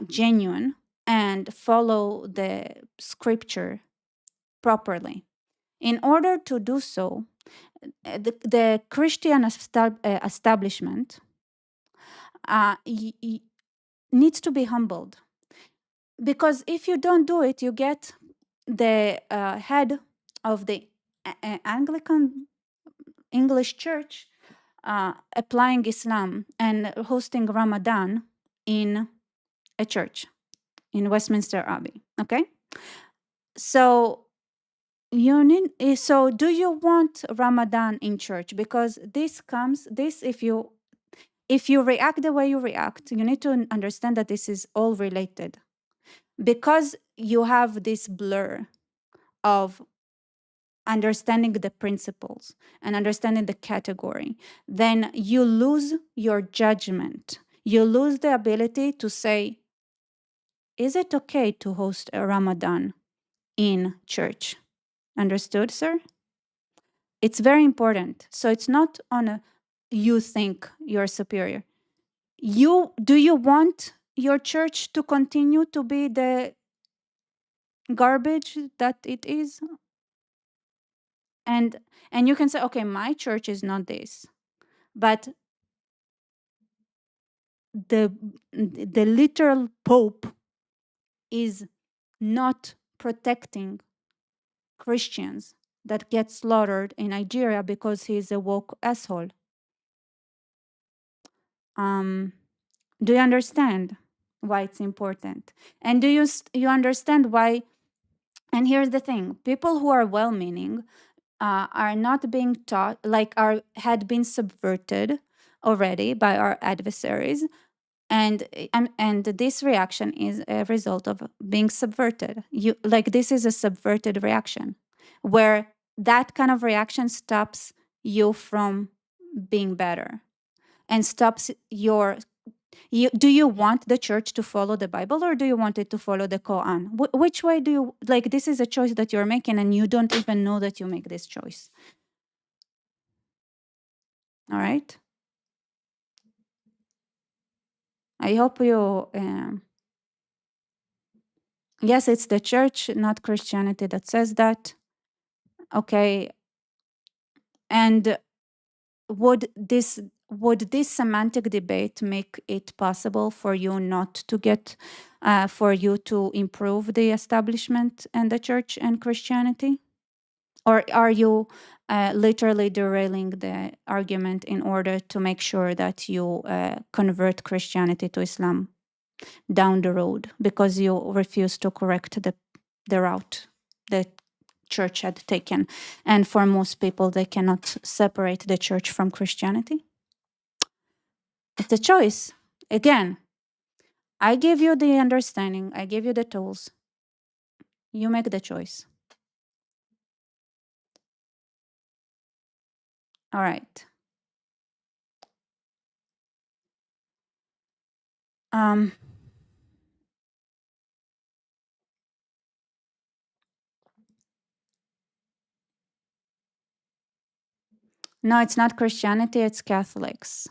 genuine and follow the scripture properly. In order to do so, the Christian establishment needs to be humbled, because if you don't do it, you get the head of the Anglican English Church applying Islam and hosting Ramadan in a church in Westminster Abbey. Okay, so so do you want Ramadan in church? Because this if you react the way you react, you need to understand that this is all related, because you have this blur of understanding the principles and understanding the category. Then you lose your judgment. You lose the ability to say, is it okay to host a Ramadan in church? Understood, sir? It's very important. So it's not on a you think you're superior. Do you want your church to continue to be the garbage that it is? And you can say, okay, my church is not this, but the literal pope is not protecting Christians that get slaughtered in Nigeria because he's a woke asshole. Do you understand why it's important? And do you understand why? And here's the thing: people who are well-meaning are not being taught, like had been subverted already by our adversaries, and this reaction is a result of being subverted. This is a subverted reaction, where that kind of reaction stops you from being better and stops do you want the church to follow the Bible, or do you want it to follow the Quran? Which way do you like? This is a choice that you're making, and you don't even know that you make this choice. All right, I hope you yes, it's the church, not Christianity, that says that. Okay, and would this semantic debate make it possible for you not to get for you to improve the establishment and the church and Christianity? Or are you literally derailing the argument in order to make sure that you convert Christianity to Islam down the road, because you refuse to correct the route that church had taken? And for most people, they cannot separate the church from Christianity. It's a choice. Again, I give you the understanding, I give you the tools. You make the choice. All right. No, it's not Christianity, it's Catholics.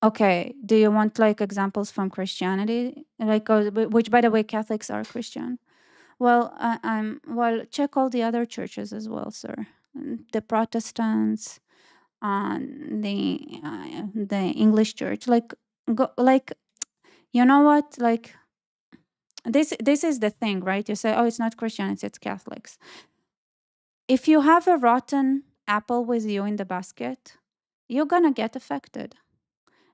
Okay, do you want like examples from Christianity? Like, which, by the way, Catholics are Christian. Well, check all the other churches as well, sir. The Protestants, the English Church. Like, you know what? Like, this is the thing, right? You say, oh, it's not Christianity, it's Catholics. If you have a rotten apple with you in the basket, you're gonna get affected.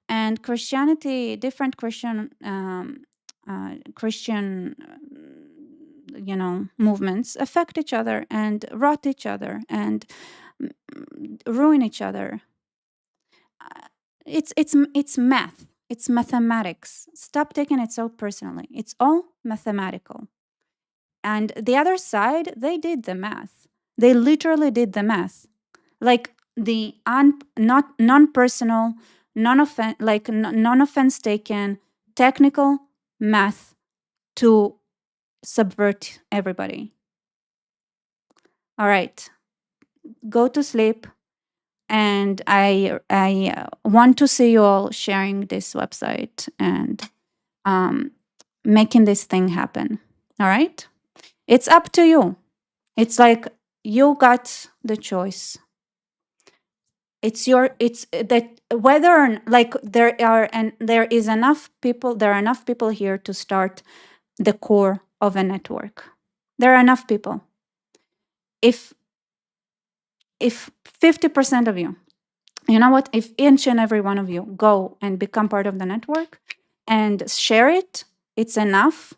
And Christianity, different Christian Christian, movements affect each other and rot each other and ruin each other. It's math. It's mathematics. Stop taking it so personally. It's all mathematical. And the other side, they did the math. They literally did the math. Like the not non-personal, non-offense taken, technical math to subvert everybody. All right, go to sleep. And I want to see you all sharing this website and making this thing happen. All right? It's up to you. It's like you got the choice. It's that whether there are enough people here to start the core of a network. There are enough people. If 50% of you, you know what, if each and every one of you go and become part of the network and share it, it's enough,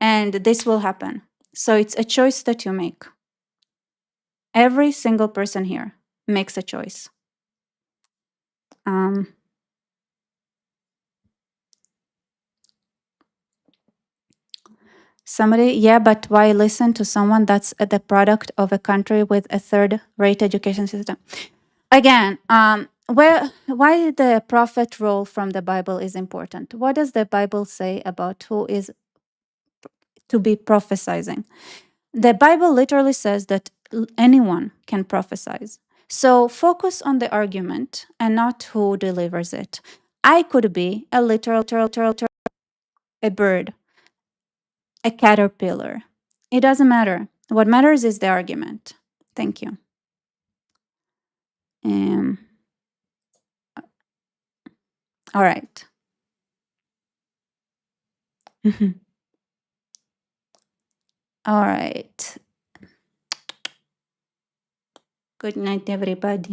and this will happen. So it's a choice that you make. Every single person here makes a choice. Somebody, yeah, but why listen to someone that's the product of a country with a third-rate education system? Again, why the prophet role from the Bible is important? What does the Bible say about who is to be prophesizing? The Bible literally says that anyone can prophesize. So focus on the argument and not who delivers it. I could be a literal a bird, a caterpillar. It doesn't matter. What matters is the argument. Thank you. All right. All right. Good night, everybody.